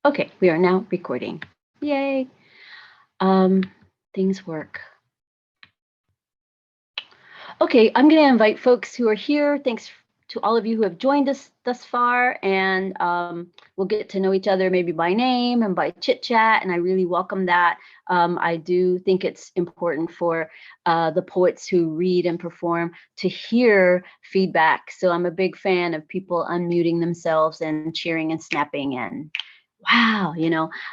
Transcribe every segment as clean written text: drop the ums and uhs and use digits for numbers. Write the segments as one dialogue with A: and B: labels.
A: Okay, we are now recording. Yay. Um, things work. Okay, I'm going to invite folks who are here. Thanks to all of you who have joined us thus far, and we'll get to know each other maybe by name and by chit chat, and I really welcome that. I do think it's important for the poets who read and perform to hear feedback. So I'm a big fan of people unmuting themselves and cheering and snapping and wow,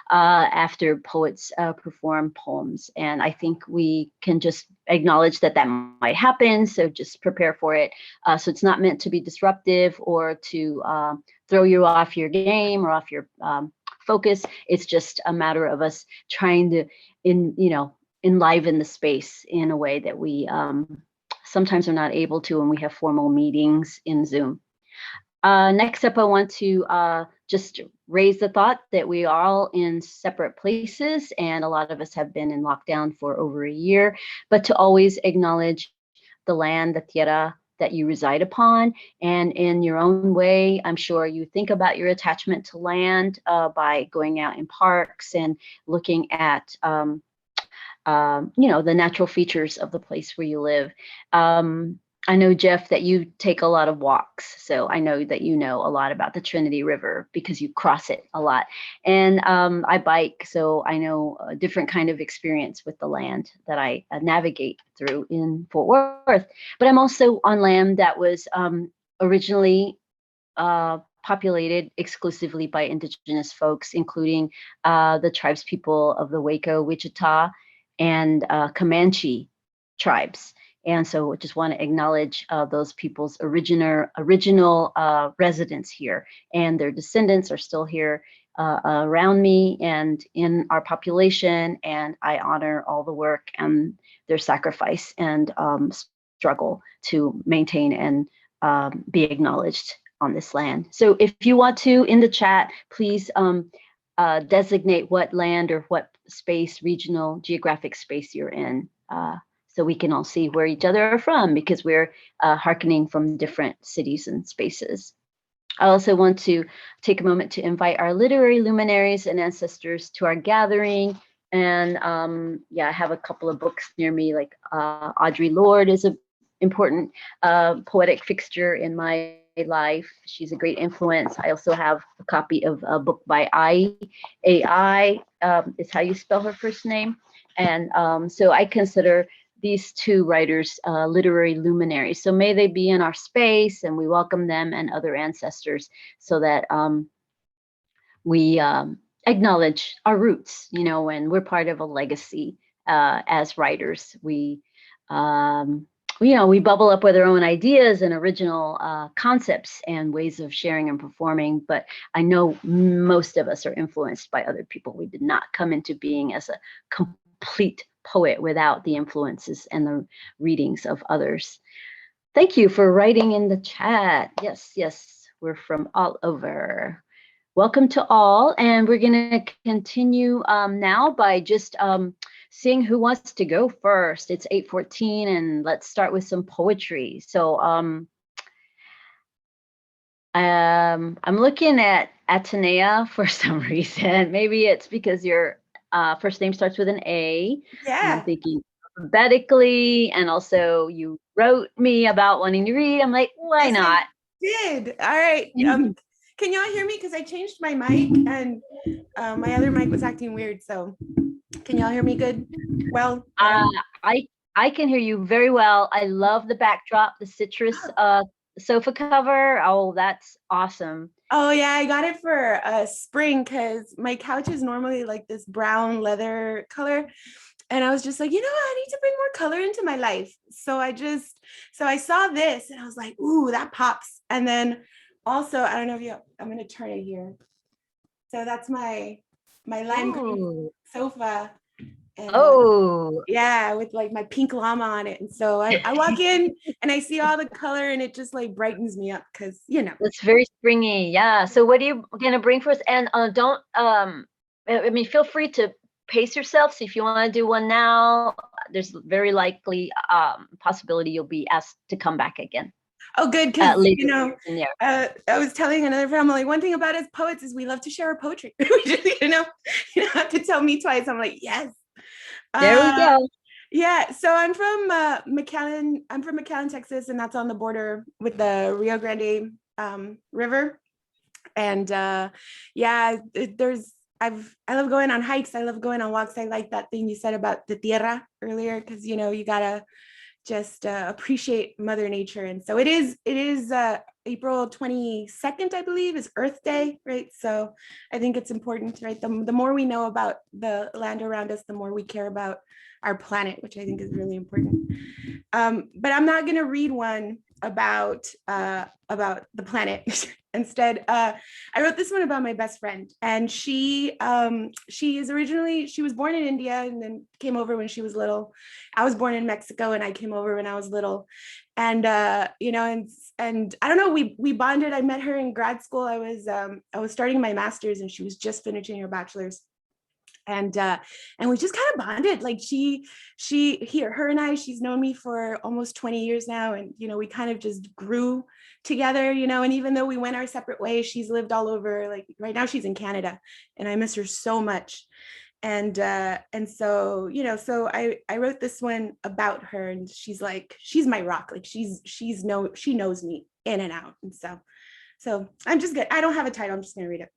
A: after poets perform poems. And I think we can just acknowledge that that might happen. So just prepare for it. So it's not meant to be disruptive or to throw you off your game or off your focus. It's just a matter of us trying to, enliven the space in a way that we sometimes are not able to when we have formal meetings in Zoom. Next up, I want to just raise the thought that we are all in separate places, and a lot of us have been in lockdown for over a year, but to always acknowledge the land, the tierra that you reside upon. And in your own way, I'm sure you think about your attachment to land by going out in parks and looking at the natural features of the place where you live. I know, Jeff, that you take a lot of walks. So I know that you know a lot about the Trinity River because you cross it a lot. And I bike, so I know a different kind of experience with the land that I navigate through in Fort Worth. But I'm also on land that was originally populated exclusively by indigenous folks, including the tribes people of the Waco, Wichita, and Comanche tribes. And so I just want to acknowledge those people's original residents here, and their descendants are still here around me and in our population. And I honor all the work and their sacrifice and struggle to maintain and be acknowledged on this land. So if you want to, in the chat, please designate what land or what space, regional, geographic space you're in. So we can all see where each other are from because we're hearkening from different cities and spaces. I also want to take a moment to invite our literary luminaries and ancestors to our gathering. And I have a couple of books near me, like Audre Lorde is an important poetic fixture in my life. She's a great influence. I also have a copy of a book by AI, is how you spell her first name. And so I consider these two writers literary luminaries. So may they be in our space, and we welcome them and other ancestors so that we acknowledge our roots, and we're part of a legacy as writers. We bubble up with our own ideas and original concepts and ways of sharing and performing, but I know most of us are influenced by other people. We did not come into being as a complete poet without the influences and the readings of others. Thank you for writing in the chat. Yes, we're from all over. Welcome to all, and we're going to continue now by just seeing who wants to go first. It's 8:14, and let's start with some poetry. So I'm looking at Atenea for some reason. Maybe it's because your first name starts with an A.
B: Yeah.
A: And I'm thinking alphabetically, and also you wrote me about wanting to read. I'm like, why
B: yes,
A: not?
B: I did. All right. Can y'all hear me? Because I changed my mic and my other mic was acting weird. So can y'all hear me good? Well,
A: I can hear you very well. I love the backdrop, the citrus sofa cover. Oh, that's awesome.
B: Oh yeah, I got it for spring because my couch is normally like this brown leather color. And I was just like, I need to bring more color into my life. So I saw this and I was like, ooh, that pops. And then also, I don't know I'm going to turn it here. So that's my lime green sofa. And, yeah, with like my pink llama on it. And so I walk in and I see all the color and it just like brightens me up because,
A: It's very springy. Yeah. So what are you going to bring for us? And don't, feel free to pace yourself. So if you want to do one now, there's very likely possibility you'll be asked to come back again.
B: Oh, good, because
A: later in there.
B: I was telling another friend, I'm like, one thing about us poets is we love to share our poetry. We just, you don't have to tell me twice. I'm like, yes.
A: There we go.
B: Yeah, so I'm from McAllen. I'm from McAllen, Texas, and that's on the border with the Rio Grande River. And yeah, I love going on hikes. I love going on walks. I like that thing you said about the tierra earlier, because you gotta just appreciate Mother Nature. And so it is April 22nd, I believe, is Earth Day, right? So I think it's important, right? The more we know about the land around us, the more we care about our planet, which I think is really important. But I'm not going to read one about the planet. Instead, I wrote this one about my best friend, and she was born in India and then came over when she was little. I was born in Mexico and I came over when I was little, and and I don't know, we bonded. I met her in grad school. I was starting my master's and she was just finishing her bachelor's. And we just kind of bonded. Like her and I, she's known me for almost 20 years now, and we kind of just grew together, and even though we went our separate ways, she's lived all over. Like right now she's in Canada, and I miss her so much. And so so I wrote this one about her, and she's my rock. Like she knows me in and out. And so I'm just good. I don't have a title. I'm just gonna read it.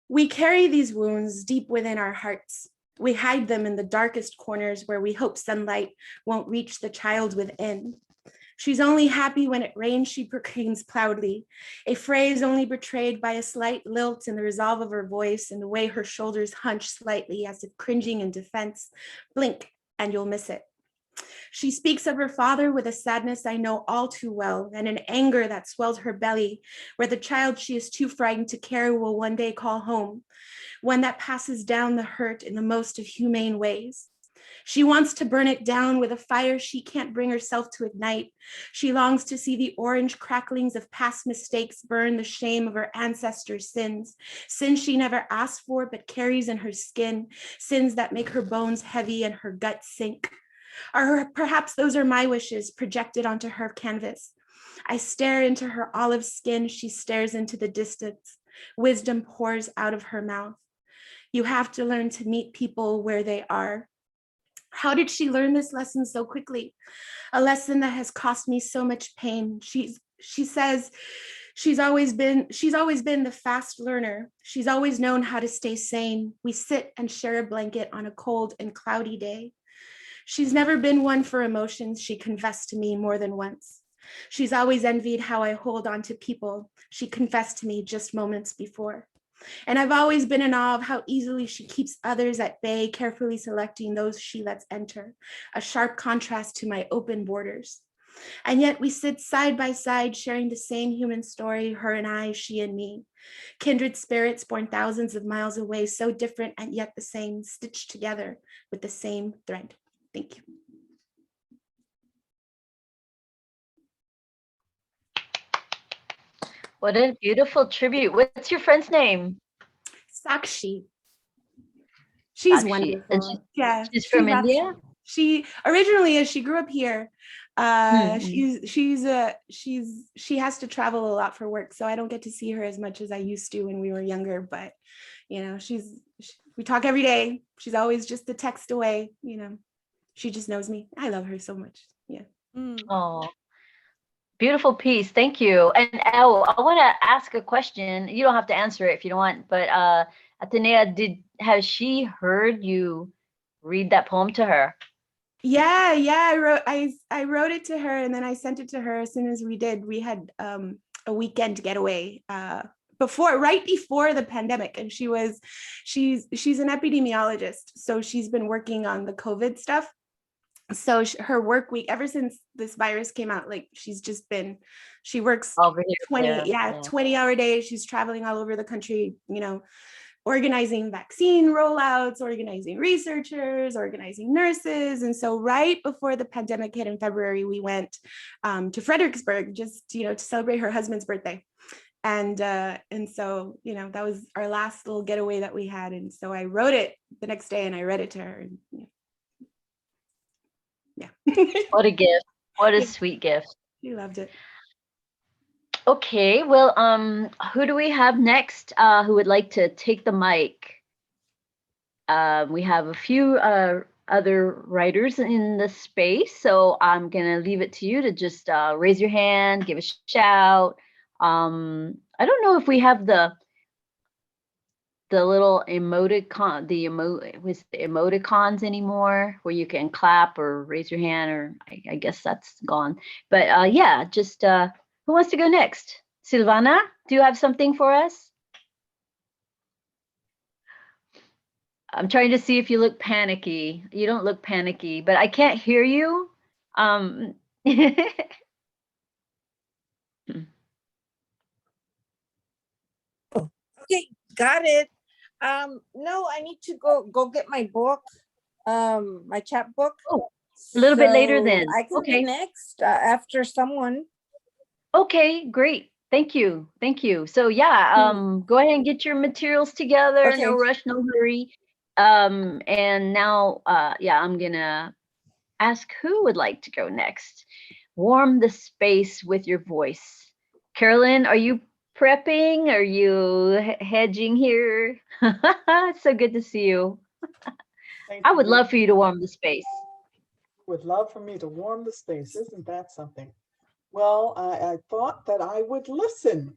B: We carry these wounds deep within our hearts. We hide them in the darkest corners where we hope sunlight won't reach the child within. She's only happy when it rains, she proclaims proudly, a phrase only betrayed by a slight lilt in the resolve of her voice and the way her shoulders hunch slightly as if cringing in defense. Blink and you'll miss it. She speaks of her father with a sadness I know all too well, and an anger that swells her belly, where the child she is too frightened to carry will one day call home, one that passes down the hurt in the most of humane ways. She wants to burn it down with a fire she can't bring herself to ignite. She longs to see the orange cracklings of past mistakes burn the shame of her ancestors' sins, sins she never asked for but carries in her skin, sins that make her bones heavy and her gut sink. Or perhaps those are my wishes projected onto her canvas. I stare into her olive skin. She stares into the distance. Wisdom pours out of her mouth. You have to learn to meet people where they are. How did she learn this lesson so quickly? A lesson that has cost me so much pain. She says she's always been the fast learner. She's always known how to stay sane. We sit and share a blanket on a cold and cloudy day. She's never been one for emotions, she confessed to me more than once. She's always envied how I hold on to people, she confessed to me just moments before. And I've always been in awe of how easily she keeps others at bay, carefully selecting those she lets enter, a sharp contrast to my open borders. And yet we sit side by side, sharing the same human story, her and I, she and me. Kindred spirits born thousands of miles away, so different and yet the same, stitched together with the same thread. Thank you.
A: What a beautiful tribute. What's your friend's name?
B: Sakshi. She's
A: Sakshi.
B: wonderful.
A: And
B: Yeah,
A: she's from India?
B: She originally is. She grew up here.
A: Mm-hmm.
B: She has to travel a lot for work, so I don't get to see her as much as I used to when we were younger. But we talk every day. She's always just a text away. She just knows me. I love her so much. Yeah.
A: Oh, beautiful piece. Thank you. And I want to ask a question. You don't have to answer it if you don't want, but Atenea, has she heard you read that poem to her?
B: Yeah. I wrote it to her, and then I sent it to her as soon as we did. We had a weekend getaway right before the pandemic, and she's an epidemiologist, so she's been working on the COVID stuff. So her work week, ever since this virus came out, like she works
A: Over here.
B: 20-hour days. She's traveling all over the country, organizing vaccine rollouts, organizing researchers, organizing nurses. And so right before the pandemic hit in February, we went to Fredericksburg just, to celebrate her husband's birthday. And so, that was our last little getaway that we had. And so I wrote it the next day and I read it to her. And,
A: yeah. What a gift. What a sweet gift.
B: She loved it.
A: Okay, well, who do we have next who would like to take the mic? We have a few other writers in the space, so I'm gonna leave it to you to just raise your hand, give a shout. I don't know if we have the little emoticon, with the emoticons anymore, where you can clap or raise your hand, or I guess that's gone. But yeah, just who wants to go next? Silvana, do you have something for us? I'm trying to see if you look panicky. You don't look panicky, but I can't hear you. Um,
C: Okay, got it. No, I need to go get my book, my chap book.
A: oh, a little bit later
C: So
A: then.
C: I can be
A: Okay.
C: next after someone.
A: Okay, great. Thank you. Thank you. So yeah, go ahead and get your materials together. No
C: Okay.
A: rush, no hurry. And now, yeah, I'm gonna ask who would like to go next. Warm the space with your voice. Carolyn, are you prepping? Are you hedging here? It's so good to see you.
D: Thank
A: I would
D: you.
A: love for you to warm the space.
D: Would love for me to warm the space. Isn't that something? Well, I thought that I would listen.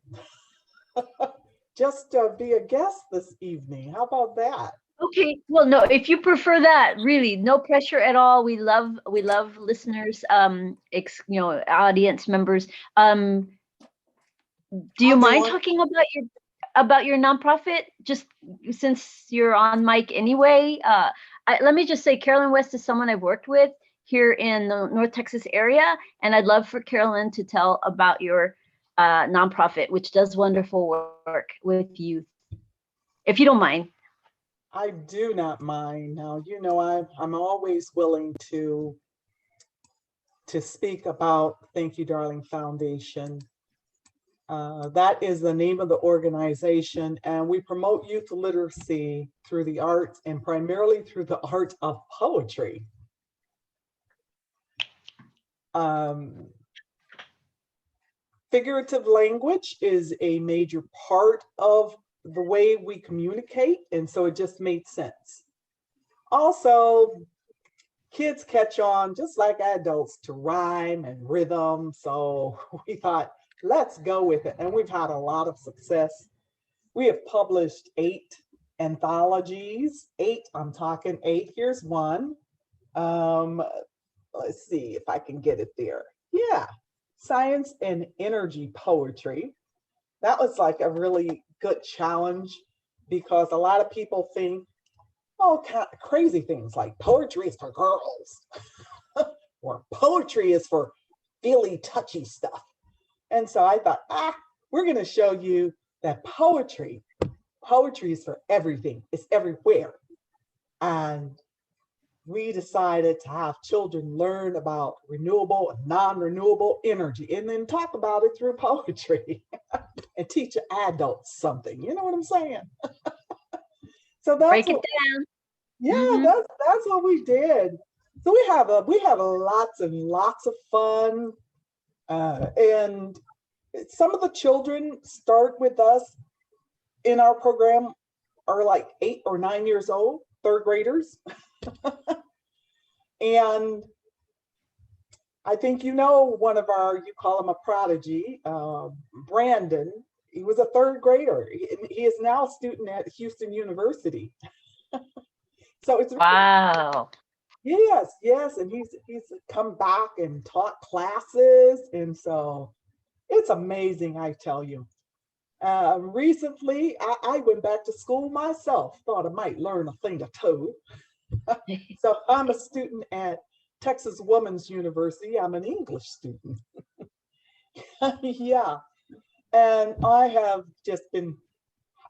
D: Just be a guest this evening. How about that?
A: Okay. Well, no, if you prefer that, really, no pressure at all. We love listeners, audience members. Do you
D: I'll do
A: mind
D: it.
A: talking about your nonprofit? Just since you're on mic anyway. Let me just say, Carolyn West is someone I've worked with here in the North Texas area, and I'd love for Carolyn to tell about your nonprofit, which does wonderful work with youth, if you don't mind.
D: I do not mind. Now, you know, I'm always willing to speak about Thank You, Darling Foundation. That is the name of the organization, and we promote youth literacy through the arts and primarily through the art of poetry. Figurative language is a major part of the way we communicate, and so it just made sense. Also, kids catch on just like adults to rhyme and rhythm, so we thought, let's go with it, and we've had a lot of success. We have published 8 anthologies. 8, I'm talking 8. Here's one. Let's see if I can get it there. Yeah, Science and Energy Poetry. That was like a really good challenge because a lot of people think all kind of crazy things like poetry is for girls or poetry is for feely, touchy stuff. And so I thought, we're going to show you that poetry is for everything. It's everywhere. And we decided to have children learn about renewable and non-renewable energy and then talk about it through poetry and teach adults something. You know what I'm saying? So that's
A: Break it
D: what,
A: down.
D: yeah,
A: Mhm.
D: that's what we did. So we have lots and lots of fun. And some of the children start with us in our program are like 8 or 9 years old, third graders. And I think you know one of our, you call him a prodigy, Brandon. He was a third grader. He is now a student at Houston University. So it's
A: Wow.
D: yes, and he's come back and taught classes, and so it's amazing, I tell you. Recently, I went back to school myself. Thought I might learn a thing or two. So I'm a student at Texas Women's University. I'm an English student. Yeah. And I have just been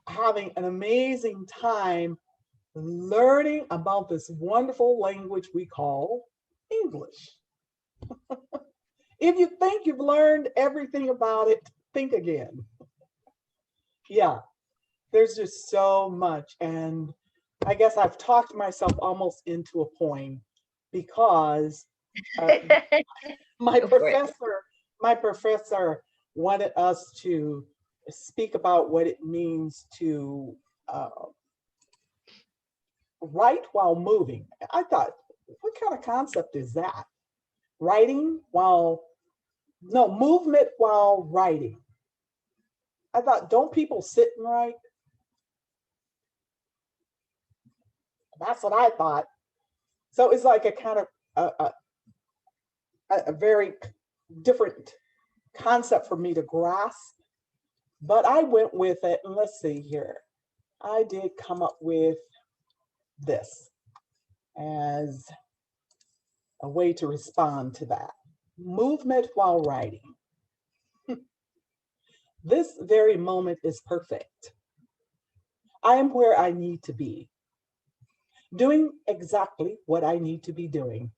D: having an amazing time learning about this wonderful language we call English. If you think you've learned everything about it, think again. Yeah, there's just so much. And I guess I've talked myself almost into a poem because my
A: Go for it.
D: my professor wanted us to speak about what it means to write while moving. I thought, what kind of concept is that? Writing while, no, movement while writing. I thought, don't people sit and write? That's what I thought. So it's like a kind of a very different concept for me to grasp, but I went with it. And let's see here. I did come up with this as a way to respond to that. Movement while writing. This very moment is perfect. I am where I need to be, doing exactly what I need to be doing.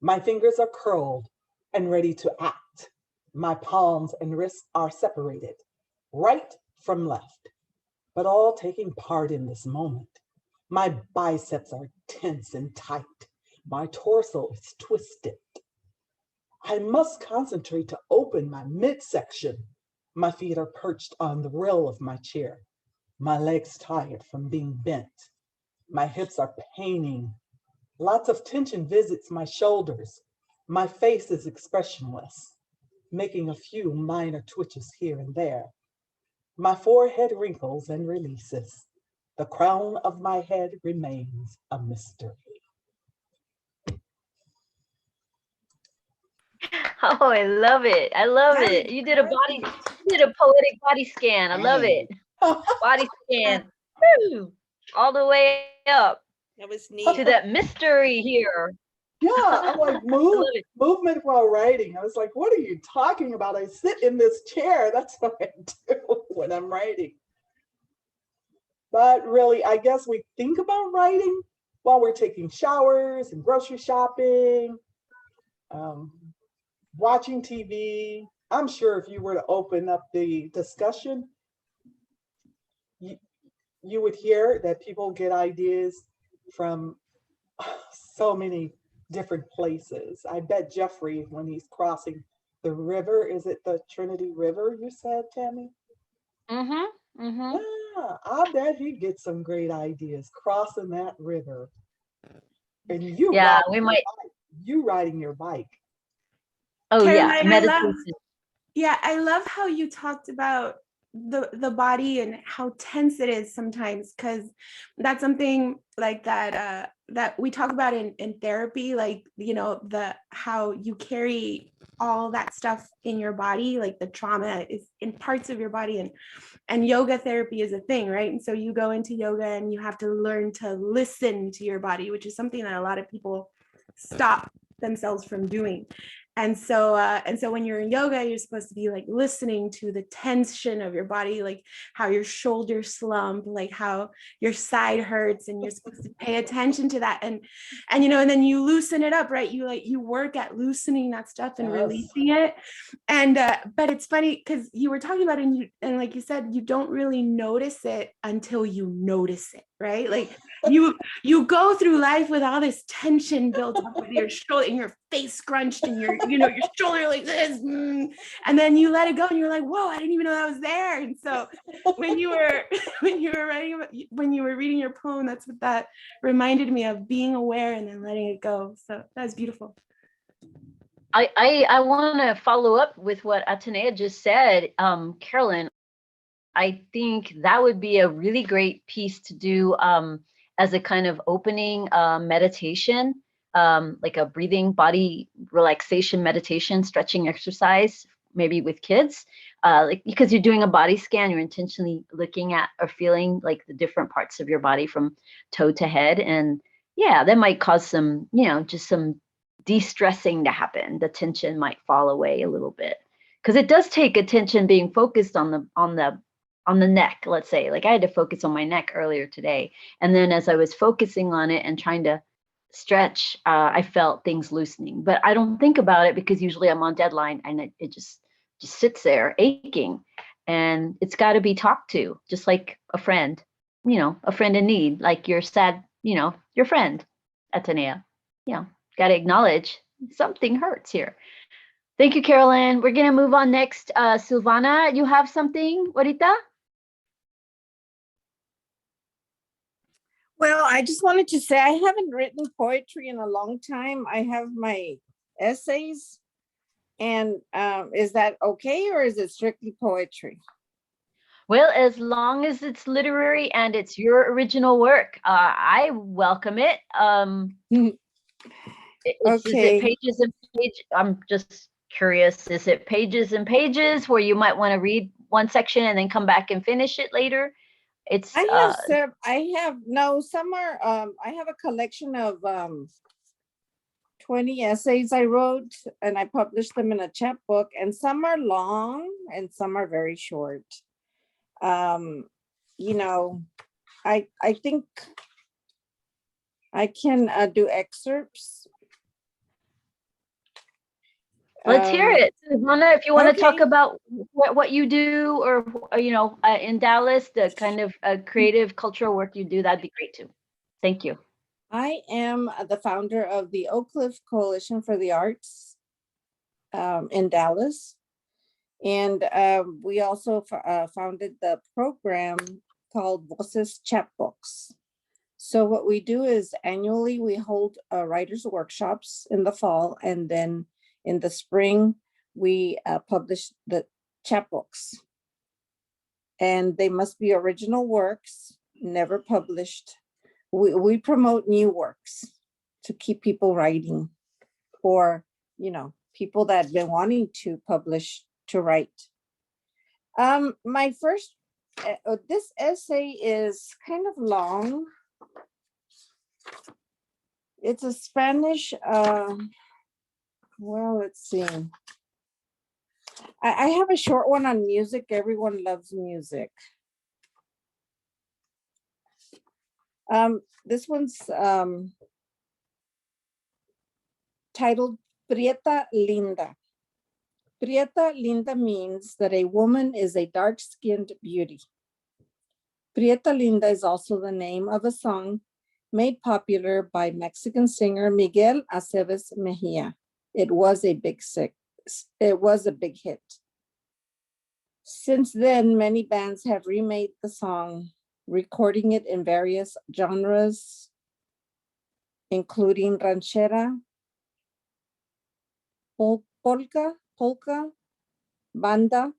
D: My fingers are curled and ready to act. My palms and wrists are separated, right from left, but all taking part in this moment. My biceps are tense and tight. My torso is twisted. I must concentrate to open my midsection. My feet are perched on the rail of my chair. My legs tired from being bent. My hips are paining. Lots of tension visits my shoulders. My face is expressionless, making a few minor twitches here and there. My forehead wrinkles and releases. The crown of my head remains a mystery.
A: Oh, I love it. I love
B: That
A: it.
B: was
A: You did a poetic body scan. I love it. Body scan. Woo! All the way up
C: That was neat.
A: to that mystery here.
D: Yeah, I'm like,
A: I love it.
D: movement while writing. I was like, what are you talking about? I sit in this chair. That's what I do when I'm writing. But really, I guess we think about writing while we're taking showers and grocery shopping, watching TV. I'm sure if you were to open up the discussion, you would hear that people get ideas from so many different places. I bet Jeffrey, when he's crossing the river, is it the Trinity River you said, Tammy?
A: Mm-hmm. Mm-hmm.
D: Yeah, I bet he gets some great ideas crossing that river. And you
A: Yeah,
D: riding
A: we
D: your
A: might.
D: bike. You riding your bike.
A: Oh yeah,
B: Caroline,
A: meditation.
B: I love how you talked about the body and how tense it is sometimes, because that's something like that that we talk about in therapy, like, you know, the how you carry all that stuff in your body, like the trauma is in parts of your body, and yoga therapy is a thing, right? And so you go into yoga and you have to learn to listen to your body, which is something that a lot of people stop themselves from doing. And so when you're in yoga, you're supposed to be like listening to the tension of your body, like how your shoulders slump, like how your side hurts, and you're supposed to pay attention to that. And you know, and then you loosen it up, right? You work at loosening that stuff and
D: Yes.
B: releasing it. And but it's funny because you were talking about it, and like you said, you don't really notice it until you notice it, right? Like you go through life with all this tension built up with your shoulder and your face scrunched and your shoulder like this, and then you let it go and you're like, whoa, I didn't even know that was there. And so when you were reading your poem, that's what that reminded me of, being aware and then letting it go. So that's beautiful.
A: I want to follow up with what Atenea just said. Carolyn, I think that would be a really great piece to do as a kind of opening meditation, like a breathing body relaxation meditation, stretching exercise, maybe with kids. Like, because you're doing a body scan, you're intentionally looking at or feeling like the different parts of your body from toe to head. And yeah, that might cause some, just some de-stressing to happen. The tension might fall away a little bit. Because it does take attention being focused on the neck, let's say. Like I had to focus on my neck earlier today. And then as I was focusing on it and trying to stretch, I felt things loosening. But I don't think about it because usually I'm on deadline and it just sits there aching. And it's got to be talked to, just like a friend, a friend in need, like your sad, your friend, Atenea. Got to acknowledge something hurts here. Thank you, Carolyn. We're gonna move on next. Silvana, you have something, ahorita?
C: Well, I just wanted to say I haven't written poetry in a long time. I have my essays, and is that okay, or is it strictly poetry?
A: Well, as long as it's literary and it's your original work, I welcome it. Is it
C: Okay.
A: pages and pages? I'm just curious. Is it pages and pages where you might want to read one section and then come back and finish it later? It's
C: I have no, some are I have a collection of 20 essays I wrote, and I published them in a chapbook, and some are long and some are very short. You know, I think I can do excerpts.
A: let's hear it. Silvana, if you want to talk
C: Okay.
A: about what you do, or in Dallas, the kind of creative cultural work you do, that'd be great too. Thank you.
C: I am the founder of the Oak Cliff Coalition for the Arts in Dallas. And we also founded the program called Voces Chapbooks. So what we do is annually we hold writers' workshops in the fall, and then in the spring we publish the chapbooks. And they must be original works, never published. We promote new works to keep people writing, or people that have been wanting to publish, to write. My first, this essay is kind of long. It's a Spanish, well, let's see. I have a short one on music. Everyone loves music. This one's titled Prieta Linda. Prieta Linda means that a woman is a dark-skinned beauty. Prieta Linda is also the name of a song made popular by Mexican singer Miguel Aceves Mejia. It was a big hit. Since then, many bands have remade the song, recording it in various genres, including ranchera, polka, banda.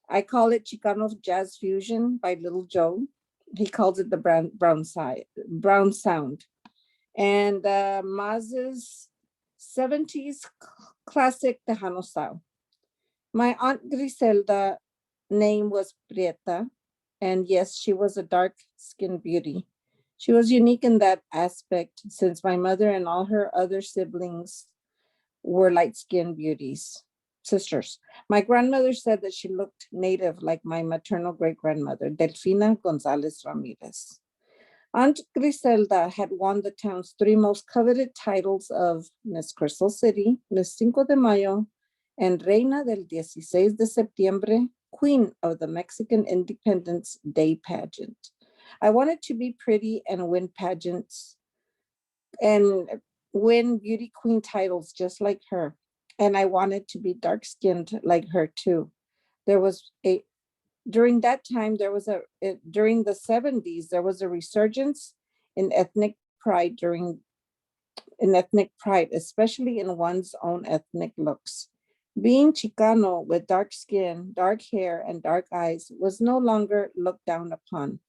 C: I call it Chicano jazz fusion by Little Joe. He calls it the brown sound. And Maz's 70s classic Tejano style. My Aunt Griselda name was Prieta, and yes, she was a dark-skinned beauty. She was unique in that aspect, since my mother and all her other siblings were light-skinned beauties, sisters. My grandmother said that she looked native, like my maternal great-grandmother, Delfina Gonzalez Ramirez. Aunt Griselda had won the town's 3 most coveted titles of Miss Crystal City, Miss Cinco de Mayo, and Reina del 16 de Septiembre, Queen of the Mexican Independence Day pageant. I wanted to be pretty and win pageants and win beauty queen titles just like her. And I wanted to be dark-skinned like her too. During that time, during the 70s, there was a resurgence in ethnic pride, especially in one's own ethnic looks. Being Chicano with dark skin, dark hair, and dark eyes was no longer looked down upon.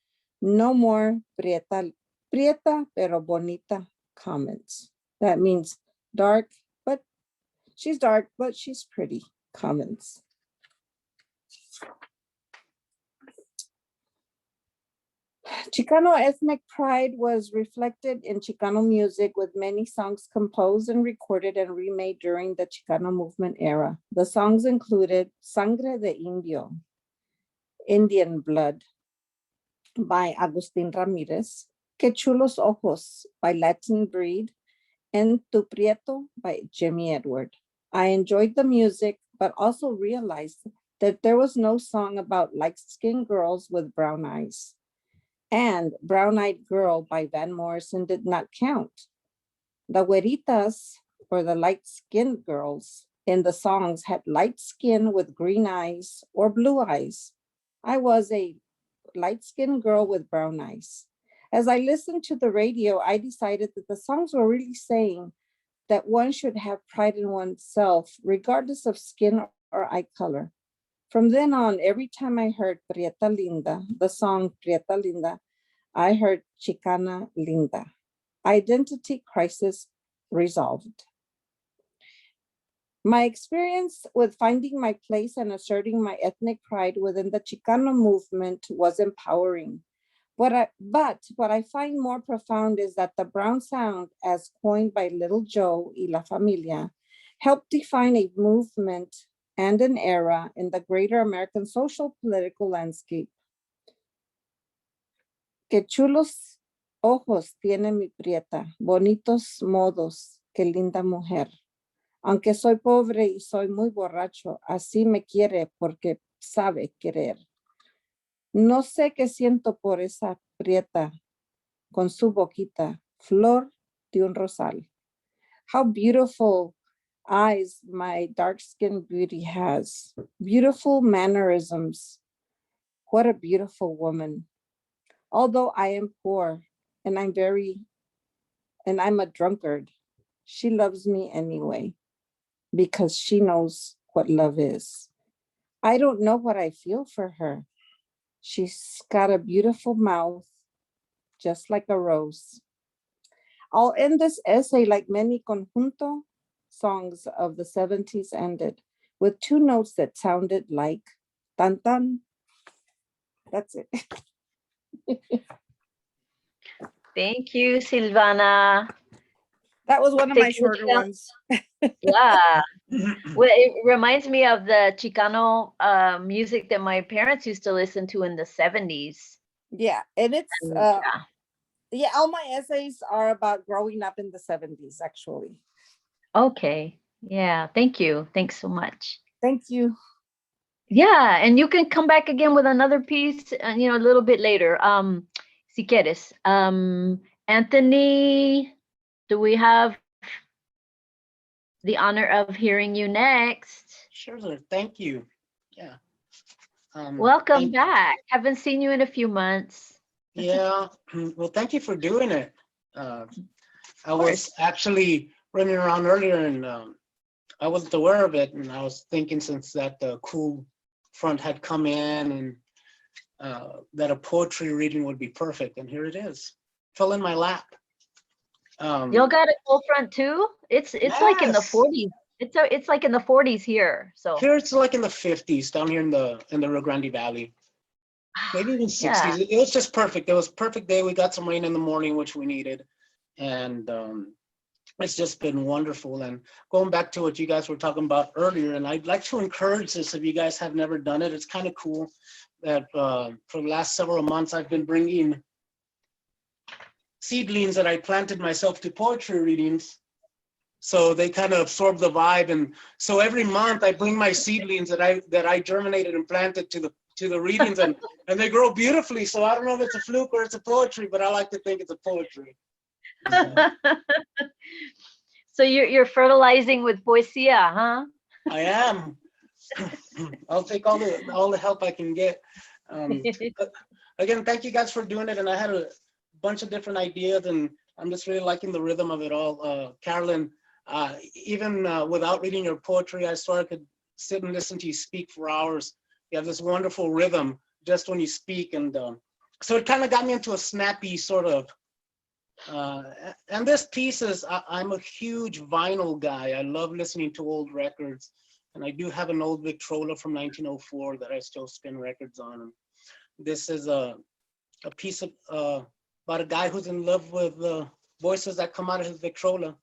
C: No more prieta pero bonita comments. That means she's dark, but she's pretty comments. Chicano ethnic pride was reflected in Chicano music, with many songs composed and recorded and remade during the Chicano movement era. The songs included Sangre de Indio, Indian Blood by Agustin Ramirez, Que Chulos Ojos by Latin Breed, and Tu Prieto by Jimmy Edward. I enjoyed the music, but also realized that there was no song about light-skinned girls with brown eyes. And Brown Eyed Girl by Van Morrison did not count. The Güeritas or the light-skinned girls in the songs had light skin with green eyes or blue eyes. I was a light-skinned girl with brown eyes. As I listened to the radio, I decided that the songs were really saying that one should have pride in oneself, regardless of skin or eye color. From then on, every time I heard Prieta Linda, the song Prieta Linda, I heard Chicana Linda. Identity crisis resolved. My experience with finding my place and asserting my ethnic pride within the Chicano movement was empowering. But what I find more profound is that the brown sound, as coined by Little Joe y La Familia, helped define a movement and an era in the greater American social political landscape. Que chulos ojos tiene mi prieta, bonitos modos, qué linda mujer. Aunque soy pobre y soy muy borracho, así me quiere porque sabe querer. No sé qué siento por esa prieta con su boquita, flor de un rosal. How beautiful eyes my dark-skinned beauty has. Beautiful mannerisms. What a beautiful woman. Although I am poor and I'm a drunkard, she loves me anyway because she knows what love is. I don't know what I feel for her. She's got a beautiful mouth, just like a rose. I'll end this essay like many conjunto songs of the 70s ended, with two notes that sounded like tan tan. That's it.
A: Thank you, Silvana.
C: That was one of my
A: Take
C: shorter
A: Michelle.
C: ones.
A: Yeah. Well, it reminds me of the Chicano music that my parents used to listen to in the 70s.
C: Yeah, and it's
A: And,
C: yeah, all my essays are about growing up in the 70s, actually.
A: okay. Yeah. Thank you. Thanks so much.
C: Thank you.
A: Yeah, and you can come back again with another piece, a little bit later. Si quieres. Anthony, do we have the honor of hearing you next?
E: Sure, thank you. Yeah.
A: Welcome back. Haven't seen you in a few months.
E: Yeah. Well, thank you for doing it. I was actually running around earlier and I wasn't aware of it. And I was thinking since that cool front had come in and that a poetry reading would be perfect. And here it is. Fell in my lap.
A: Y'all got a cold front too? It's like in the 40s. It's like in the 40s here. So
E: here it's like in the 50s down here in the Rio Grande Valley. Maybe even 60s.
A: Yeah.
E: It was just perfect. It was a perfect day. We got some rain in the morning, which we needed. And it's just been wonderful. And going back to what you guys were talking about earlier, and I'd like to encourage this if you guys have never done it. It's kind of cool that for the last several months, I've been bringing seedlings that I planted myself to poetry readings. So they kind of absorb the vibe. And so every month I bring my seedlings that I germinated and planted to the readings and they grow beautifully. So I don't know if it's a fluke or it's a poetry, but I like to think it's a poetry.
A: So you're fertilizing with poesia, huh?
E: I am. I'll take all the help I can get. Again, thank you guys for doing it. And I had a bunch of different ideas and I'm just really liking the rhythm of it all. Carolyn, even without reading your poetry, I sort of could sit and listen to you speak for hours. You have this wonderful rhythm just when you speak. And so it kind of got me into a snappy sort of, and this piece is, I'm a huge vinyl guy. I love listening to old records. And I do have an old Victrola from 1904 that I still spin records on. And this is a piece of, about a guy who's in love with the voices that come out of his Victrola.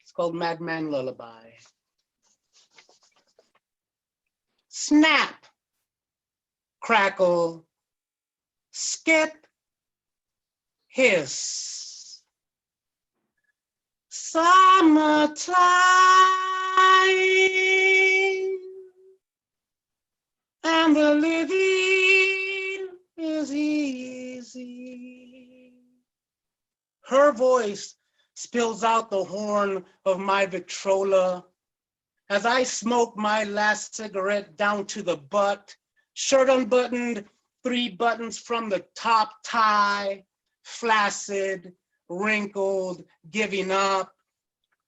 E: It's called Madman Lullaby. Snap, crackle, skip, hiss. Summertime, and the living is easy. Her voice spills out the horn of my Victrola. As I smoke my last cigarette down to the butt, shirt unbuttoned, 3 buttons from the top tie, flaccid, wrinkled, giving up,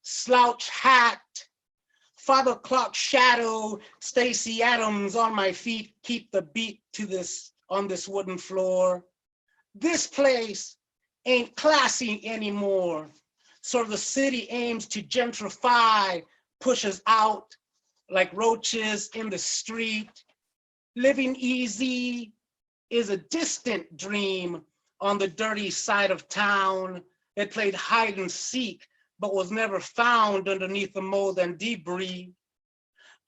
E: slouch hat, 5 o'clock shadow, Stacy Adams on my feet, keep the beat to this, on this wooden floor. This place ain't classy anymore. So the city aims to gentrify, pushes out like roaches in the street. Living easy is a distant dream on the dirty side of town. It played hide and seek, but was never found underneath the mold and debris.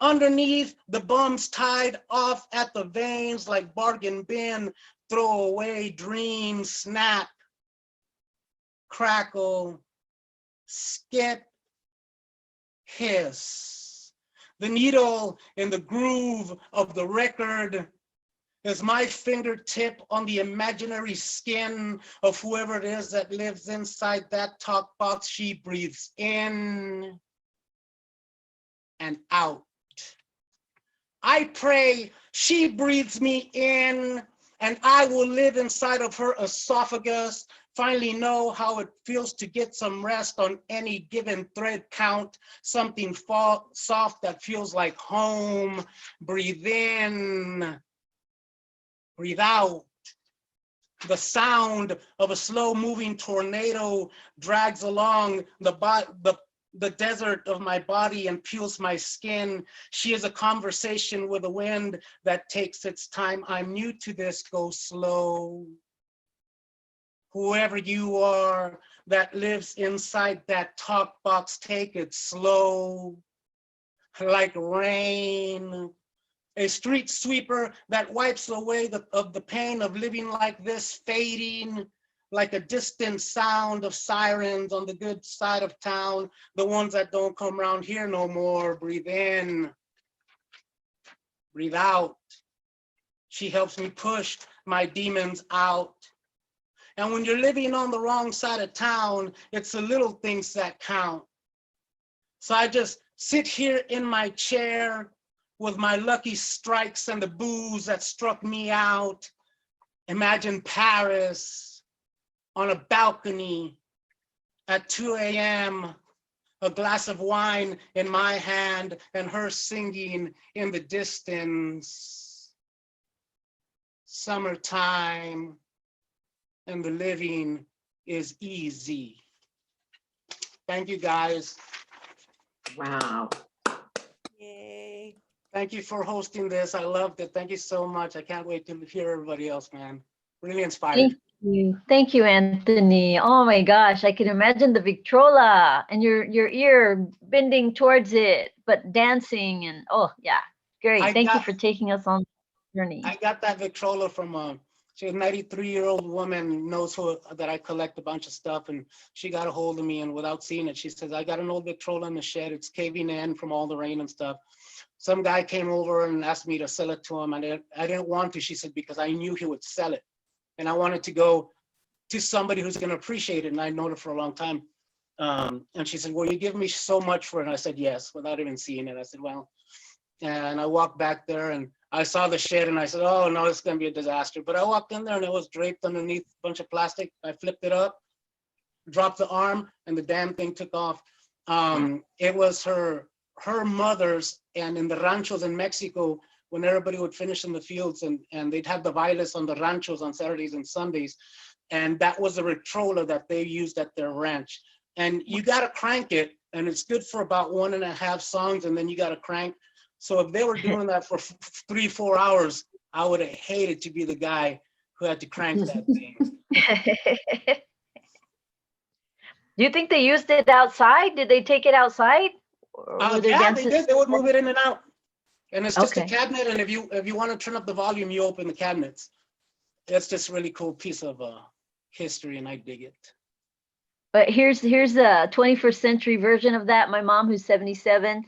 E: Underneath, the bums tied off at the veins like bargain bin, throw away dreams, snap, crackle, skip, hiss. The needle in the groove of the record is my fingertip on the imaginary skin of whoever it is that lives inside that talk box. She breathes in and out. I pray she breathes me in and I will live inside of her esophagus, finally know how it feels to get some rest on any given thread count, something soft that feels like home. Breathe in, breathe out. The sound of a slow moving tornado drags along the desert of my body and peels my skin. She is a conversation with a wind that takes its time. I'm new to this, go slow. Whoever you are that lives inside that talk box, take it slow. Like rain, a street sweeper that wipes away the pain of living like this, fading like a distant sound of sirens on the good side of town, the ones that don't come around here no more. Breathe in, breathe out. She helps me push my demons out. And when you're living on the wrong side of town, it's the little things that count. So I just sit here in my chair with my lucky strikes and the booze that struck me out. Imagine Paris on a balcony at 2 a.m., a glass of wine in my hand and her singing in the distance. Summertime and the living is easy. Thank you, guys.
F: Wow.
B: Yay.
E: Thank you for hosting this. I loved it. Thank you so much. I can't wait to hear everybody else, man. Really inspired.
A: Thank you, Anthony. Oh my gosh, I can imagine the Victrola and your ear bending towards it, but dancing and oh yeah, great. Thank you for taking us on the journey.
E: I got that Victrola from she's a 93-year-old woman, knows that I collect a bunch of stuff, and she got a hold of me, and without seeing it, she says, I got an old Victrola in the shed. It's caving in from all the rain and stuff. Some guy came over and asked me to sell it to him. I didn't want to, she said, because I knew he would sell it. And I wanted to go to somebody who's going to appreciate it. And I'd known her for a long time. And she said, well, you give me so much for it. And I said, yes, without even seeing it. I said, well, and I walked back there and I saw the shed and I said, oh no, it's going to be a disaster. But I walked in there and it was draped underneath a bunch of plastic. I flipped it up, dropped the arm, and the damn thing took off. It was her mother's, and in the ranchos in Mexico, when everybody would finish in the fields and they'd have the bailes on the ranchos on Saturdays and Sundays. And that was a Victrola that they used at their ranch. And you got to crank it, and it's good for about 1.5 songs, and then you got to crank. So if they were doing that for 3-4 hours, I would have hated to be the guy who had to crank that thing.
A: Do you think they used it outside? Did they take it outside?
E: Yeah, they did. They would move it in and out. And it's just a cabinet, and if you want to turn up the volume, you open the cabinets. It's just a really cool piece of history, and I dig it.
A: But here's a 21st century version of that. My mom, who's 77,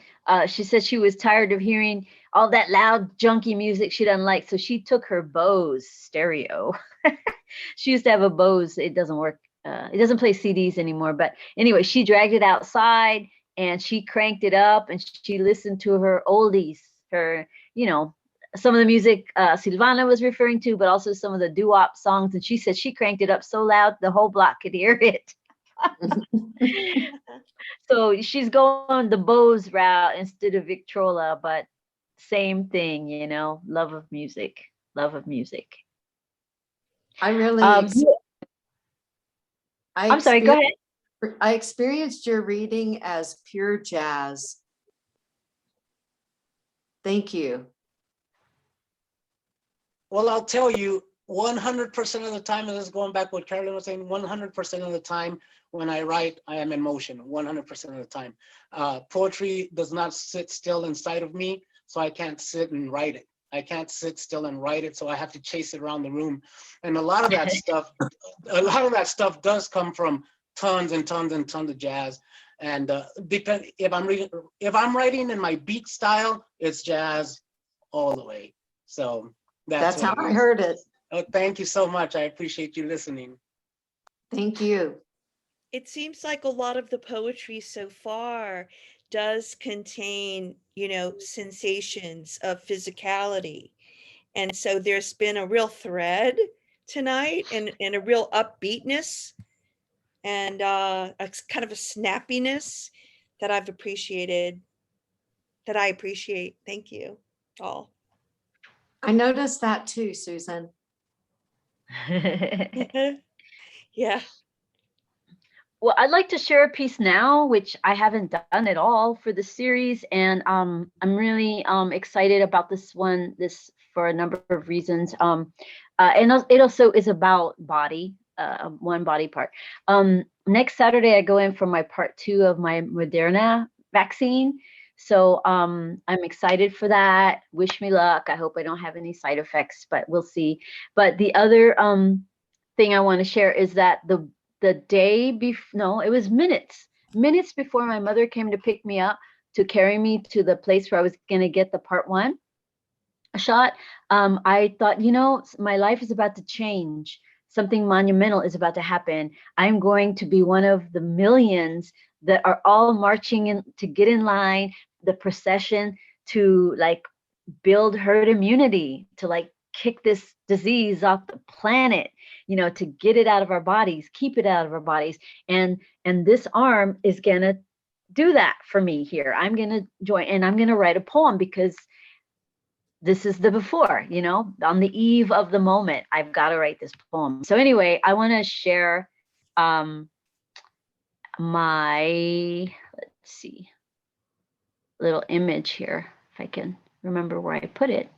A: she said she was tired of hearing all that loud, junky music she doesn't like. So she took her Bose stereo. She used to have a Bose. It doesn't work it doesn't play CDs anymore, but anyway, she dragged it outside and she cranked it up and she listened to her oldies, her, you know, some of the music Silvana was referring to, but also some of the doo-wop songs. And she said she cranked it up so loud the whole block could hear it. So she's going the Bose route instead of Victrola, but same thing, you know, love of music, love of music.
F: I really,
A: Um,
F: I
A: I'm sorry, go ahead.
F: I experienced your reading as pure jazz. Thank you.
E: Well, I'll tell you, 100% of the time, and this is going back what Carolyn was saying, 100% of the time when I write, I am in motion, 100% of the time. Poetry does not sit still inside of me, so I can't sit and write it. I can't sit still and write it, so I have to chase it around the room. And a lot of that stuff does come from tons and tons and tons of jazz. And if I'm writing in my beat style, it's jazz all the way. So
F: That's how
E: what it
F: I
E: is.
F: heard it.
E: Oh, thank you so much. I appreciate you listening.
F: Thank you.
G: It seems like a lot of the poetry so far does contain, you know, sensations of physicality. And so there's been a real thread tonight and a real upbeatness and a kind of a snappiness that I've appreciated, that I appreciate. Thank you all.
F: I noticed that too, Susan.
G: Yeah.
A: Well, I'd like to share a piece now, which I haven't done at all for the series, and I'm really excited about this one. This for a number of reasons, and it also is about body, one body part. Next Saturday, I go in for my part 2 of my Moderna vaccine, so I'm excited for that. Wish me luck. I hope I don't have any side effects, but we'll see. But the other thing I want to share is that the day before, no, it was minutes before my mother came to pick me up to carry me to the place where I was going to get the part 1 shot. I thought, you know, my life is about to change. Something monumental is about to happen. I'm going to be one of the millions that are all marching in to get in line, the procession to like build herd immunity, to like kick this disease off the planet, you know, to get it out of our bodies, keep it out of our bodies. And this arm is gonna do that for me here. I'm gonna join and I'm gonna write a poem because this is the before, you know, on the eve of the moment, I've got to write this poem. So anyway, I want to share my, let's see, little image here, if I can remember where I put it.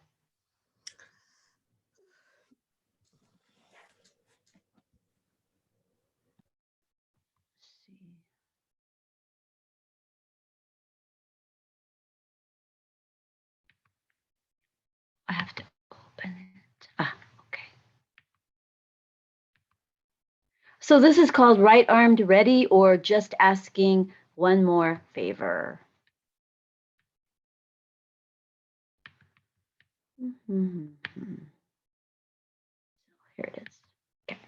A: I have to open it. Okay. So this is called Right Armed Ready, or Just Asking One More Favor. Here it is. Okay.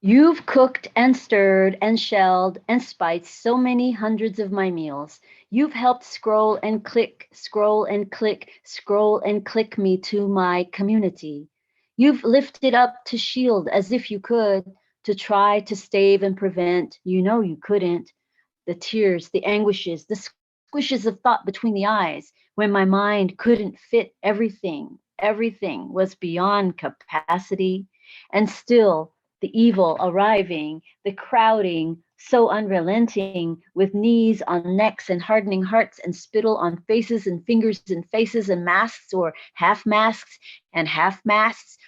A: You've cooked and stirred and shelled and spiced so many hundreds of my meals. You've helped scroll and click, scroll and click, scroll and click me to my community. You've lifted up to shield as if you could, to try to stave and prevent. You know you couldn't. The tears, the anguishes, the squishes of thought between the eyes, when my mind couldn't fit everything. Everything was beyond capacity. And still, the evil arriving, the crowding, so unrelenting, with knees on necks and hardening hearts and spittle on faces and fingers and faces and masks or half masks,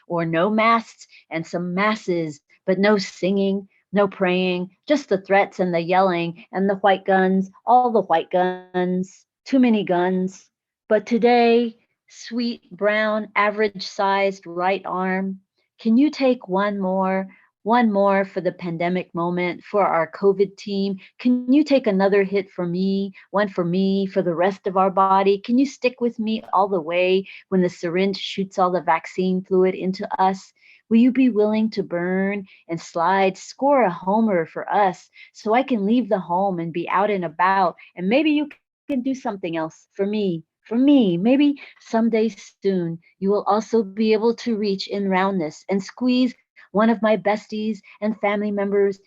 A: or no masks and some masses, but no singing, no praying, just the threats and the yelling and the white guns, all the white guns, too many guns. But today, sweet, brown, average-sized right arm, can you take one more One more for the pandemic moment, for our COVID team. Can you take another hit for me, one for me, for the rest of our body? Can you stick with me all the way when the syringe shoots all the vaccine fluid into us? Will you be willing to burn and slide, score a homer for us so I can leave the home and be out and about? And maybe you can do something else for me. For me, maybe someday soon you will also be able to reach in roundness and squeeze one of my besties and family members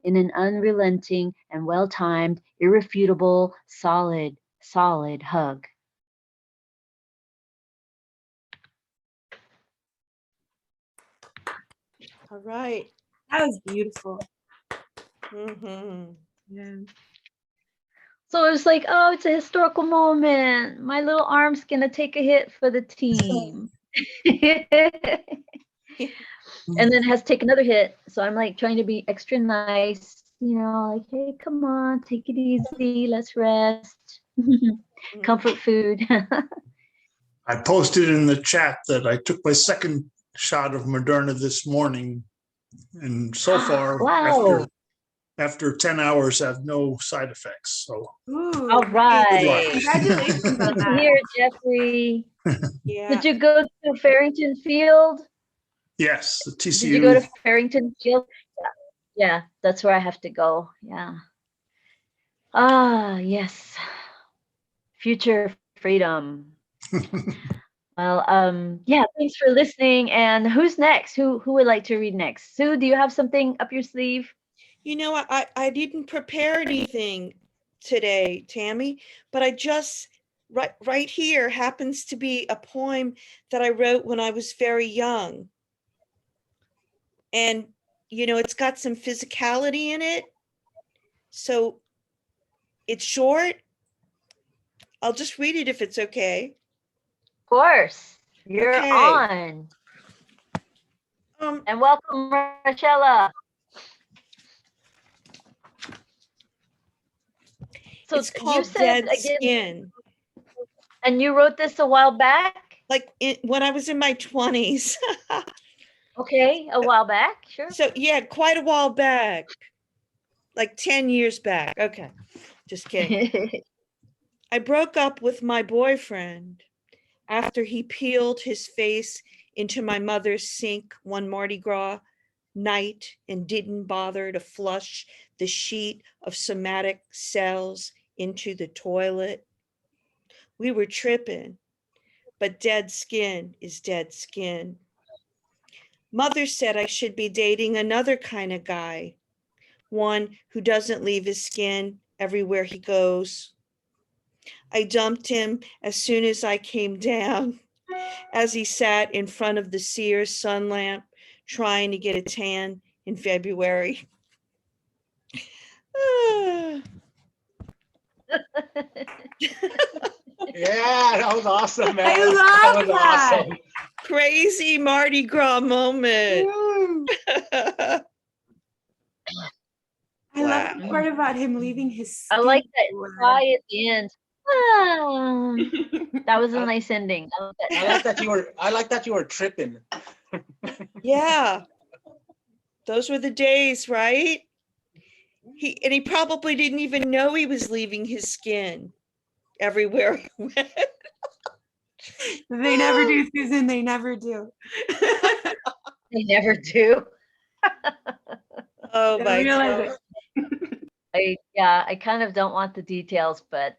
A: in an unrelenting and well-timed, irrefutable, solid hug.
G: All right.
B: That was beautiful.
G: Mhm.
B: Yeah.
A: So it was like, oh, it's a historical moment. My little arm's gonna take a hit for the team. And then has to take another hit. So I'm like trying to be extra nice, like, hey, come on, take it easy, let's rest. Comfort food.
H: I posted in the chat that I took my second shot of Moderna this morning. And so far,
A: Wow.
H: after 10 hours, I have no side effects. So
B: Ooh,
A: All right.
B: congratulations on
A: Good to
B: that.
A: hear it, Jeffrey.
G: Yeah.
A: Did you go to Farrington Field?
H: yes, the
A: Did you go to
H: TCU.
A: Farrington Field? Yeah, that's where I have to go. Yeah. Ah, yes. Future freedom. Well, yeah, thanks for listening. And who's next? Who would like to read next? Sue, do you have something up your sleeve?
G: You know, I didn't prepare anything today, Tammy, but I just right here happens to be a poem that I wrote when I was very young. And it's got some physicality in it. So it's short. I'll just read it if it's okay.
A: Of course. You're
G: Okay.
A: on. And welcome, Rachella. So
G: It's called Dead Skin.
A: And you wrote this a while back?
G: Like when I was in my 20s.
A: Okay, a while back, sure.
G: So yeah, quite a while back. Like 10 years back. Okay, just kidding. I broke up with my boyfriend after he peeled his face into my mother's sink one Mardi Gras night and didn't bother to flush the sheet of somatic cells into the toilet. We were tripping, but dead skin is dead skin. Mother said I should be dating another kind of guy, one who doesn't leave his skin everywhere he goes. I dumped him as soon as I came down, as he sat in front of the Sears sun lamp trying to get a tan in February.
E: Yeah, that was awesome, man.
B: I love
E: that was
B: that.
E: awesome.
G: Crazy Mardi Gras moment.
B: I love the part about him leaving his skin.
A: I like that cry at the end. That was a nice ending.
E: I like that you were tripping.
G: Yeah. Those were the days, right? He probably didn't even know he was leaving his skin everywhere he went.
B: They never do, Susan. They never do.
A: They never do.
G: Oh my God.
A: I kind of don't want the details, but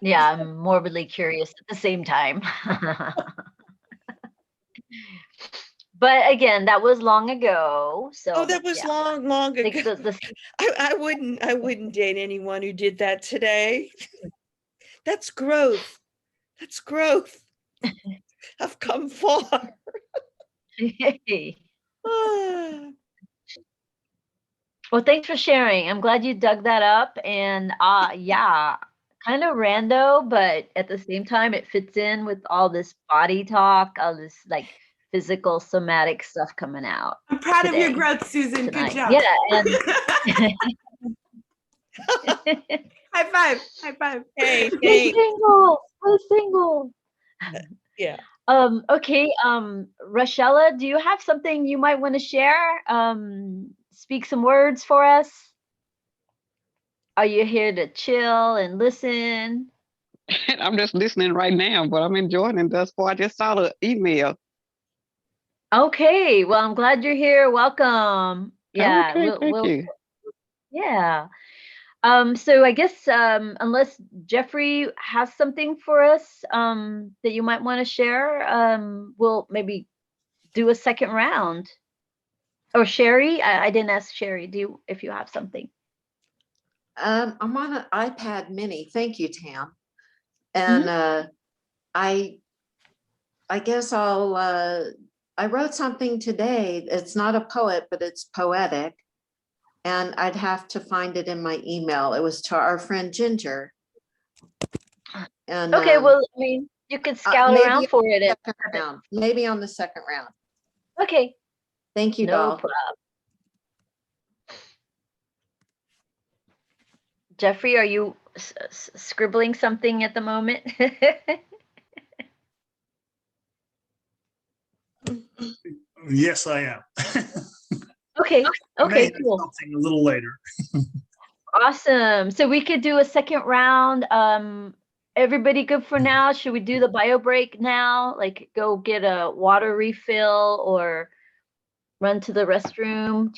A: yeah, I'm morbidly curious at the same time. But again, that was long ago. So
G: Oh, that was
A: yeah.
G: long
A: Like
G: ago. I wouldn't date anyone who did that today. That's growth. That's growth. I've come far.
A: Well, thanks for sharing. I'm glad you dug that up. And yeah, kind of rando, but at the same time, it fits in with all this body talk, all this like physical somatic stuff coming out.
B: I'm proud of your
A: today,
B: growth, Susan.
A: tonight.
B: Good job.
A: Yeah. And
B: High five. High five.
G: Hey,
A: we're
G: thanks.
A: single. We're single.
G: Yeah.
A: Okay, Rachella, do you have something you might want to share? Speak some words for us. Are you here to chill and listen?
I: I'm just listening right now, but I'm enjoying it thus far. I just saw the email.
A: Okay, well, I'm glad you're here. Welcome. Yeah,
I: Okay, thank you.
A: yeah. So I guess unless Jeffrey has something for us that you might want to share, we'll maybe do a second round. Or Sherry, I didn't ask Sherry. If you have something?
F: I'm on an iPad mini. Thank you, Tam.
A: Mm-hmm.
F: And I guess I wrote something today. It's not a poet, but it's poetic. And I'd have to find it in my email. It was to our friend Ginger. And
A: Okay, well, I mean, you could scout around for it.
F: Maybe on the second round.
A: Okay.
F: Thank you,
A: No
F: doll.
A: problem. Jeffrey, are you scribbling something at the moment?
H: Yes, I am.
A: Okay.
H: I may
A: Okay,
H: have
A: cool.
H: something a little later.
A: Awesome. So we could do a second round. Everybody good for now? Should we do the bio break now? Like go get a water refill or run to the restroom?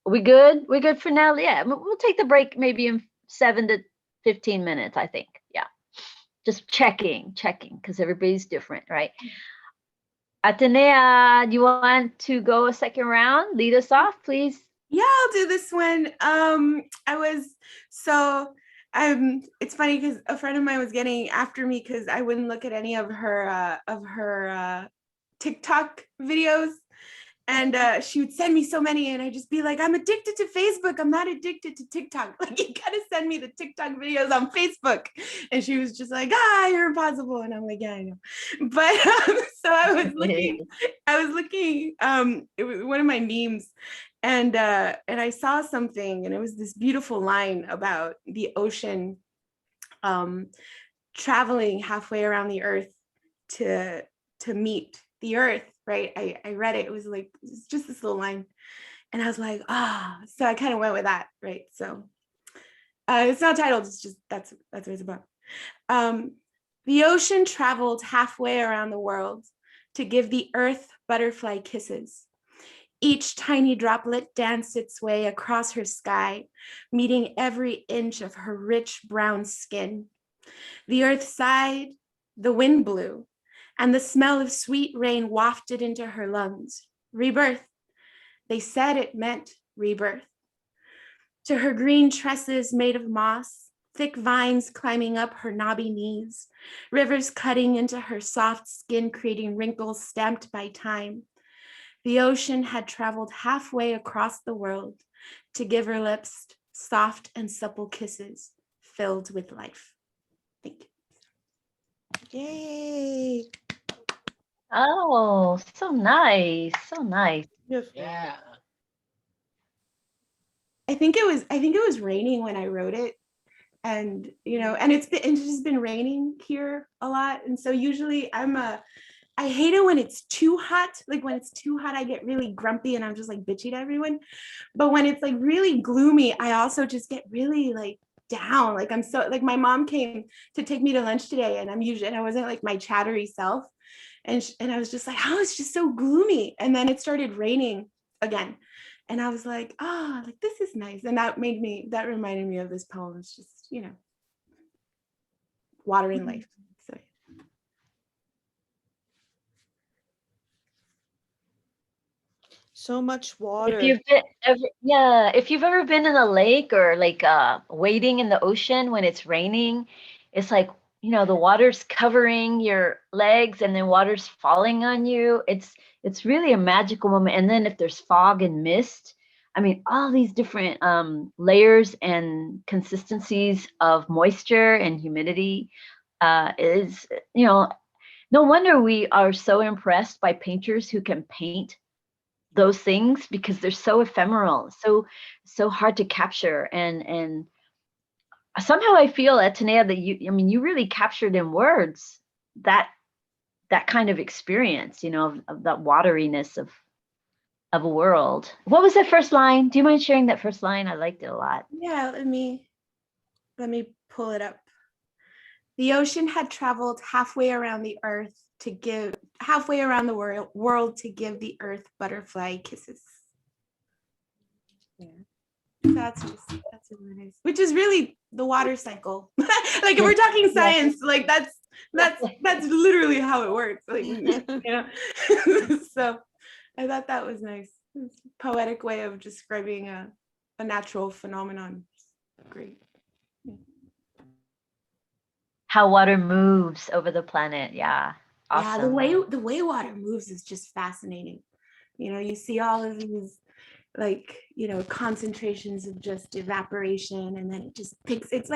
A: We good? We good for now? Yeah, we'll take the break maybe in 7 to 15 minutes, I think. Yeah. Just checking, because everybody's different, right? Atenea, do you want to go a second round? Lead us off, please.
B: Yeah, I'll do this one. It's funny because a friend of mine was getting after me because I wouldn't look at any of her TikTok videos. And she would send me so many, and I'd just be like, I'm addicted to Facebook. I'm not addicted to TikTok. Like, you gotta send me the TikTok videos on Facebook. And she was just like, you're impossible. And I'm like, yeah, I know. But so I was looking, it was one of my memes, and I saw something, and it was this beautiful line about the ocean traveling halfway around the earth to meet the earth, right? I read it. It was like, it's just this little line. And I was like, so I kind of went with that, right? So it's not titled, it's just, that's what it's about. The ocean traveled halfway around the world to give the earth butterfly kisses. Each tiny droplet danced its way across her sky, meeting every inch of her rich brown skin. The earth sighed, the wind blew, and the smell of sweet rain wafted into her lungs. Rebirth. They said it meant rebirth. To her green tresses made of moss, thick vines climbing up her knobby knees, rivers cutting into her soft skin, creating wrinkles stamped by time. The ocean had traveled halfway across the world to give her lips soft and supple kisses filled with life. Thank you.
G: Yay.
A: Oh, so nice. So nice.
E: Yeah.
B: I think it was raining when I wrote it. And and it's just been raining here a lot. And so usually I hate it when it's too hot. Like when it's too hot, I get really grumpy and I'm just like bitchy to everyone. But when it's like really gloomy, I also just get really like down. Like I'm so like, my mom came to take me to lunch today, and I wasn't like my chattery self. And I was just like, it's just so gloomy. And then it started raining again. And I was like, like this is nice. And that reminded me of this poem. It's just, water in life. So
G: So much water.
A: If you've ever been in a lake or like wading in the ocean when it's raining, it's like, the water's covering your legs and then water's falling on you. It's really a magical moment. And then if there's fog and mist, I mean, all these different layers and consistencies of moisture and humidity is, no wonder we are so impressed by painters who can paint those things, because they're so ephemeral, so hard to capture. And somehow I feel, Atenea, that you really captured in words that that kind of experience, you know, of that wateriness of a world. What was that first line? Do you mind sharing that first line? I liked it a lot.
B: Yeah, let me pull it up. The ocean had traveled halfway around the earth to give halfway around the world to give the earth butterfly kisses. Yeah. That's really nice. Which is really the water cycle. Like if we're talking science, like that's literally how it works. Like, you know. So I thought that was nice. It's a poetic way of describing a natural phenomenon. Great.
A: How water moves over the planet. Yeah. Awesome.
B: Yeah, the way water moves is just fascinating. You know, you see all of these, like, you know, concentrations of just evaporation, and then it just it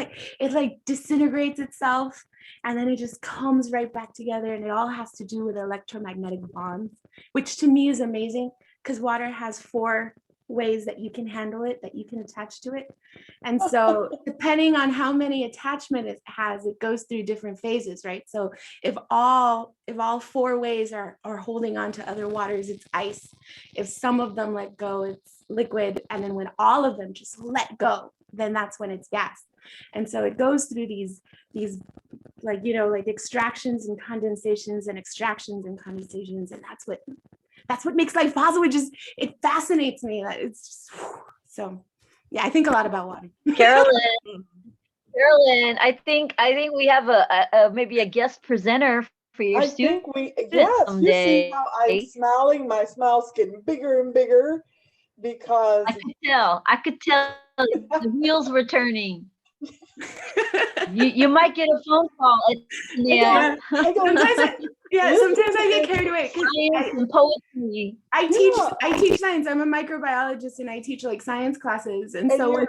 B: like disintegrates itself, and then it just comes right back together, and it all has to do with electromagnetic bonds, which to me is amazing, because water has 4 ways that you can handle it, that you can attach to it. And so depending on how many attachment it has, it goes through different phases, right? So if all 4 ways are holding on to other waters, it's ice. If some of them let go, it's liquid. And then when all of them just let go, then that's when it's gas. And so it goes through these like, you know, like extractions and condensations and extractions and condensations. And that's what makes life possible. It fascinates me. That it's just, so yeah, I think a lot about water.
A: Carolyn, I think we have a maybe a guest presenter for your students.
D: Yes,
A: someday.
D: You see how I'm smiling? My smile's getting bigger and bigger because
A: I could tell the wheels were turning. You might get a phone call.
B: Sometimes I get carried away.
A: Science and poetry.
B: I teach science. I'm a microbiologist, and I teach like science classes. And so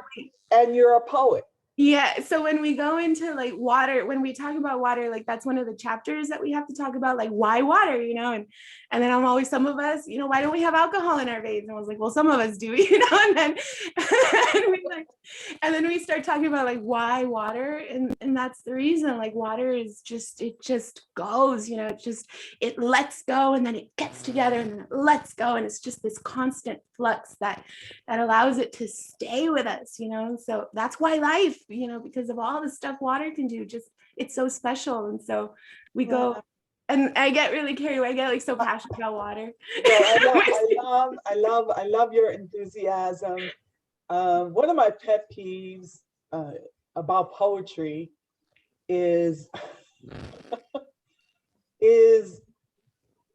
D: you're a poet.
B: Yeah. So when we go into like water, when we talk about water, like that's one of the chapters that we have to talk about, like why water, you know, and then I'm always, some of us, you know, why don't we have alcohol in our veins? And I was like, well, some of us do, you know, and then we start talking about like why water, and that's the reason. Like water is just, it just goes, you know, it lets go, and then it gets together, and then it lets go, and it's just this constant flux that allows it to stay with us, you know. So that's why life, you know, because of all the stuff water can do, just it's so special. And so we go, and I get really carried away. I get like so passionate about water.
D: I love your enthusiasm. One of my pet peeves about poetry is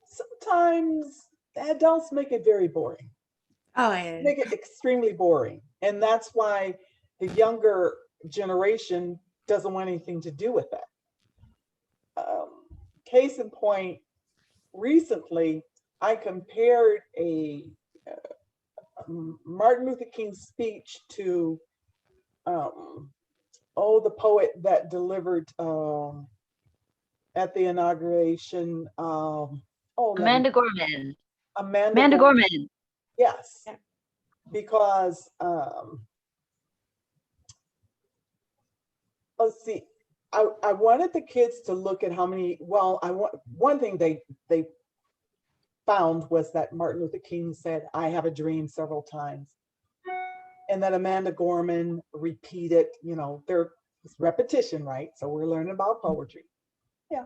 D: sometimes adults make it very boring.
B: Oh, yeah.
D: Make it extremely boring, and that's why the younger generation doesn't want anything to do with that. Case in point, recently I compared a Martin Luther King speech to the poet that delivered at the inauguration.
A: Amanda Gorman.
D: Amanda
A: Gorman.
D: Yes, because let's see. I wanted the kids to look at how many. Well, one thing they found was that Martin Luther King said, "I have a dream" several times, and that Amanda Gorman repeated. You know, there's repetition, right? So we're learning about poetry. Yeah,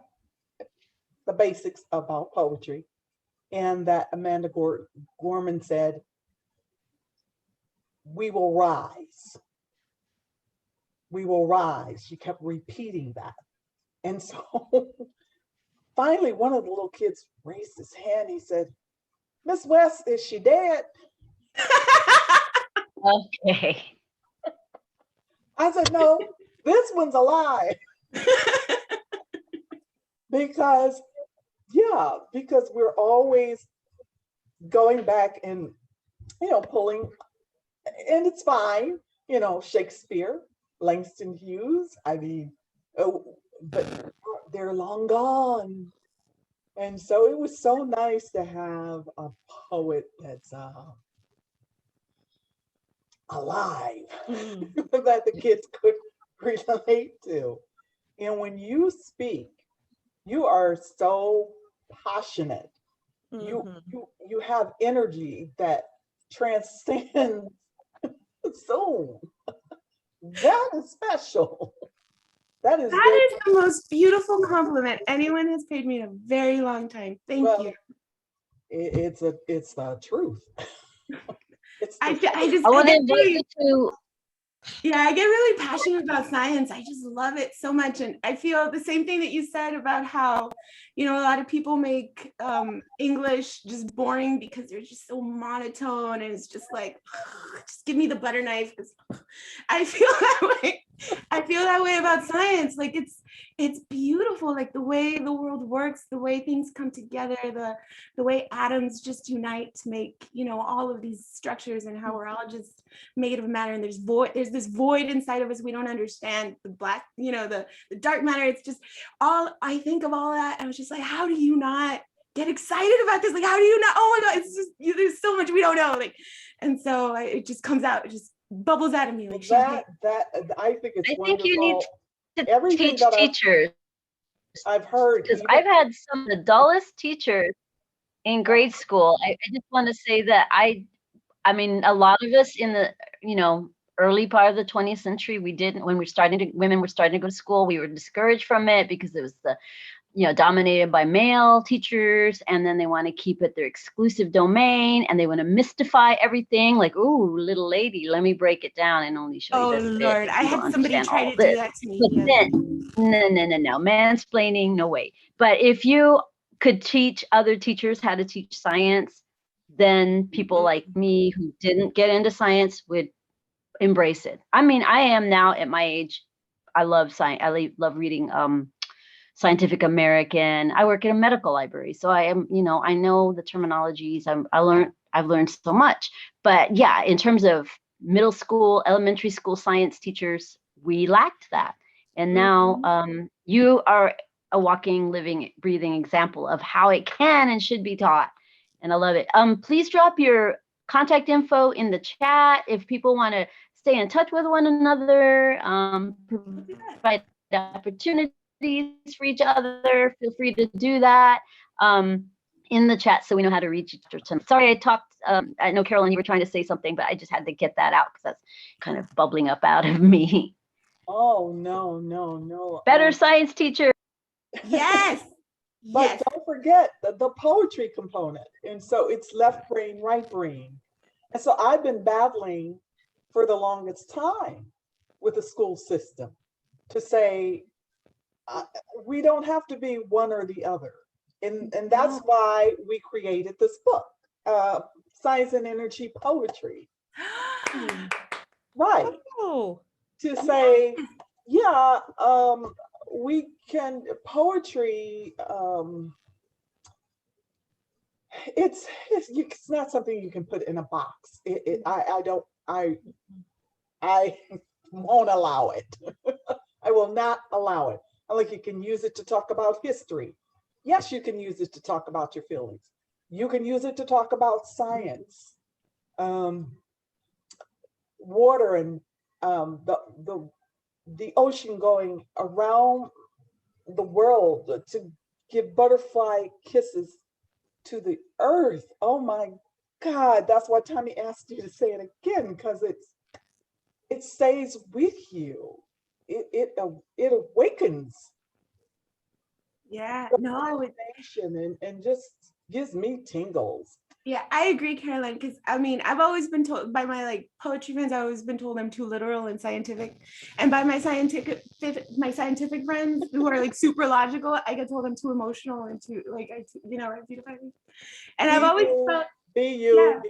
D: the basics about poetry, and that Amanda Gorman said, "We will rise. We will rise." She kept repeating that. And so finally, one of the little kids raised his hand. He said, "Miss West, is she dead?"
A: Okay.
D: I said, "No, this one's alive." because we're always going back and, you know, pulling, and it's fine, you know, Shakespeare, Langston Hughes, I mean, but they're long gone. And so it was so nice to have a poet that's alive, that the kids could relate to. And when you speak, you are so passionate. You
G: Mhm.
D: you have energy that transcends Zoom. That is special. That is very
B: That is the most beautiful compliment anyone has paid me in a very long time. Thank
D: well.
B: you.
D: It's the truth. It's the
B: I
D: truth.
B: just
A: I
B: I
A: want to
B: get
A: invite
B: really
A: you to.
B: Yeah, I get really passionate about science. I just love it so much. And I feel the same thing that you said about how, a lot of people make English just boring because they're just so monotone and it's just like, just give me the butter knife. I feel that way. I feel that way about science. Like it's beautiful, like the way the world works, the way things come together, the way atoms just unite to make, all of these structures, and how we're all just made of matter, and there's this void inside of us we don't understand, the black, the dark matter. It's just I think of all that, and I was just like, how do you not get excited about this? Like, how do you not? Oh my God, it's just there's so much we don't know. Like, and so it just comes out, it just bubbles out of me like champagne.
D: That I think it's
A: I think you need
D: wonderful.
A: to
D: Everything
A: teach
D: that
A: teachers,
D: I've heard,
A: because
D: even
A: I've had some of the dullest teachers in grade school. I just want to say that I mean, a lot of us in the, early part of the 20th century, we didn't, when women were starting to go to school, we were discouraged from it because it was dominated by male teachers, and then they want to keep it their exclusive domain, and they want to mystify everything. Like, ooh, little lady, let me break it down and only show you
B: Oh
A: this bit.
B: Lord, I
A: You don't
B: had somebody
A: understand
B: try
A: all
B: to
A: this.
B: do that to me.
A: But
B: Yeah.
A: then, no, mansplaining, no way. But if you could teach other teachers how to teach science, then people like me who didn't get into science would embrace it. I mean, I am now at my age. I love science. I love reading Scientific American. I work in a medical library, so I am, I know the terminologies. I've learned so much. But yeah, in terms of middle school, elementary school science teachers, we lacked that. And now you are a walking, living, breathing example of how it can and should be taught. And I love it. Please drop your contact info in the chat if people want to stay in touch with one another, provide opportunities for each other. Feel free to do that in the chat so we know how to reach each other. Sorry, I talked. I know, Carolyn, you were trying to say something, but I just had to get that out because that's kind of bubbling up out of me.
D: oh no.
A: Better science teacher.
B: Yes.
D: But
B: Yes.
D: don't forget the poetry component. And so it's left brain, right brain. And so I've been battling for the longest time with the school system to say, we don't have to be one or the other. And that's why we created this book, Science and Energy Poetry. Right.
G: Oh,
D: To say, yeah, we can, poetry, it's not something you can put in a box. I won't allow it. I will not allow it. Like, you can use it to talk about history. Yes, you can use it to talk about your feelings. You can use it to talk about science, water, and the ocean going around the world to give butterfly kisses to the earth. Oh my God, that's why Tammy asked you to say it again, because it stays with you. It awakens.
B: Yeah. No.
D: And just gives me tingles.
B: Yeah, I agree, Caroline, because I mean, I've always been told by my poetry friends, I've always been told I'm too literal and scientific. And by my scientific friends who are super logical, I get told I'm too emotional and too I beautify me. And I've always felt
D: be you.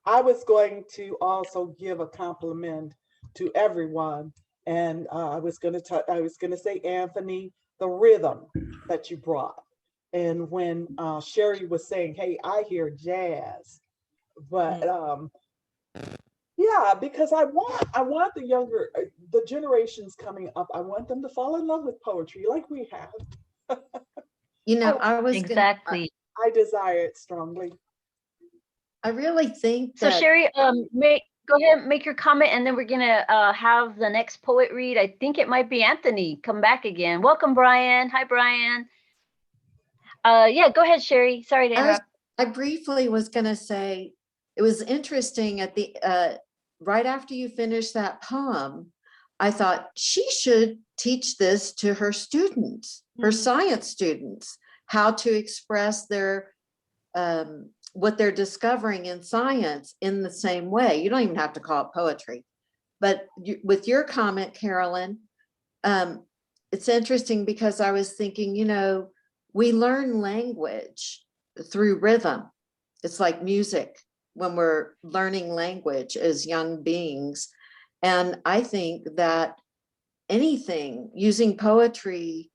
D: I was going to also give a compliment to everyone. And I was gonna say, Anthony, the rhythm that you brought. And when Sherry was saying, hey, I hear jazz, but yeah, because I want the generations coming up, I want them to fall in love with poetry like we have.
F: I was
A: Exactly.
D: I desire it strongly.
F: I really think
A: So
F: that
A: Sherry, go ahead, make your comment, and then we're gonna have the next poet read. I think it might be Anthony come back again. Welcome, Brian. Hi, Brian. Yeah, go ahead, Sherry. Sorry to interrupt.
F: I briefly was going to say, it was interesting at the, right after you finished that poem, I thought she should teach this to her students, her science students, how to express their, what they're discovering in science in the same way. You don't even have to call it poetry. But with your comment, Carolyn, it's interesting because I was thinking, you know, we learn language through rhythm. It's like music when we're learning language as young beings. And I think that anything using poetry,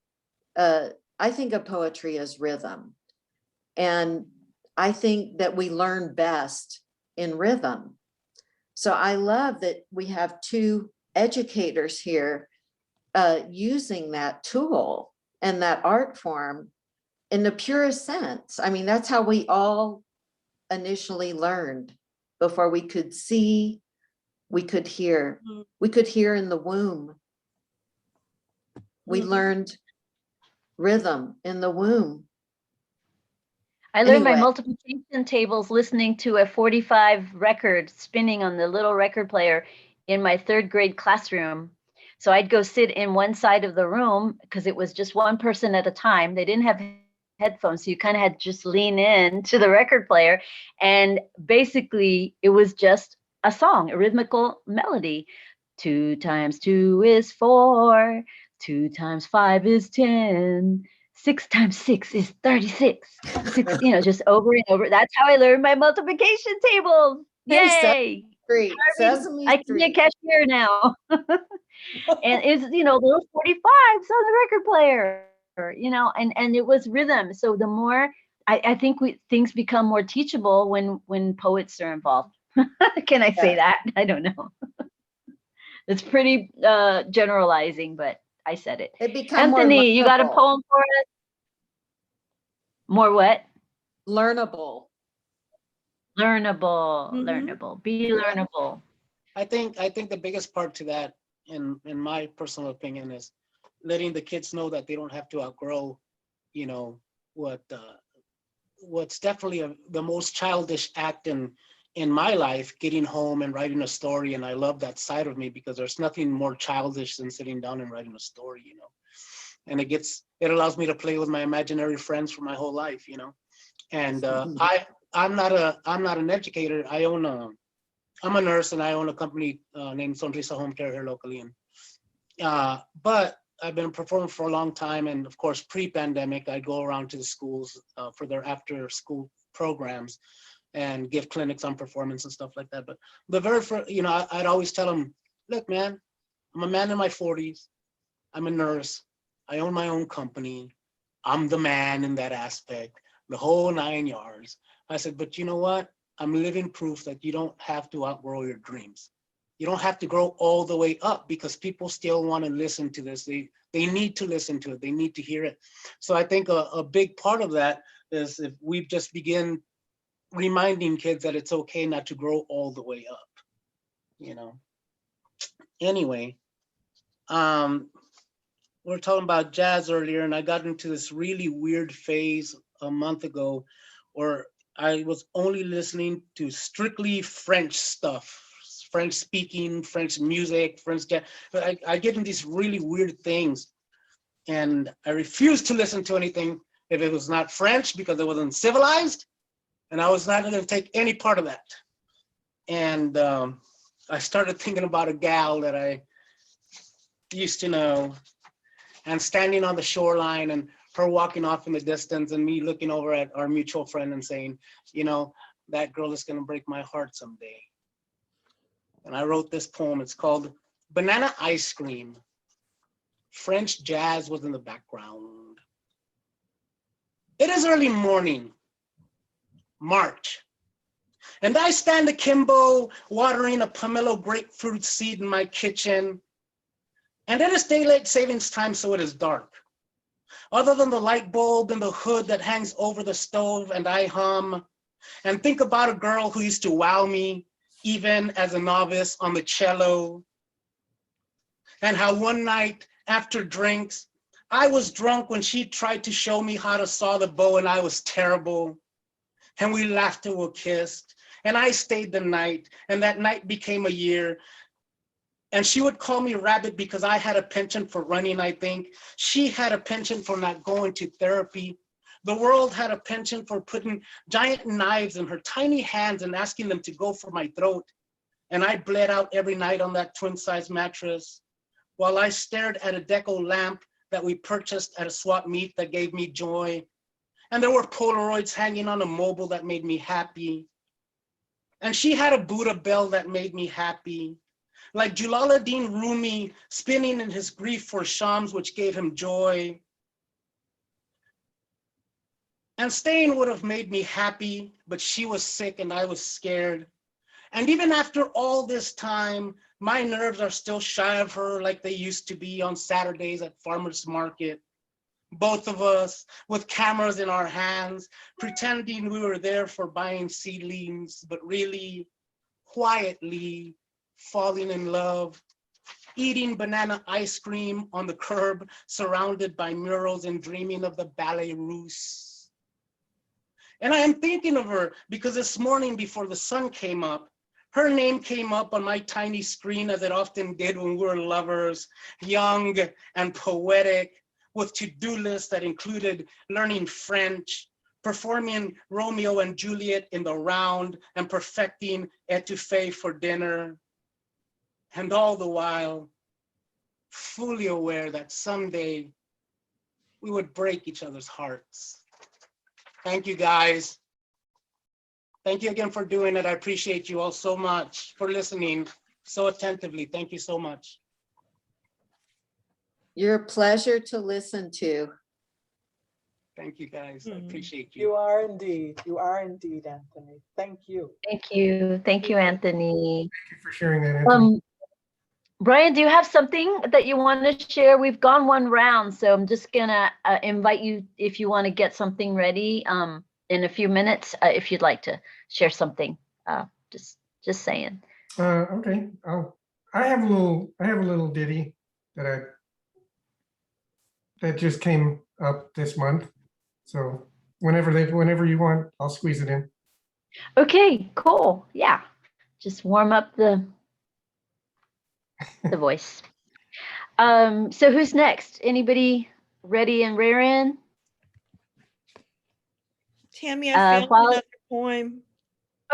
F: I think of poetry as rhythm. And I think that we learn best in rhythm. So I love that we have two educators here using that tool and that art form in the purest sense. I mean, that's how we all initially learned before we could see, we could hear, we could hear in the womb. We learned rhythm in the womb.
A: I learned my
F: Anyway.
A: multiplication tables listening to a 45 record spinning on the little record player in my 3rd grade classroom. So I'd go sit in one side of the room because it was just one person at a time. They didn't have headphones, so you kind of had to just lean in to the record player. And basically it was just a song, a rhythmical melody. 2 times 2 is 4. 2 times 5 is 10. 6 times 6 is 36. 6, you know, just over and over. That's how I learned my multiplication tables. Yay!
F: Street, Sesame
A: I can be a
F: Street.
A: cashier now. And it's, you know, little 45s on the record player, you know, and it was rhythm. So the more, I think things become more teachable when poets are involved. Can I say that? I don't know. It's pretty generalizing, but I said it.
F: It become
A: Anthony,
F: more
A: you got a
F: learnable.
A: poem for us? More what?
F: Learnable.
A: Learnable, learnable, be learnable.
E: I think the biggest part to that, in my personal opinion, is letting the kids know that they don't have to outgrow, you know, what's definitely the most childish act in my life, getting home and writing a story. And I love that side of me because there's nothing more childish than sitting down and writing a story, you know. And it allows me to play with my imaginary friends for my whole life, you know. And I'm not an educator. I'm a nurse and I own a company named Sonrisa Home Care here locally. And but I've been performing for a long time. And of course, pre-pandemic, I go around to the schools for their after school programs and give clinics on performance and stuff like that. But the very first, you know, I'd always tell them, look, man, I'm a man in my 40s. I'm a nurse. I own my own company. I'm the man in that aspect, the whole 9 yards. I said, but you know what? I'm living proof that you don't have to outgrow your dreams. You don't have to grow all the way up because people still want to listen to this. They need to listen to it. They need to hear it. So I think a big part of that is if we just begin reminding kids that it's okay not to grow all the way up, you know. Anyway, we were talking about jazz earlier, and I got into this really weird phase a month ago where I was only listening to strictly French stuff, French speaking, French music, French jazz. But I get in these really weird things, and I refused to listen to anything if it was not French because it wasn't civilized, and I was not going to take any part of that. And I started thinking about a gal that I used to know, and standing on the shoreline and her walking off in the distance and me looking over at our mutual friend and saying, you know, that girl is going to break my heart someday. And I wrote this poem. It's called Banana Ice Cream. French jazz was in the background. It is early morning, March, and I stand akimbo watering a pomelo grapefruit seed in my kitchen. And it is daylight savings time, so it is dark. Other than the light bulb in the hood that hangs over the stove, and I hum and think about a girl who used to wow me, even as a novice on the cello. And how one night after drinks, I was drunk when she tried to show me how to saw the bow and I was terrible. And we laughed and we kissed. And I stayed the night, and that night became a year. And she would call me rabbit because I had a penchant for running, I think. She had a penchant for not going to therapy. The world had a penchant for putting giant knives in her tiny hands and asking them to go for my throat. And I bled out every night on that twin-size mattress while I stared at a deco lamp that we purchased at a swap meet that gave me joy. And there were Polaroids hanging on a mobile that made me happy. And she had a Buddha bell that made me happy. Like Jalaluddin Rumi spinning in his grief for Shams, which gave him joy. And staying would have made me happy, but she was sick and I was scared. And even after all this time, my nerves are still shy of her like they used to be on Saturdays at farmer's market. Both of us with cameras in our hands, pretending we were there for buying seedlings, but really quietly falling in love, eating banana ice cream on the curb, surrounded by murals and dreaming of the ballet russe. And I am thinking of her because this morning before the sun came up, her name came up on my tiny screen as it often did when we were lovers, young and poetic, with to-do lists that included learning French, performing Romeo and Juliet in the round, and perfecting etouffee for dinner. And all the while, fully aware that someday we would break each other's hearts. Thank you, guys. Thank you again for doing it. I appreciate you all so much for listening so attentively. Thank you so much.
F: You're a pleasure to listen to.
E: Thank you, guys. I appreciate you.
D: You are indeed. You are indeed, Anthony. Thank you.
A: Thank you. Thank you, Anthony.
J: Thank you for sharing that, Anthony.
A: Brian, do you have something that you want to share? We've gone one round, so I'm just gonna invite you if you want to get something ready in a few minutes, if you'd like to share something. Just saying.
J: Okay. I have a little ditty that just came up this month. So whenever you want, I'll squeeze it in.
A: Okay, cool. Yeah, just warm up the voice. So who's next? Anybody ready and raring?
G: Tammy, I found another poem.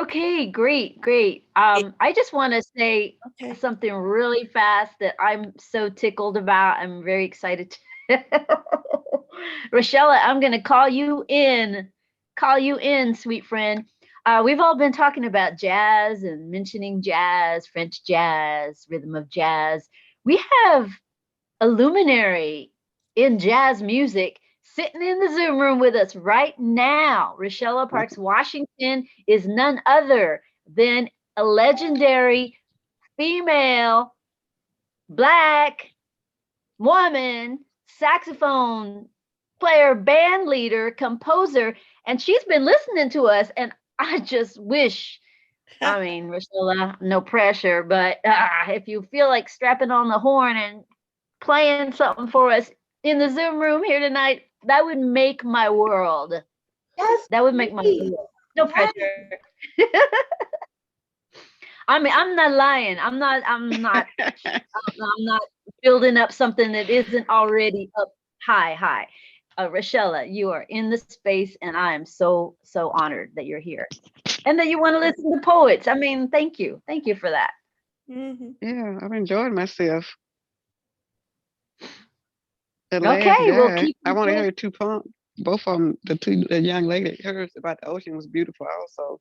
A: Okay, great. I just want to say something really fast that I'm so tickled about. I'm very excited. Rochella, I'm going to call you in, sweet friend. We've all been talking about jazz and mentioning jazz, French jazz, rhythm of jazz. We have a luminary in jazz music sitting in the Zoom room with us right now. Rochella Parks Washington is none other than a legendary female Black woman saxophone player, band leader, composer, and she's been listening to us. And I just wish, I mean, Rochella, no pressure, but if you feel like strapping on the horn and playing something for us in the Zoom room here tonight, that would make my world.
D: Yes,
A: that would make my world. No pressure. I mean, I'm not lying. I'm not building up something that isn't already up high. Rochella, you are in the space, and I am so honored that you're here and that you want to listen to poets. I mean, thank you for that.
G: Mm-hmm.
I: Yeah, I've enjoyed myself.
A: Okay, we'll keep.
I: I want to hear two poems. Both of them, the young lady, hers about the ocean was beautiful also.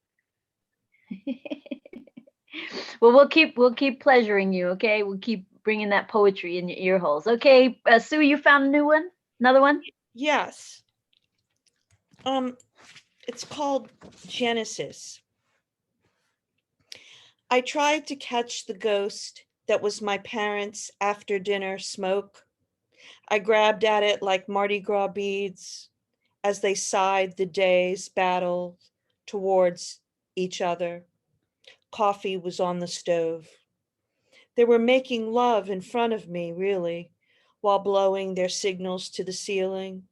A: Well, we'll keep pleasuring you. Okay, we'll keep bringing that poetry in your ear holes. Okay, Sue, you found a new one, another one.
G: Yes. It's called Genesis. I tried to catch the ghost that was my parents' after dinner smoke. I grabbed at it like Mardi Gras beads as they sighed the day's battle towards each other. Coffee was on the stove. They were making love in front of me, really, while blowing their signals to the ceiling.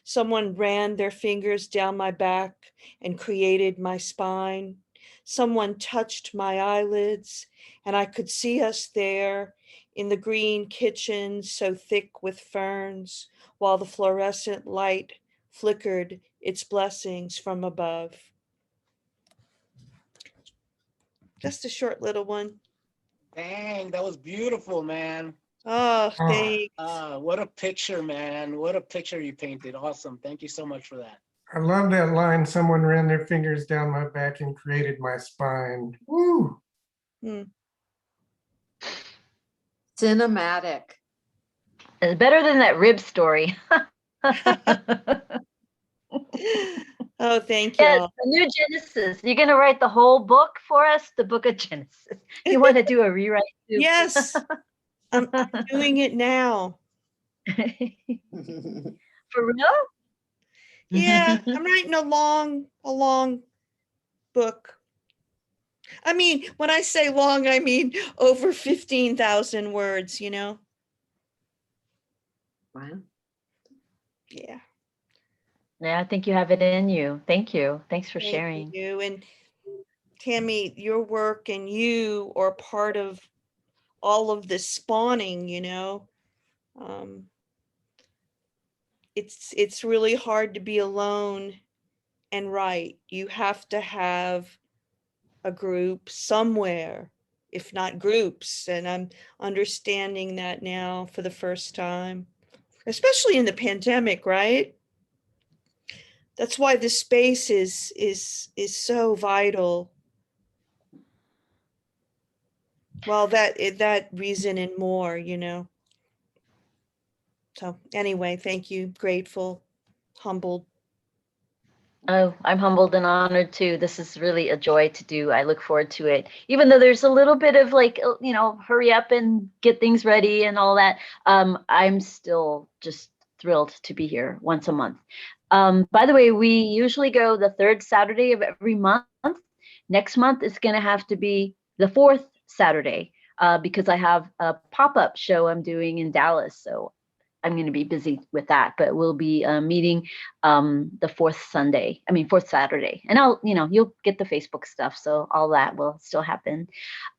G: Someone ran their fingers down my back and created my spine. Someone touched my eyelids, and I could see us there in the green kitchen so thick with ferns, while the fluorescent light flickered its blessings from above. Just a short little one.
E: Dang, that was beautiful, man.
G: Oh, thanks.
E: What a picture, man. What a picture you painted. Awesome. Thank you so much for that.
J: I love that line. Someone ran their fingers down my back and created my spine. Woo!
F: Cinematic.
A: It's better than that rib story.
G: Oh, thank you.
A: Yeah, the new Genesis. You're gonna write the whole book for us, the book of Genesis. You want to do a rewrite too?
G: Yes, I'm doing it now.
A: For real?
G: Yeah, I'm writing a long book. I mean, when I say long, I mean over 15,000 words, you know?
F: Wow.
G: Yeah.
A: Yeah, I think you have it in you. Thank you. Thanks for
G: Thank
A: sharing.
G: you. And Tammy, your work and you are part of all of this spawning, you know? It's really hard to be alone and write. You have to have a group somewhere, if not groups. And I'm understanding that now for the first time, especially in the pandemic, right? That's why this space is so vital. Well, that reason and more, you know. So anyway, thank you. Grateful, humbled.
A: Oh, I'm humbled and honored too. This is really a joy to do. I look forward to it. Even though there's a little bit of like, hurry up and get things ready and all that. I'm still just thrilled to be here once a month. By the way, we usually go the third Saturday of every month. Next month is going to have to be the fourth Saturday because I have a pop-up show I'm doing in Dallas. So I'm going to be busy with that, but we'll be meeting the fourth Saturday. And you'll get the Facebook stuff. So all that will still happen.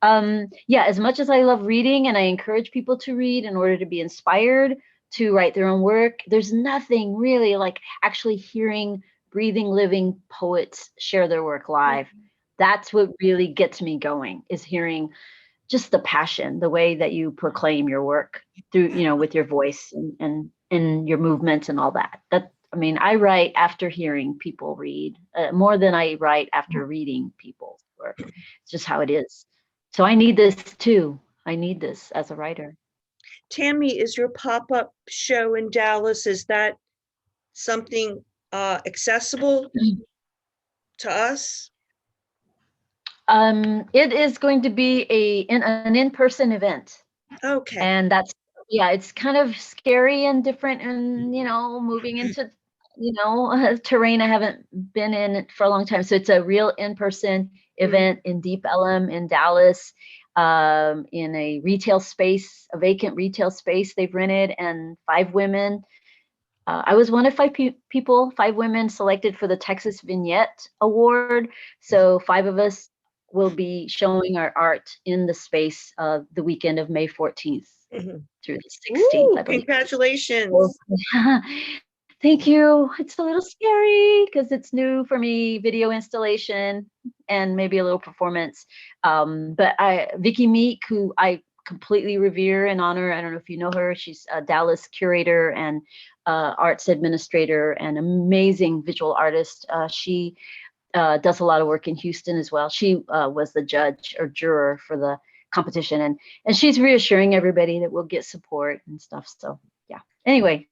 A: Yeah, as much as I love reading and I encourage people to read in order to be inspired to write their own work, there's nothing really like actually hearing breathing, living poets share their work live. That's what really gets me going, is hearing just the passion, the way that you proclaim your work through, with your voice and your movements and all that. I write after hearing people read more than I write after reading people's work. It's just how it is. So I need this too. I need this as a writer.
G: Tammy, is your pop-up show in Dallas, is that something accessible to us?
A: It is going to be an in-person event.
G: Okay.
A: And it's kind of scary and different and, moving into, terrain I haven't been in for a long time. So it's a real in-person event in Deep Ellum in Dallas, in a retail space, a vacant retail space they've rented, and 5 women. I was one of 5 people, 5 women selected for the Texas Vignette Award. So 5 of us will be showing our art in the space the weekend of May 14th through the 16th.
G: Ooh,
A: I believe.
G: Congratulations.
A: Thank you. It's a little scary because it's new for me, video installation and maybe a little performance. But Vicky Meek, who I completely revere and honor, I don't know if you know her, she's a Dallas curator and arts administrator and amazing visual artist. She does a lot of work in Houston as well. She was the judge or juror for the competition, and she's reassuring everybody that we'll get support and stuff. So yeah. Anyway,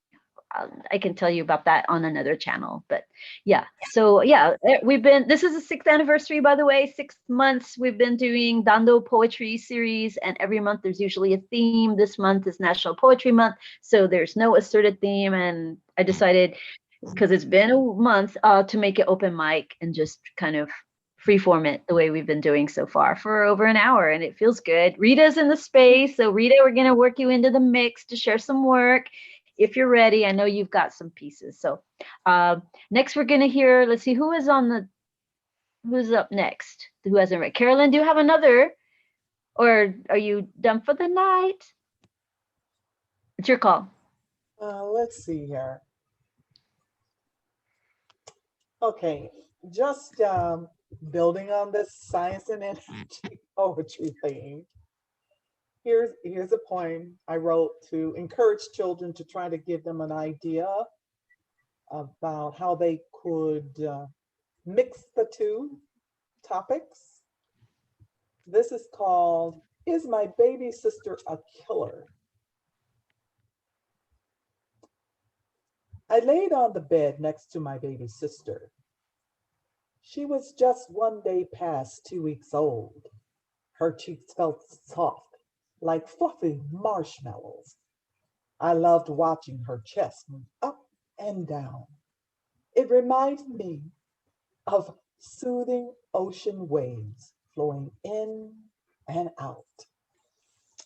A: I can tell you about that on another channel. But yeah, so yeah, this is the 6th anniversary, by the way. 6 months we've been doing Dando Poetry series, and every month there's usually a theme. This month is National Poetry Month, so there's no asserted theme, and I decided, because it's been a month, to make it open mic and just kind of freeform it the way we've been doing so far for over an hour, and it feels good. Rita's in the space. So Rita, we're going to work you into the mix to share some work. If you're ready, I know you've got some pieces. So next we're going to hear, let's see, who's up next? Who hasn't read? Carolyn, do you have another? Or are you done for the night? It's your call.
D: Let's see here. Okay, just building on this science and energy poetry theme. Here's a poem I wrote to encourage children, to try to give them an idea about how they could mix the two topics. This is called, Is My Baby Sister a Killer? I laid on the bed next to my baby sister. She was just one day past 2 weeks old. Her cheeks felt soft, like fluffy marshmallows. I loved watching her chest move up and down. It reminded me of soothing ocean waves flowing in and out.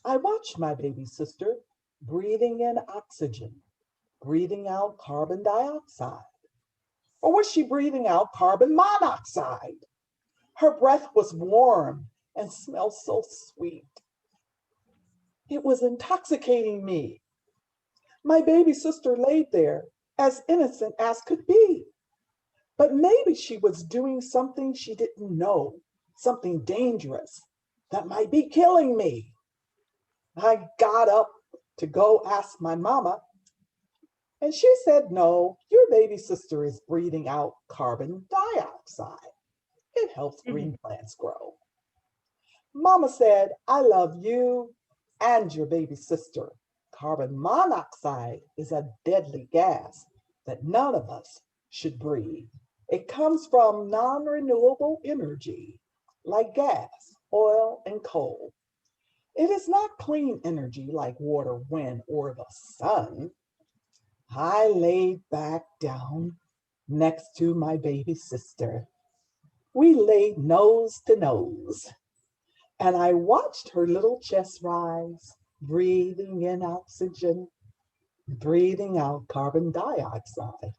D: I watched my baby sister breathing in oxygen, breathing out carbon dioxide. Or was she breathing out carbon monoxide? Her breath was warm and smelled so sweet. It was intoxicating me. My baby sister laid there as innocent as could be. But maybe she was doing something she didn't know, something dangerous that might be killing me. I got up to go ask my mama, and she said, no, your baby sister is breathing out carbon dioxide. It helps green plants grow. Mama said, I love you and your baby sister. Carbon monoxide is a deadly gas that none of us should breathe. It comes from non-renewable energy, like gas, oil, and coal. It is not clean energy like water, wind, or the sun. I laid back down next to my baby sister. We laid nose to nose, and I watched her little chest rise, breathing in oxygen, breathing out carbon dioxide,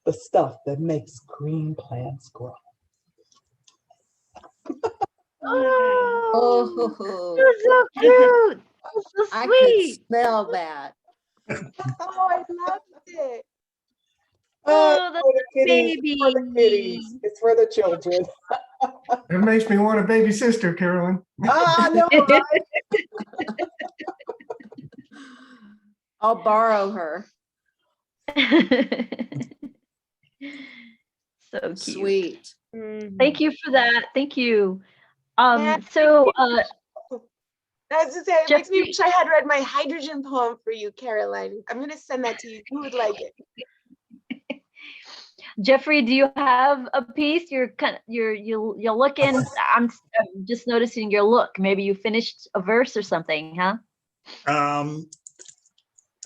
D: the stuff that makes green plants grow.
A: Oh,
F: Oh,
A: you're so cute. Oh, so
F: I could
A: sweet.
F: smell that.
B: Oh, I loved it.
A: Oh, that's
D: For the kitties,
A: baby.
D: for the kitties. It's for the children.
J: It makes me want a baby sister, Carolyn.
D: I know, right?
F: I'll borrow her.
A: So cute.
F: Sweet.
A: Thank you for that. Thank you.
B: Yeah,
A: So
B: I was to say, it makes me
A: Jeffrey,
B: wish I had read my hydrogen poem for you, Caroline. I'm going to send that to you. You would like it.
A: Jeffrey, do you have a piece? You're looking. I'm just noticing your look. Maybe you finished a verse or something, huh?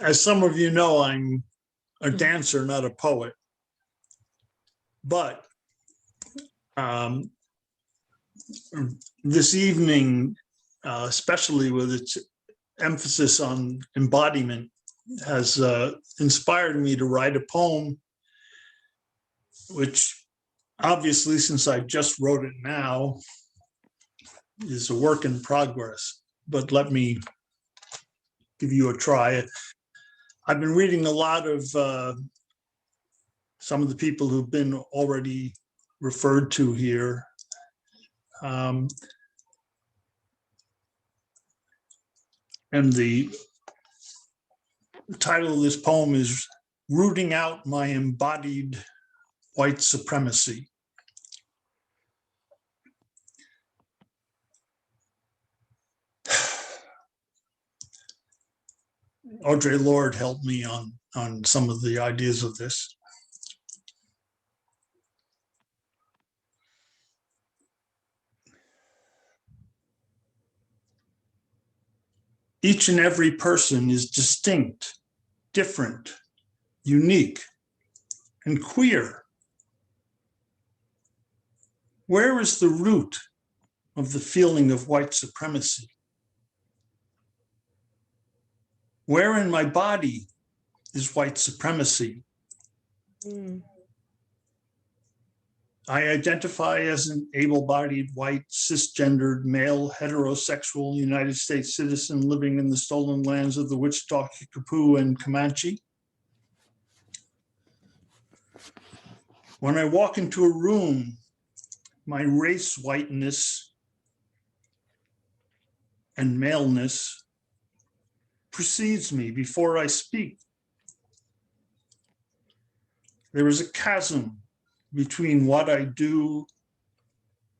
H: As some of you know, I'm a dancer, not a poet. But this evening, especially with its emphasis on embodiment, has inspired me to write a poem, which obviously, since I just wrote it now, is a work in progress. But let me give you a try. I've been reading a lot of some of the people who've been already referred to here. And the title of this poem is Rooting Out My Embodied White Supremacy. Audre Lorde helped me on some of the ideas of this. Each and every person is distinct, different, unique, and queer. Where is the root of the feeling of white supremacy? Where in my body is white supremacy?
G: Mm.
H: I identify as an able-bodied, white, cisgendered, male, heterosexual United States citizen living in the stolen lands of the Wichita, Kickapoo, and Comanche. When I walk into a room, my race whiteness and maleness precedes me before I speak. There is a chasm between what I do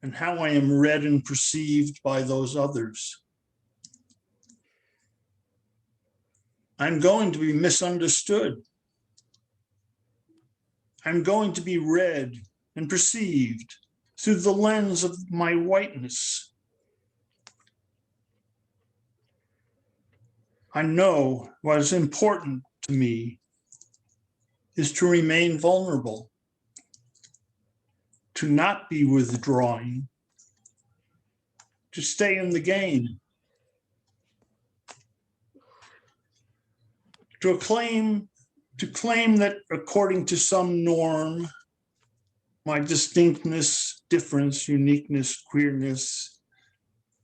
H: and how I am read and perceived by those others. I'm going to be misunderstood. I'm going to be read and perceived through the lens of my whiteness. I know what is important to me is to remain vulnerable, to not be withdrawing, to stay in the game, to claim that according to some norm, my distinctness, difference, uniqueness, queerness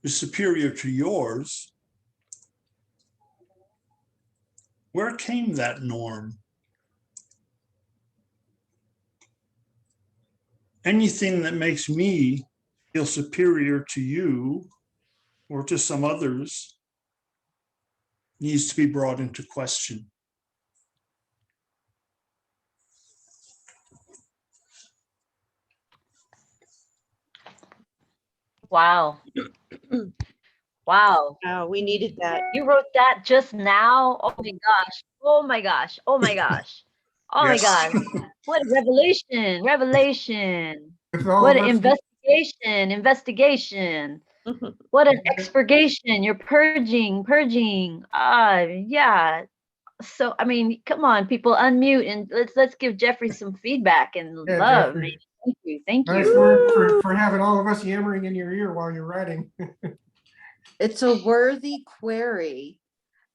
H: is superior to yours. Where came that norm? Anything that makes me feel superior to you or to some others needs to be brought into question.
A: Wow. Wow.
G: Wow, we needed that.
A: You wrote that just now? Oh my gosh. Oh my gosh. Oh my gosh. Oh my
H: Yes.
A: gosh. What a revelation. Revelation.
J: With all
A: What
J: of
A: an
J: us,
A: investigation. Investigation. What an expurgation. You're purging. Yeah. So I mean, come on, people, unmute and let's give Jeffrey some feedback and
J: yeah,
A: love. Man.
J: Jeffrey.
A: Thank you. Thank
J: Nice
A: you.
J: work for having all of us yammering in your ear while you're writing.
F: It's a worthy query.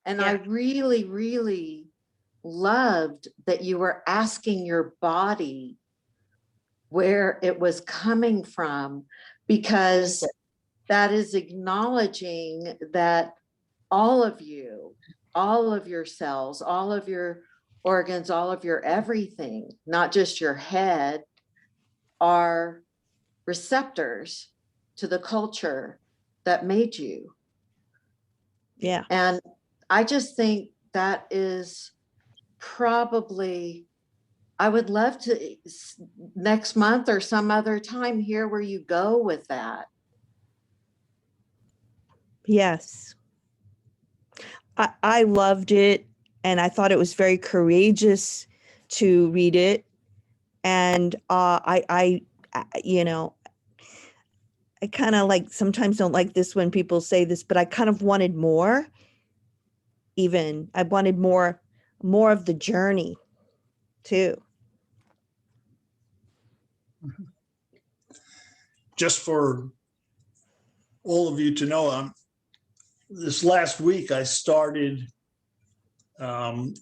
F: And I
G: Yeah.
F: really, really loved that you were asking your body where it was coming from, because that is acknowledging that all of you, all of your cells, all of your organs, all of your everything, not just your head, are receptors to the culture that made you.
G: Yeah.
F: And I just think that is probably, I would love to next month or some other time hear where you go with that.
G: Yes. I loved it, and I thought it was very courageous to read it. And I you know, I kind of like sometimes don't like this when people say this, but I kind of wanted more. Even I wanted more of the journey too.
H: Just for all of you to know, this last week I started a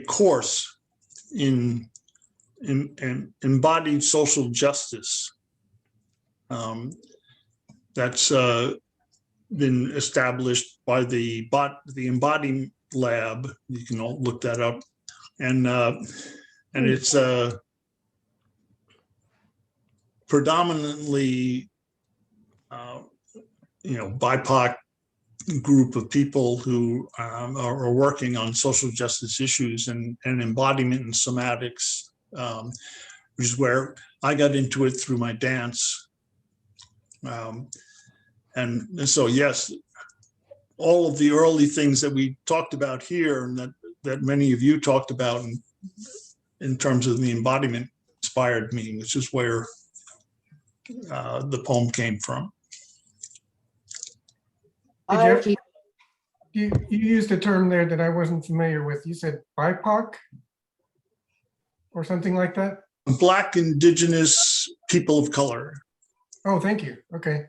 H: course in embodied social justice that's been established by the Embody Lab. You can all look that up, and it's predominantly BIPOC group of people who are working on social justice issues and embodiment and somatics, which is where I got into it through my dance. And so, yes, all of the early things that we talked about here and that many of you talked about in terms of the embodiment inspired me, which is where the poem came from.
J: Hey, Jeff, you used a term there that I wasn't familiar with. You said BIPOC or something like that?
H: Black, Indigenous, People of Color.
J: Oh, thank you. Okay.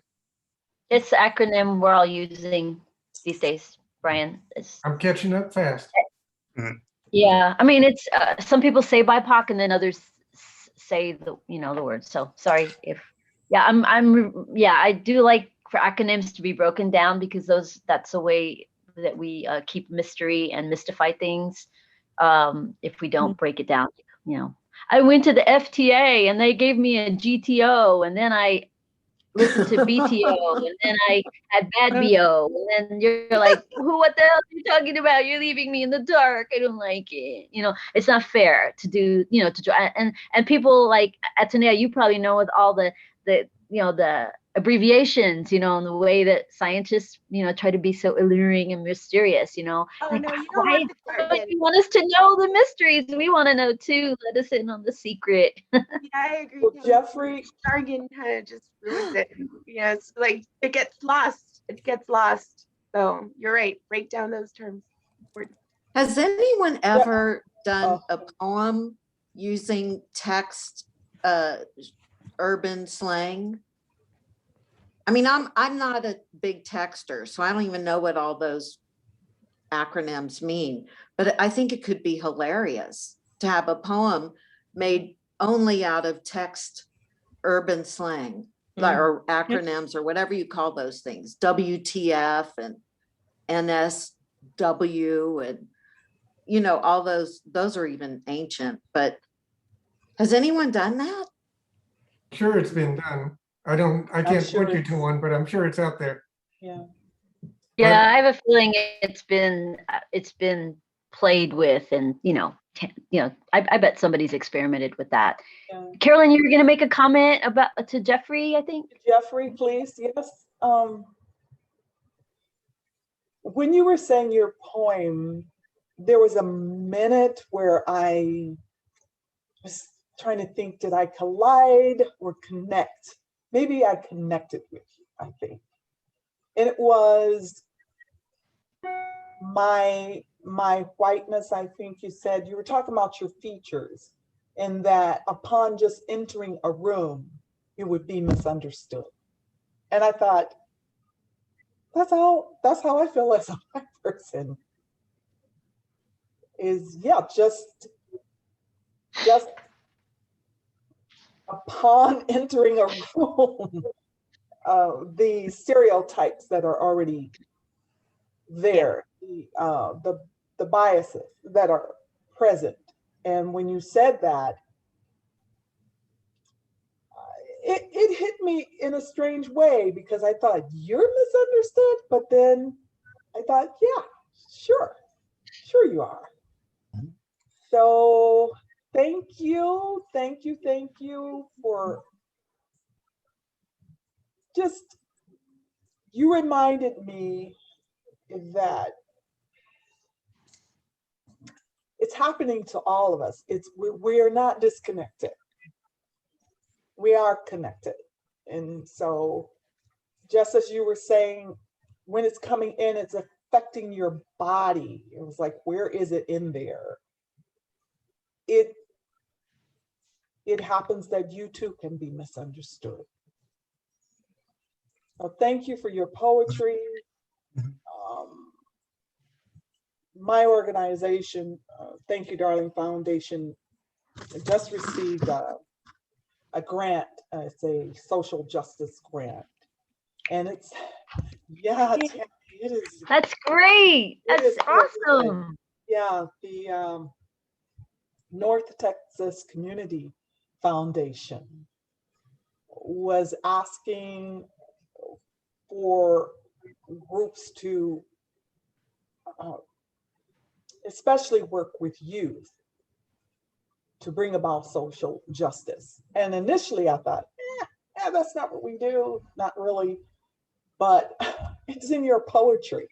A: It's the acronym we're all using these days, Brian.
J: I'm catching up fast.
A: Yeah, I mean, it's some people say BIPOC and then others say the the word. So sorry if yeah, I do like for acronyms to be broken down because that's a way that we keep mystery and mystify things. If we don't break it down, I went to the FTA and they gave me a GTO, and then I listened to BTO, and then I had bad BO, and then you're like, what the hell are you talking about? You're leaving me in the dark. I don't like it. It's not fair to do, to try. And people like Atenea, you probably know with all the abbreviations, and the way that scientists, try to be so alluring and mysterious,
B: Oh,
A: like,
B: no, you don't
A: why
B: want the
A: don't
B: jargon.
A: you want us to know the mysteries? We want to know too. Let us in on the secret.
B: Yeah, I agree.
D: Well,
B: Tammy.
D: Jeffrey,
B: Jargon kind of just ruins it. It's like it gets lost. It gets lost. So you're right. Break down those terms.
F: Has anyone ever done
D: Oh.
F: a poem using text, urban slang? I mean, I'm not a big texter, so I don't even know what all those acronyms mean, but I think it could be hilarious to have a poem made only out of text urban slang, or acronyms, or whatever you call those things, WTF and NSW, and all those are even ancient. But has anyone done that?
J: Sure, it's been done. I can't
D: sure
J: point you to one, but I'm sure it's out there.
D: yeah.
A: Yeah, I have a feeling it's been played with, and I bet somebody's experimented with that.
D: Yeah.
A: Carolyn, you were going to make a comment to Jeffrey, I think.
D: Jeffrey, please. Yes. When you were saying your poem, there was a minute where I was trying to think, did I collide or connect? Maybe I connected with you, I think. And it was my whiteness. I think you said, you were talking about your features, and that upon just entering a room, it would be misunderstood. And I thought, that's how I feel as a white person. Is just upon entering a room, the stereotypes that are already there, the biases that are present. And when you said that, it hit me in a strange way, because I thought, you're misunderstood, but then I thought, yeah, sure you are. So thank you for just, you reminded me that it's happening to all of us. We are not disconnected. We are connected. And so just as you were saying, when it's coming in, it's affecting your body. It was like, where is it in there? It happens that you too can be misunderstood. So thank you for your poetry. My organization, Thank You Darling Foundation, just received a grant. It's a social justice grant. And it's, it is.
A: That's great. That's awesome.
D: Good. Yeah, the North Texas Community Foundation was asking for groups to especially work with youth to bring about social justice. And initially I thought, that's not what we do, not really, but it's in your poetry.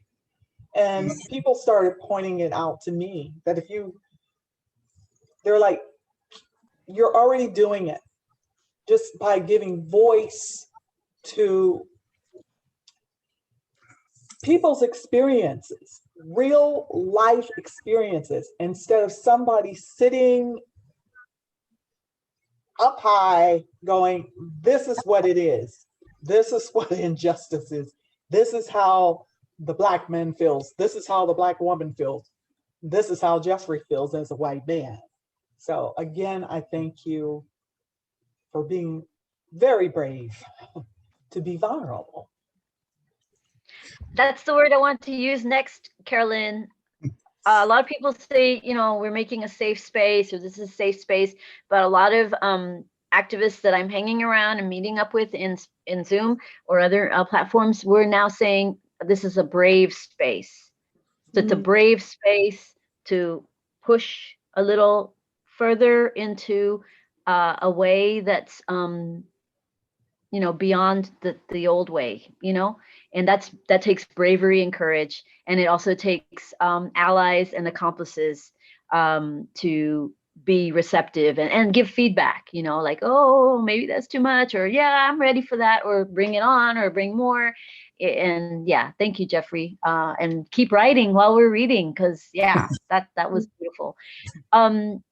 D: And people started pointing it out to me that they're like, you're already doing it just by giving voice to people's experiences, real life experiences, instead of somebody sitting up high going, this is what it is. This is what injustice is. This is how the Black man feels. This is how the Black woman feels. This is how Jeffrey feels as a white man. So again, I thank you for being very brave to be vulnerable.
A: That's the word I want to use next, Carolyn. A lot of people say, you know, we're making a safe space, or this is a safe space, but a lot of activists that I'm hanging around and meeting up with in Zoom or other platforms, we're now saying this is a brave space. So it's a brave space to push a little further into a way that's you know, beyond the old way, you know, and that takes bravery and courage, and it also takes allies and accomplices to be receptive and give feedback, you know, like, oh, maybe that's too much, or yeah, I'm ready for that, or bring it on, or bring more. And yeah, thank you, Jeffrey, and keep writing while we're reading, because yeah, that was beautiful.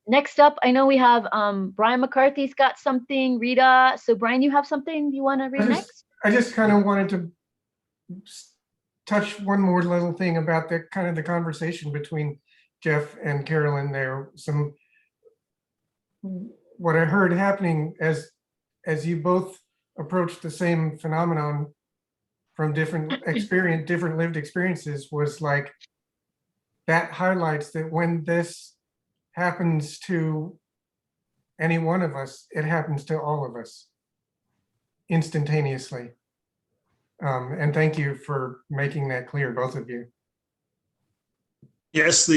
A: Next up, I know we have Brian McCarthy's got something. Rita, so Brian, you have something you want to read next?
J: I just kind of wanted to touch one more little thing about the kind of the conversation between Jeff and Carolyn there. What I heard happening as you both approached the same phenomenon from different lived experiences, was like, that highlights that when this happens to any one of us, it happens to all of us instantaneously. And thank you for making that clear, both of you.
H: Yes,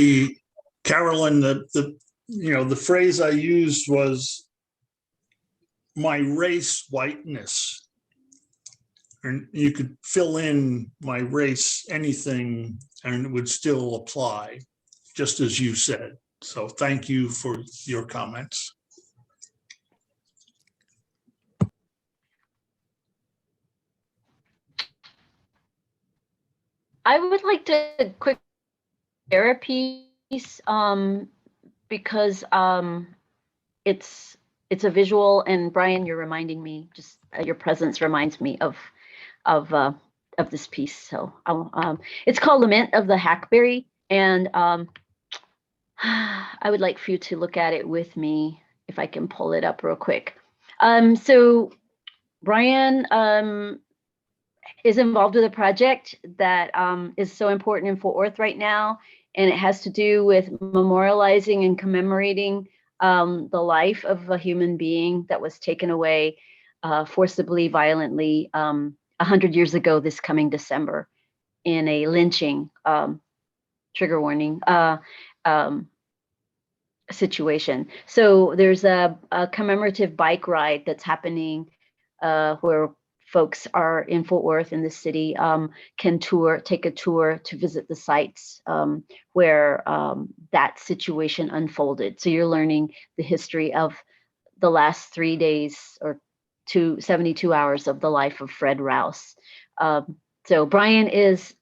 H: Carolyn, the phrase I used was my race whiteness. And you could fill in my race anything and it would still apply, just as you said. So thank you for your comments.
A: I would like to quick share a piece because it's a visual, and Brian, you're reminding me, just your presence reminds me of this piece. So it's called Lament of the Hackberry, and I would like for you to look at it with me, if I can pull it up real quick. So Brian is involved with a project that is so important in Fort Worth right now, and it has to do with memorializing and commemorating the life of a human being that was taken away forcibly, violently, 100 years ago this coming December in a lynching, trigger warning, situation. So there's a commemorative bike ride that's happening where folks are in Fort Worth, in the city, can take a tour to visit the sites where that situation unfolded. So you're learning the history of the last 3 days or 72 hours of the life of Fred Rouse. So Brian is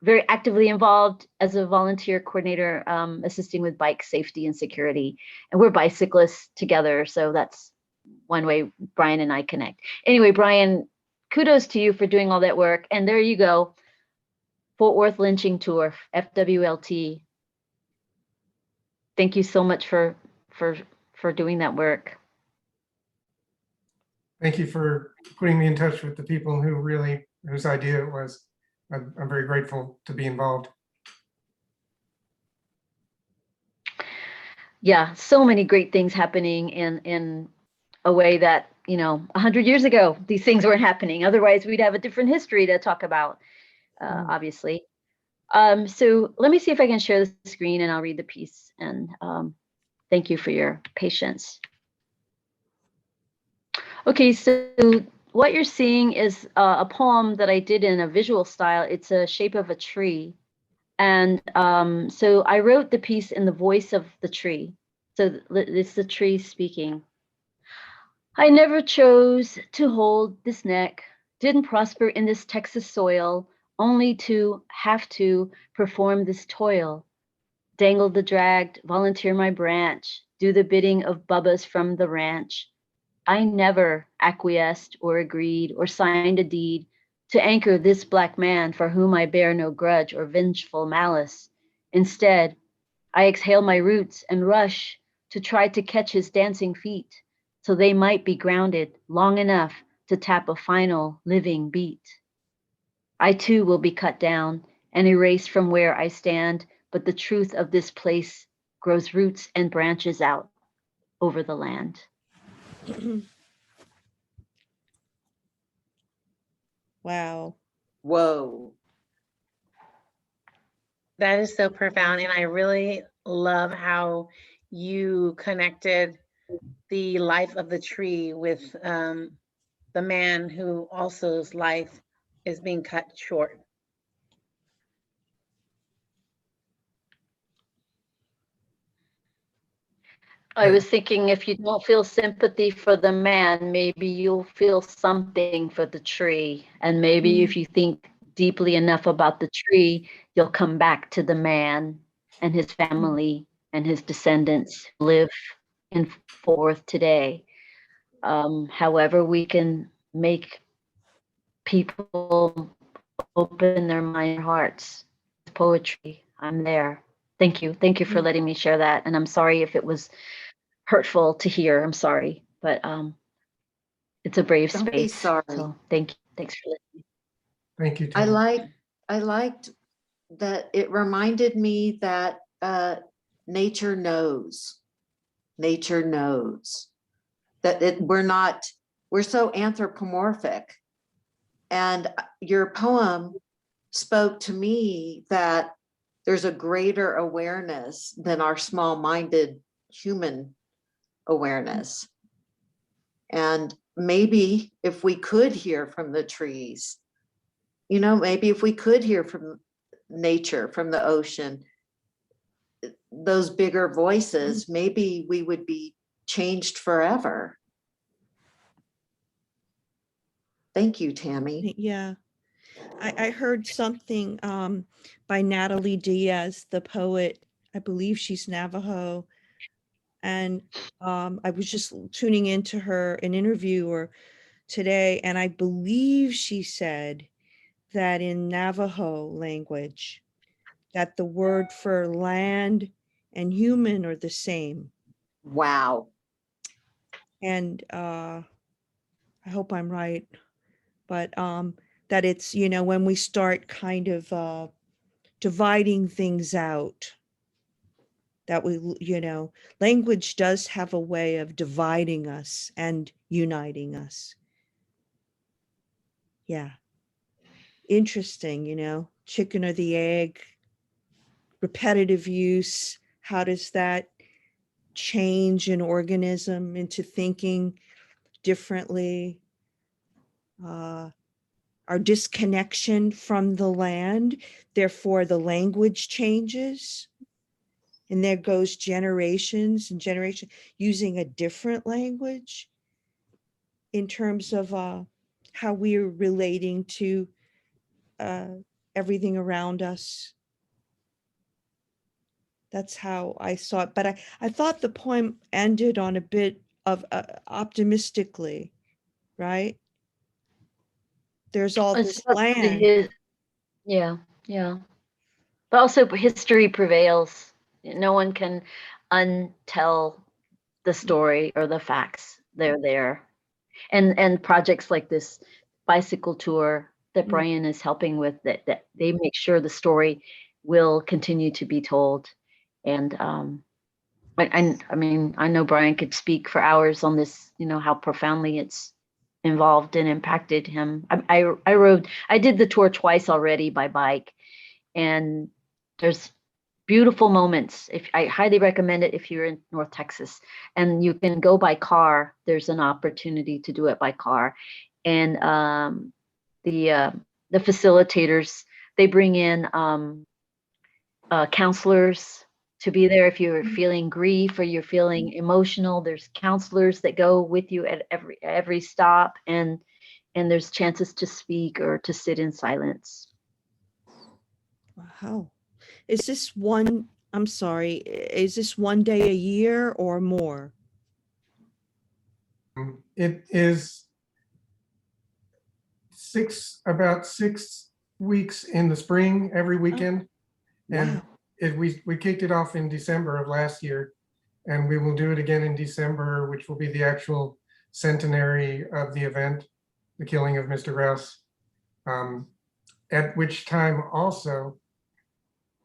A: very actively involved as a volunteer coordinator, assisting with bike safety and security. And we're bicyclists together, so that's one way Brian and I connect. Anyway, Brian, kudos to you for doing all that work. And there you go, Fort Worth Lynching Tour, FWLT. Thank you so much for doing that work.
J: Thank you for putting me in touch with the people whose idea it was. I'm very grateful to be involved.
A: Yeah, so many great things happening in a way that, 100 years ago, these things weren't happening. Otherwise, we'd have a different history to talk about, obviously. So let me see if I can share the screen and I'll read the piece. And thank you for your patience. Okay, so what you're seeing is a poem that I did in a visual style. It's a shape of a tree. And so I wrote the piece in the voice of the tree. So it's the tree speaking. I never chose to hold this neck, didn't prosper in this Texas soil, only to have to perform this toil. Dangle the dragged, volunteer my branch, do the bidding of Bubbas from the ranch. I never acquiesced or agreed or signed a deed to anchor this black man for whom I bear no grudge or vengeful malice. Instead, I exhale my roots and rush to try to catch his dancing feet so they might be grounded long enough to tap a final living beat. I too will be cut down and erased from where I stand, but the truth of this place grows roots and branches out over the land.
G: Wow.
F: Whoa.
K: That is so profound. And I really love how you connected the life of the tree with the man who also's life is being cut short.
A: I was thinking if you don't feel sympathy for the man, maybe you'll feel something for the tree. And maybe if you think deeply enough about the tree, you'll come back to the man and his family and his descendants who live in Forth today. However, we can make people open their mind and hearts with poetry. I'm there. Thank you. Thank you for letting me share that. And I'm sorry if it was hurtful to hear. I'm sorry, but it's a brave
F: Don't be
A: space.
F: sorry.
A: So thank you. Thanks for listening.
J: Thank you,
F: I
J: Tammy.
F: liked that it reminded me that nature knows. Nature knows that we're so anthropomorphic. And your poem spoke to me that there's a greater awareness than our small-minded human awareness. And maybe if we could hear from the trees, maybe if we could hear from nature, from the ocean, those bigger voices, maybe we would be changed forever. Thank you, Tammy.
G: Yeah. I heard something by Natalie Diaz, the poet. I believe she's Navajo. And I was just tuning into an interview today, and I believe she said that in Navajo language, that the word for land and human are the same.
F: Wow.
G: And I hope I'm right, but that it's, when we start kind of dividing things out, that language does have a way of dividing us and uniting us. Yeah. Interesting, chicken or the egg, repetitive use. How does that change an organism into thinking differently? Our disconnection from the land, therefore the language changes. And there goes generations and generations using a different language in terms of how we're relating to everything around us. That's how I saw it. But I thought the poem ended on a bit of optimistically, right? There's all
A: It's
G: this
A: about
G: land.
A: yeah. But also history prevails. No one can untell the story or the facts. They're there. And projects like this bicycle tour that Brian is helping with, that they make sure the story will continue to be told. And I mean, I know Brian could speak for hours on this, how profoundly it's involved and impacted him. I did the tour twice already by bike, and there's beautiful moments. If I highly recommend it if you're in North Texas, and you can go by car, there's an opportunity to do it by car. And the facilitators, they bring in counselors to be there if you're feeling grief or you're feeling emotional. There's counselors that go with you at every stop, and there's chances to speak or to sit in silence.
G: Wow. Is this I'm sorry, is this one day a year or more?
J: It is about 6 weeks in the spring every weekend. And we kicked it off in December of last year, and we will do it again in December, which will be the actual centenary of the event, the killing of Mr. Rouse. At which time also,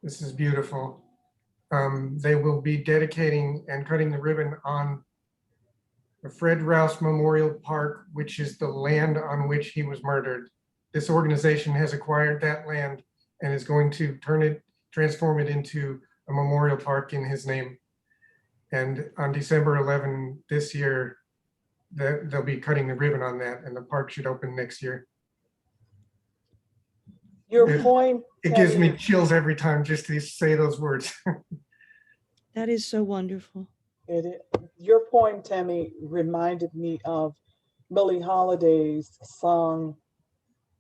J: this is beautiful, they will be dedicating and cutting the ribbon on the Fred Rouse Memorial Park, which is the land on which he was murdered. This organization has acquired that land and is going to transform it into a memorial park in his name. And on December 11 this year, they'll be cutting the ribbon on that, and the park should open next year.
D: Your poem.
J: It gives me chills every time just to say those words.
G: That is so wonderful.
D: Your poem, Tammy, reminded me of Billie Holiday's song.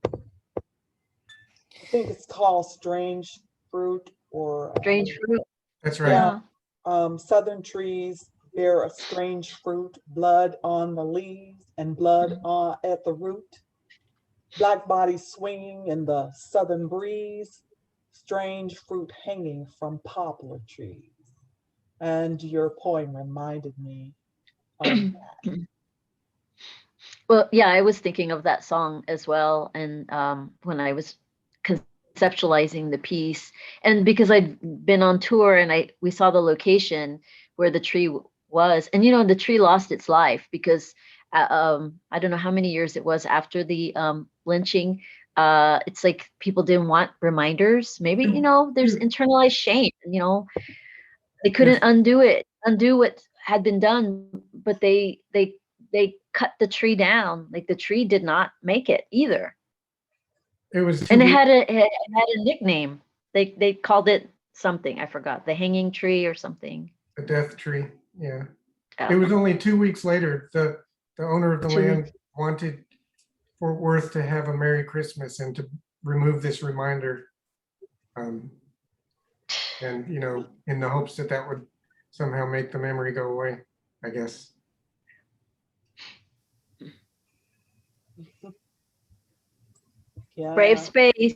D: I think it's called Strange Fruit or
A: Strange Fruit.
J: That's right.
D: Yeah. Southern trees bear a strange fruit, blood on the leaves and blood at the root. Black bodies swinging in the southern breeze, strange fruit hanging from poplar trees. And your poem reminded me of that.
A: Well, yeah, I was thinking of that song as well. And when I was conceptualizing the piece, and because I'd been on tour and we saw the location where the tree was, and the tree lost its life because I don't know how many years it was after the lynching. It's like people didn't want reminders. Maybe, there's internalized shame, they couldn't undo what had been done, but they cut the tree down. Like the tree did not make it either.
J: It was,
A: and it had a nickname. They called it something. I forgot, the hanging tree or something.
J: The death tree. Yeah.
A: Oh.
J: It was only 2 weeks later. The owner of the land wanted Fort Worth to have a Merry Christmas and to remove this reminder. And, in the hopes that would somehow make the memory go away, I guess.
D: Yeah.
A: Brave space.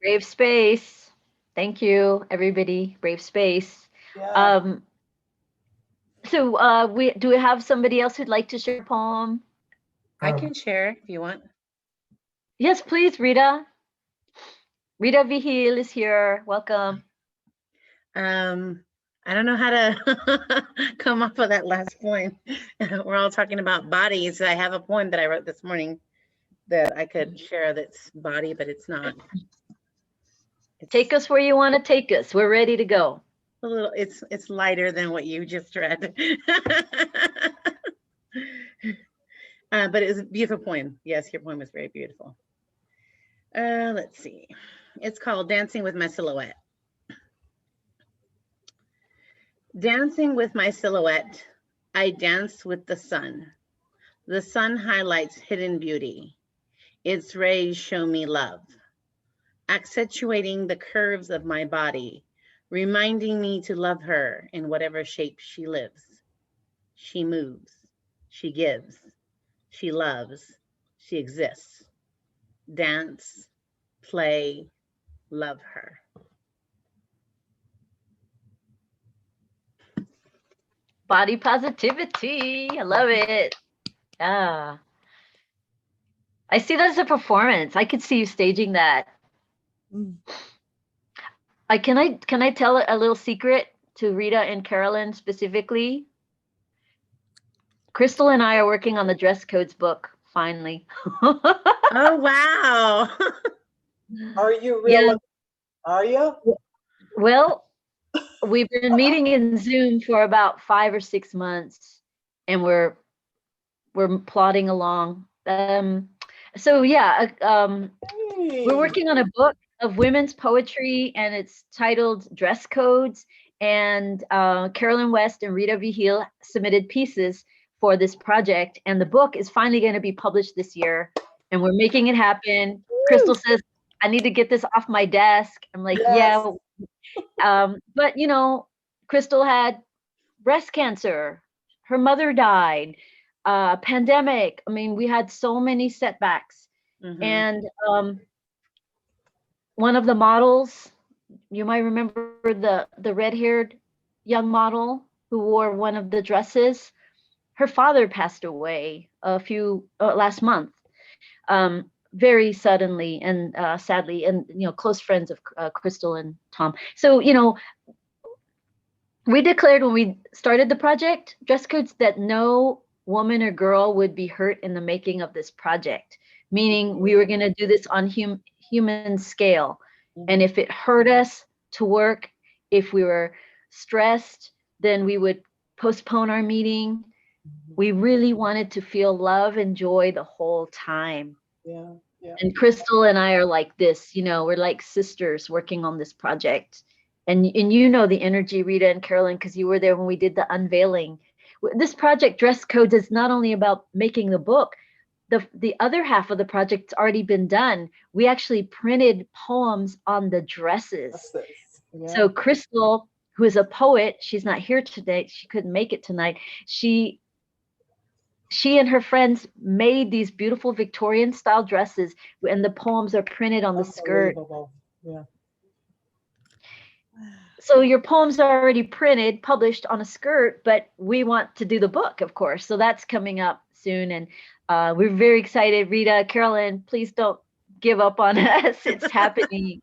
A: Brave space. Thank you, everybody. Brave space.
D: Yeah.
A: So do we have somebody else who'd like to share a poem?
K: I can share if you want.
A: Yes, please, Rita. Rita Vigil is here. Welcome.
K: I don't know how to come off of that last point. We're all talking about bodies. I have a poem that I wrote this morning that I could share that's body, but it's not.
A: Take us where you want to take us. We're ready to go.
K: A little, it's lighter than what you just read. But it was a beautiful poem. Yes, your poem was very beautiful. Let's see. It's called Dancing with My Silhouette. Dancing with my silhouette, I dance with the sun. The sun highlights hidden beauty. Its rays show me love, accentuating the curves of my body, reminding me to love her in whatever shape she lives. She moves, she gives, she loves, she exists. Dance, play, love her.
A: Body positivity. I love it. Yeah. I see that as a performance. I could see you staging that. Can I tell a little secret to Rita and Carolyn specifically? Crystal and I are working on the dress codes book finally.
K: Oh wow.
D: Are you really?
A: Yeah.
D: Are you?
A: Well, we've been meeting in Zoom for about 5 or 6 months, and we're plodding along. So yeah, we're working on a book of women's poetry, and it's titled Dress Codes. And Carolyn West and Rita Vigil submitted pieces for this project, and the book is finally going to be published this year, and we're making it happen. Crystal says, I need to get this off my desk. I'm like,
D: Yes.
A: yeah. But Crystal had breast cancer. Her mother died. pandemic. I mean, we had so many setbacks.
K: Mhm.
A: And one of the models, you might remember the red-haired young model who wore one of the dresses. Her father passed away a few last month, very suddenly and sadly, and close friends of Crystal and Tom. So we declared when we started the project dress codes that no woman or girl would be hurt in the making of this project, meaning we were going to do this on human scale. And if it hurt us to work, if we were stressed, then we would postpone our meeting. We really wanted to feel love and joy the whole time.
D: Yeah. Yeah.
A: And Crystal and I are like this, we're like sisters working on this project. And the energy, Rita and Carolyn, because you were there when we did the unveiling. This project, Dress Codes, is not only about making the book. The other half of the project's already been done. We actually printed poems on the dresses.
D: Yeah.
A: So Crystal, who is a poet, she's not here today. She couldn't make it tonight. She and her friends made these beautiful Victorian style dresses, and the poems are printed on the skirt.
D: Yeah.
A: So your poems are already printed, published on a skirt, but we want to do the book, of course. So that's coming up soon. And we're very excited. Rita, Carolyn, please don't give up on us. It's happening.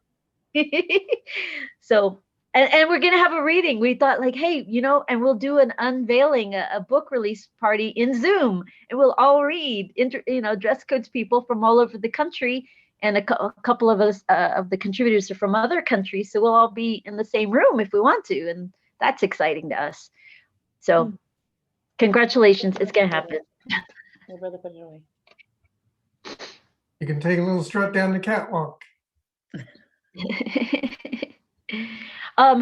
A: So, and we're going to have a reading. We thought like, hey, and we'll do an unveiling, a book release party in Zoom, and we'll all read, dress codes people from all over the country. And a couple of us, of the contributors are from other countries. So we'll all be in the same room if we want to. And that's exciting to us. So congratulations. It's going to happen.
J: You can take a little strut down the catwalk.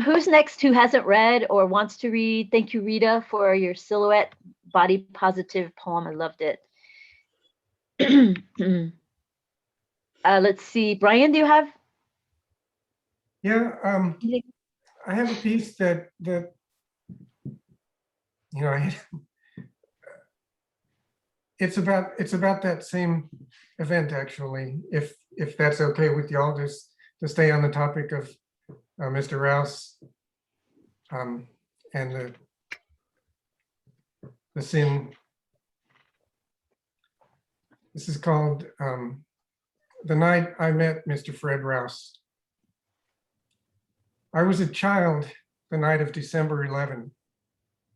A: Who's next who hasn't read or wants to read? Thank you, Rita, for your silhouette body positive poem. I loved it. Let's see. Brian, do you have?
J: Yeah, I have a piece that it's about that same event, actually, if that's okay with y'all, just to stay on the topic of Mr. Rouse and the sin. This is called The Night I Met Mr. Fred Rouse. I was a child the night of December 11,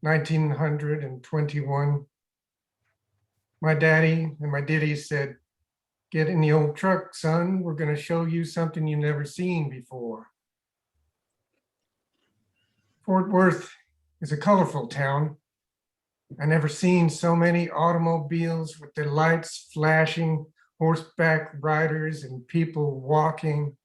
J: 1921. My daddy and my diddy said, "Get in the old truck, son. We're going to show you something you've never seen before." Fort Worth is a colorful town. I never seen so many automobiles with their lights flashing, horseback riders and people walking,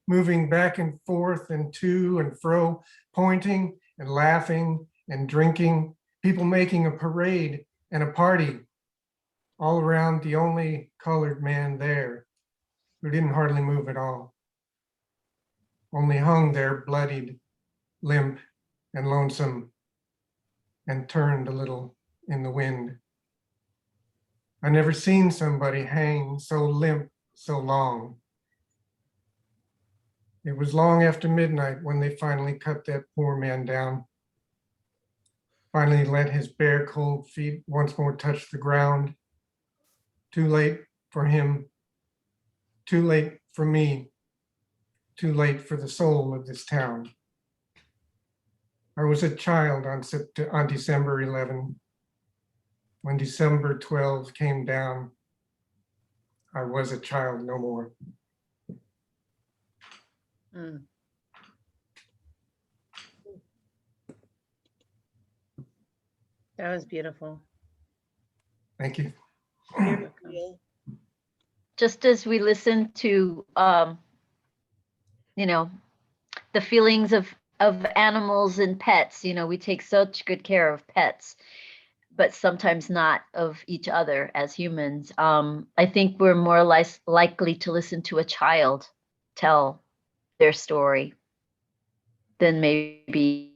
J: moving back and forth and to and fro, pointing and laughing and drinking, people making a parade and a party all around the only colored man there, who didn't hardly move at all, only hung there bloodied, limp and lonesome, and turned a little in the wind. I never seen somebody hang so limp so long. It was long after midnight when they finally cut that poor man down. Finally let his bare cold feet once more touch the ground. Too late for him, too late for me, too late for the soul of this town. I was a child on December 11. When December 12 came down, I was a child no more.
K: That was beautiful.
J: Thank you.
A: Just as we listen to, the feelings of animals and pets, we take such good care of pets, but sometimes not of each other as humans. I think we're more likely to listen to a child tell their story than maybe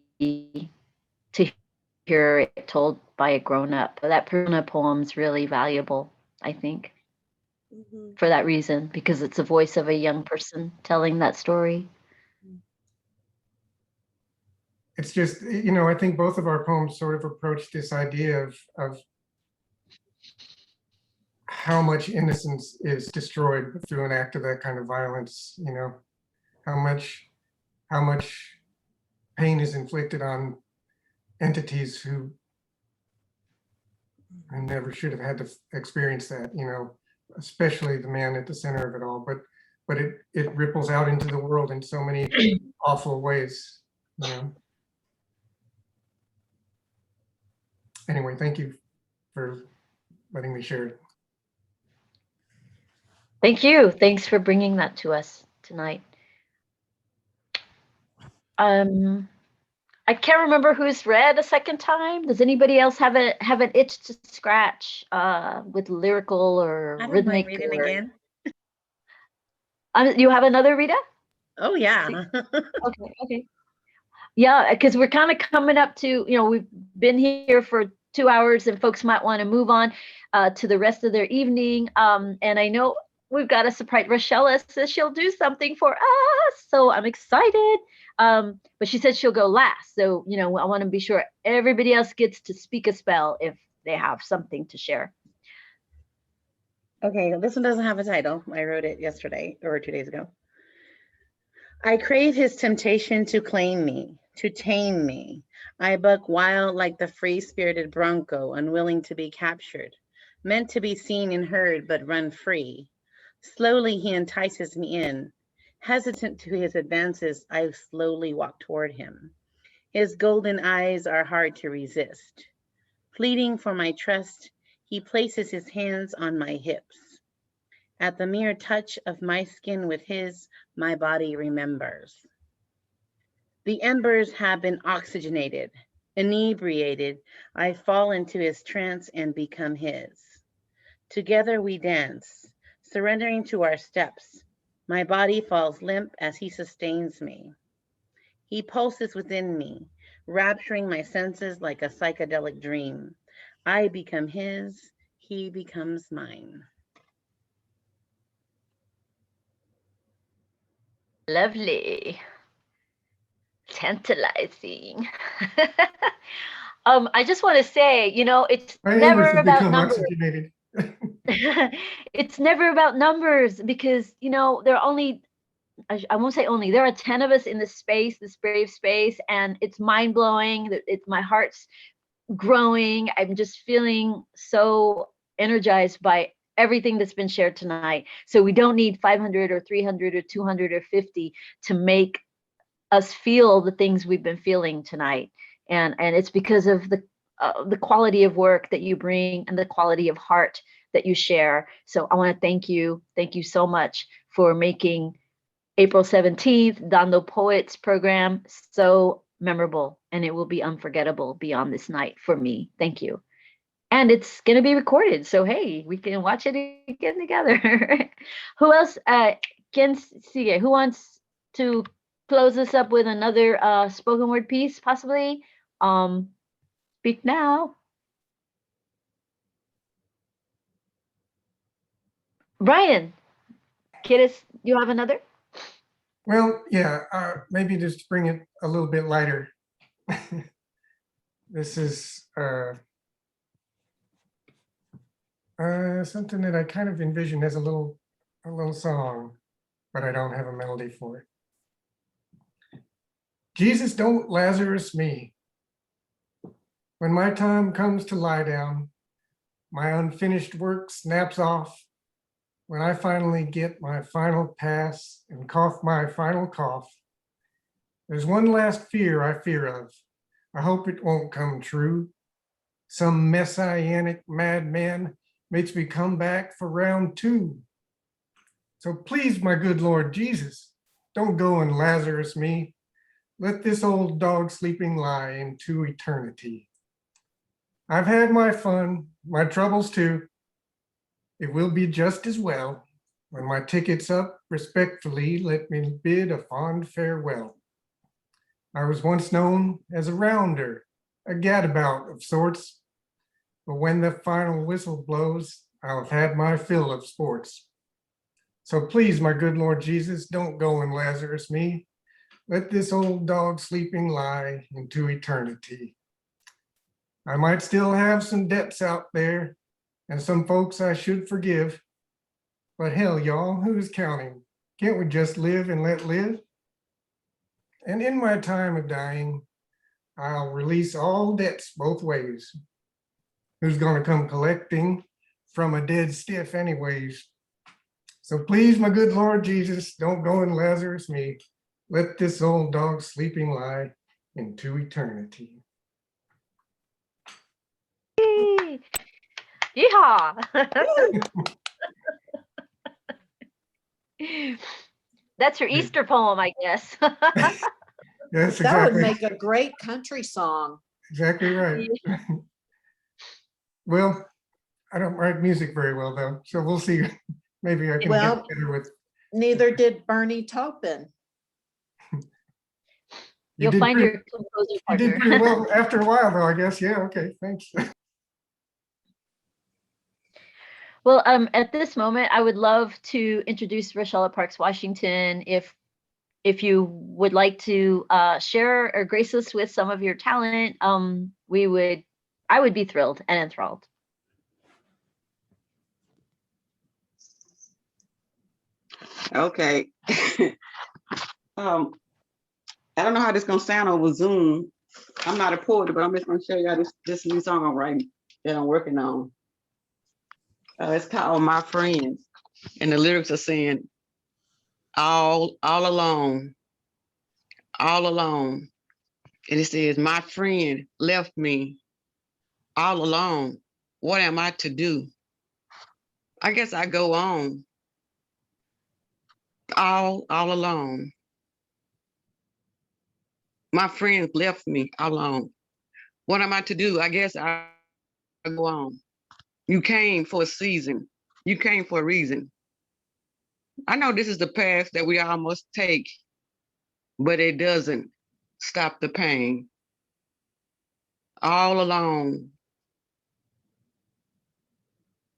A: to hear it told by a grown-up. That persona poem's really valuable, I think,
G: Mhm.
A: for that reason, because it's the voice of a young person telling that story.
J: It's just, I think both of our poems sort of approach this idea of how much innocence is destroyed through an act of that kind of violence, how much pain is inflicted on entities who never should have had to experience that, especially the man at the center of it all. But it ripples out into the world in so many awful ways. Anyway, thank you for letting me share it.
A: Thank you. Thanks for bringing that to us tonight. I can't remember who's read a second time. Does anybody else have an itch to scratch with lyrical or
K: I don't mind
A: rhythmic?
K: reading again.
A: You have another, Rita?
K: Oh yeah.
A: Okay. Yeah, because we're kind of coming up to, we've been here for 2 hours and folks might want to move on to the rest of their evening. And I know we've got a surprise. Rochelle says she'll do something for us. So I'm excited. But she said she'll go last. So, I want to be sure everybody else gets to speak a spell if they have something to share.
K: Okay, this one doesn't have a title. I wrote it yesterday or 2 days ago. I crave his temptation to claim me, to tame me. I buck wild like the free-spirited bronco, unwilling to be captured, meant to be seen and heard, but run free. Slowly he entices me in. Hesitant to his advances, I slowly walk toward him. His golden eyes are hard to resist. Pleading for my trust, he places his hands on my hips. At the mere touch of my skin with his, my body remembers. The embers have been oxygenated, inebriated. I fall into his trance and become his. Together we dance, surrendering to our steps. My body falls limp as he sustains me. He pulses within me, rapturing my senses like a psychedelic dream. I become his, he becomes mine.
A: Lovely. Tantalizing. I just want to say, it's
J: My
A: never
J: embers have
A: about
J: become
A: numbers.
J: oxygenated.
A: It's never about numbers because, there are only, I won't say only, there are 10 of us in this space, this brave space, and it's mind blowing. It's my heart's growing. I'm just feeling so energized by everything that's been shared tonight. So we don't need 500 or 300 or 200 or 50 to make us feel the things we've been feeling tonight. And it's because of the quality of work that you bring and the quality of heart that you share. So I want to thank you. Thank you so much for making April 17th, Dando Poets program so memorable, and it will be unforgettable beyond this night for me. Thank you. And it's going to be recorded. So, hey, we can watch it again together. Who else can see it? Who wants to close us up with another spoken word piece, possibly? Speak now. Brian, Kiddis, you have another?
J: Well, yeah, maybe just bring it a little bit lighter. This is something that I kind of envision as a little song, but I don't have a melody for it. Jesus, don't Lazarus me. When my time comes to lie down, my unfinished work snaps off. When I finally get my final pass and cough my final cough, there's one last fear I fear of. I hope it won't come true. Some messianic madman makes me come back for round 2. So please, my good Lord Jesus, don't go and Lazarus me. Let this old dog sleeping lie into eternity. I've had my fun, my troubles too. It will be just as well. When my ticket's up, respectfully, let me bid a fond farewell. I was once known as a rounder, a gadabout of sorts. But when the final whistle blows, I'll have had my fill of sports. So please, my good Lord Jesus, don't go and Lazarus me. Let this old dog sleeping lie into eternity. I might still have some debts out there and some folks I should forgive. But hell, y'all, who's counting? Can't we just live and let live? And in my time of dying, I'll release all debts both ways. Who's gonna come collecting from a dead stiff anyways? So please, my good Lord Jesus, don't go and Lazarus me. Let this old dog sleeping lie into eternity.
A: Yay. Yeehaw. That's your Easter poem, I guess.
J: That's
F: That would
J: exactly,
F: make a great country song.
J: exactly right. Well, I don't write music very well though, so we'll see. Maybe I can
F: Well,
J: get better with.
F: Neither did Bernie Taupin.
A: You'll find your composer
J: You did
A: partner.
J: pretty well after a while though, I guess. Yeah, okay, thanks.
A: Well, at this moment, I would love to introduce Rochelle Parks Washington. If you would like to share or grace us with some of your talent, I would be thrilled and enthralled.
I: Okay. I don't know how this gonna sound over Zoom. I'm not a poet, but I'm just gonna show y'all this new song I'm writing that I'm working on. It's called My Friends, and the lyrics are saying, all alone, all alone. And it says, my friend left me all alone. What am I to do? I guess I go on, all alone. My friends left me alone. What am I to do? I guess I go on. You came for a season. You came for a reason. I know this is the path that we all must take, but it doesn't stop the pain. All alone.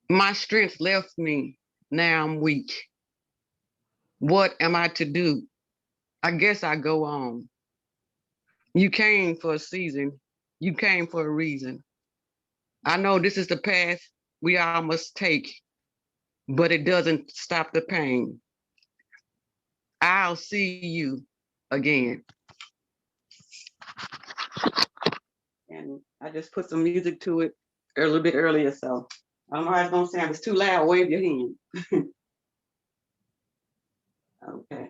I: My strength left me. Now I'm weak. What am I to do? I guess I go on. You came for a season. You came for a reason. I know this is the path we all must take, but it doesn't stop the pain. I'll see you again. And I just put some music to it a little bit earlier, so I don't know how it's gonna sound. If it's too loud, wave your hand. Okay.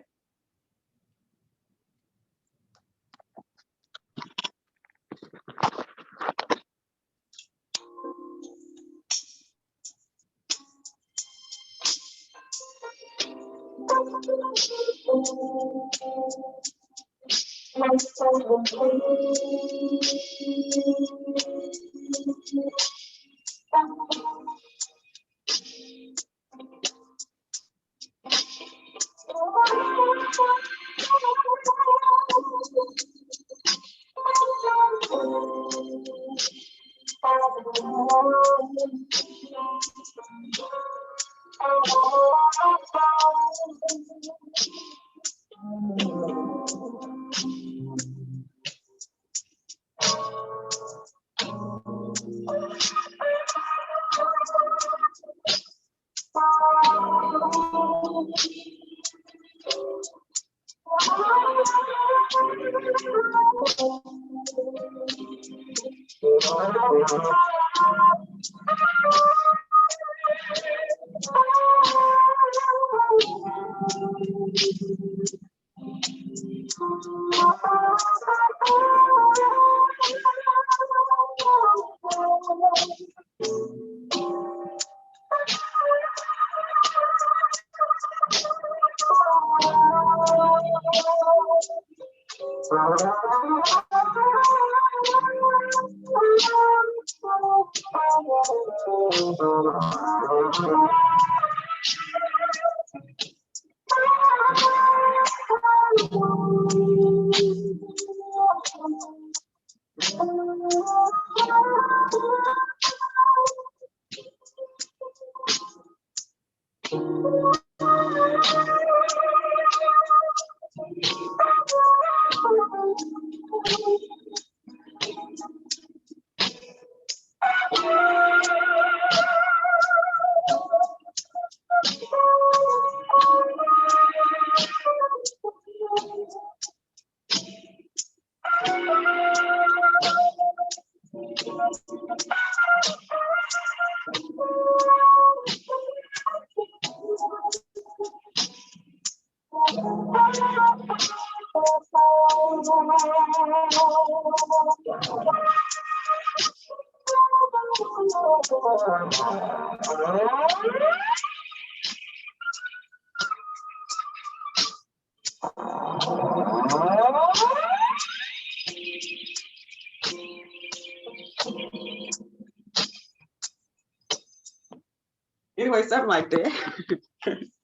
I: Anyway, something like that.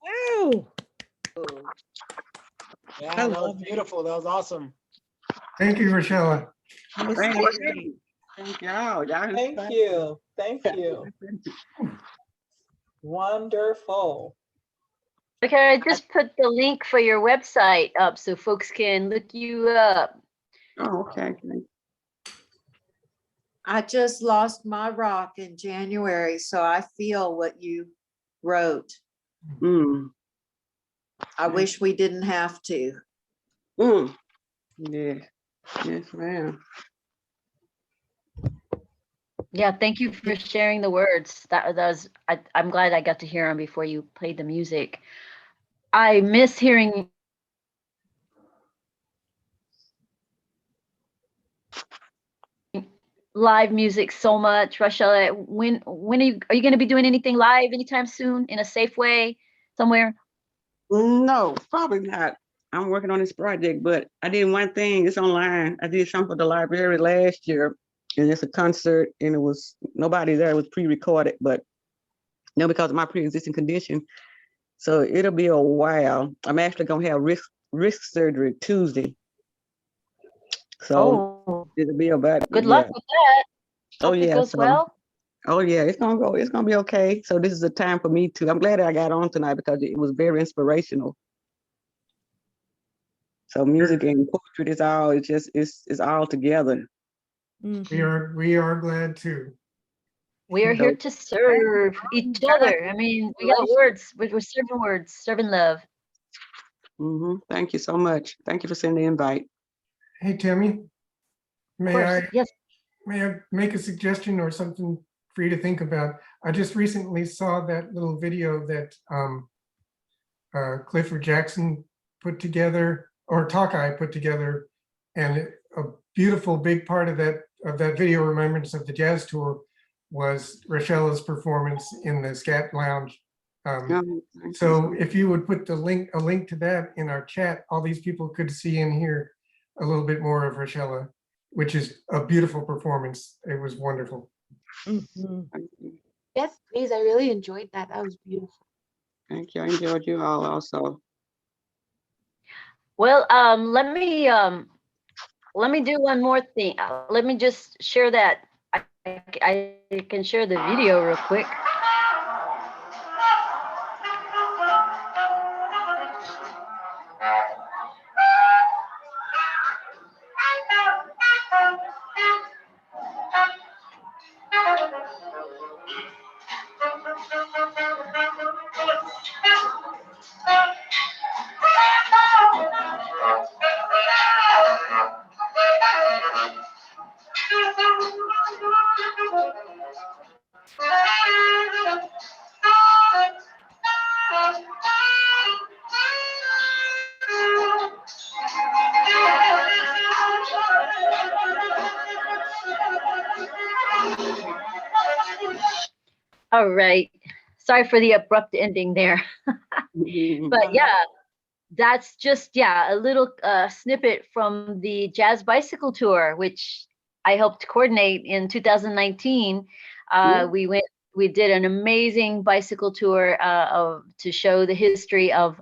G: Wow.
E: Yeah, that was beautiful. That was awesome.
J: Thank you, Rochella.
G: That was
I: Thank
G: so
I: you.
G: great.
I: Thank y'all. Y'all
D: Thank
I: inspired
D: you. Thank
I: me.
D: you. Wonderful.
A: Okay, I just put the link for your website up so folks can look you up.
I: Oh, okay.
F: I just lost my rock in January, so I feel what you wrote.
I: Mm.
F: I wish we didn't have to.
I: Mm. Yeah. Yes, ma'am.
A: Yeah, thank you for sharing the words. That was I'm glad I got to hear them before you played the music. I miss hearing live music so much. Rachel, when are you going to be doing anything live anytime soon in a safe way somewhere?
I: No, probably not. I'm working on this project, but I did one thing. It's online. I did something for the library last year, and it's a concert, and it was nobody there. It was pre-recorded, but because of my pre-existing condition, so it'll be a while. I'm actually gonna have wrist surgery Tuesday, so
A: Oh,
I: it'll be about
A: good luck with that.
I: Oh
A: Hope it
I: yeah,
A: goes
I: so
A: well.
I: oh yeah, it's gonna be okay. So this is a time for me to. I'm glad I got on tonight because it was very inspirational. So music and poetry is all it's all together.
J: We are glad too.
A: We are here to serve each other. I mean, we got words. We're serving words, serving love.
I: Thank you so much. Thank you for sending the invite.
J: Hey, Tammy,
A: Of
J: may
A: course, yes.
J: I make a suggestion or something for you to think about? I just recently saw that little video that Clifford Jackson put together, or Talkeye put together, and a beautiful big part of that video Remembrance of the Jazz Tour was Rochella's performance in the Scat Lounge. So if you would put a link to that in our chat, all these people could see and hear a little bit more of Rochella, which is a beautiful performance. It was wonderful.
B: Yes, please. I really enjoyed that. That was beautiful.
I: Thank you. I enjoyed you all also.
A: Well, let me do one more thing. Let me just share that. I can share the video real quick. All right. Sorry for the abrupt ending there. But yeah, that's just, a little snippet from the Jazz Bicycle Tour, which I helped coordinate in 2019. We did an amazing bicycle tour to show the history of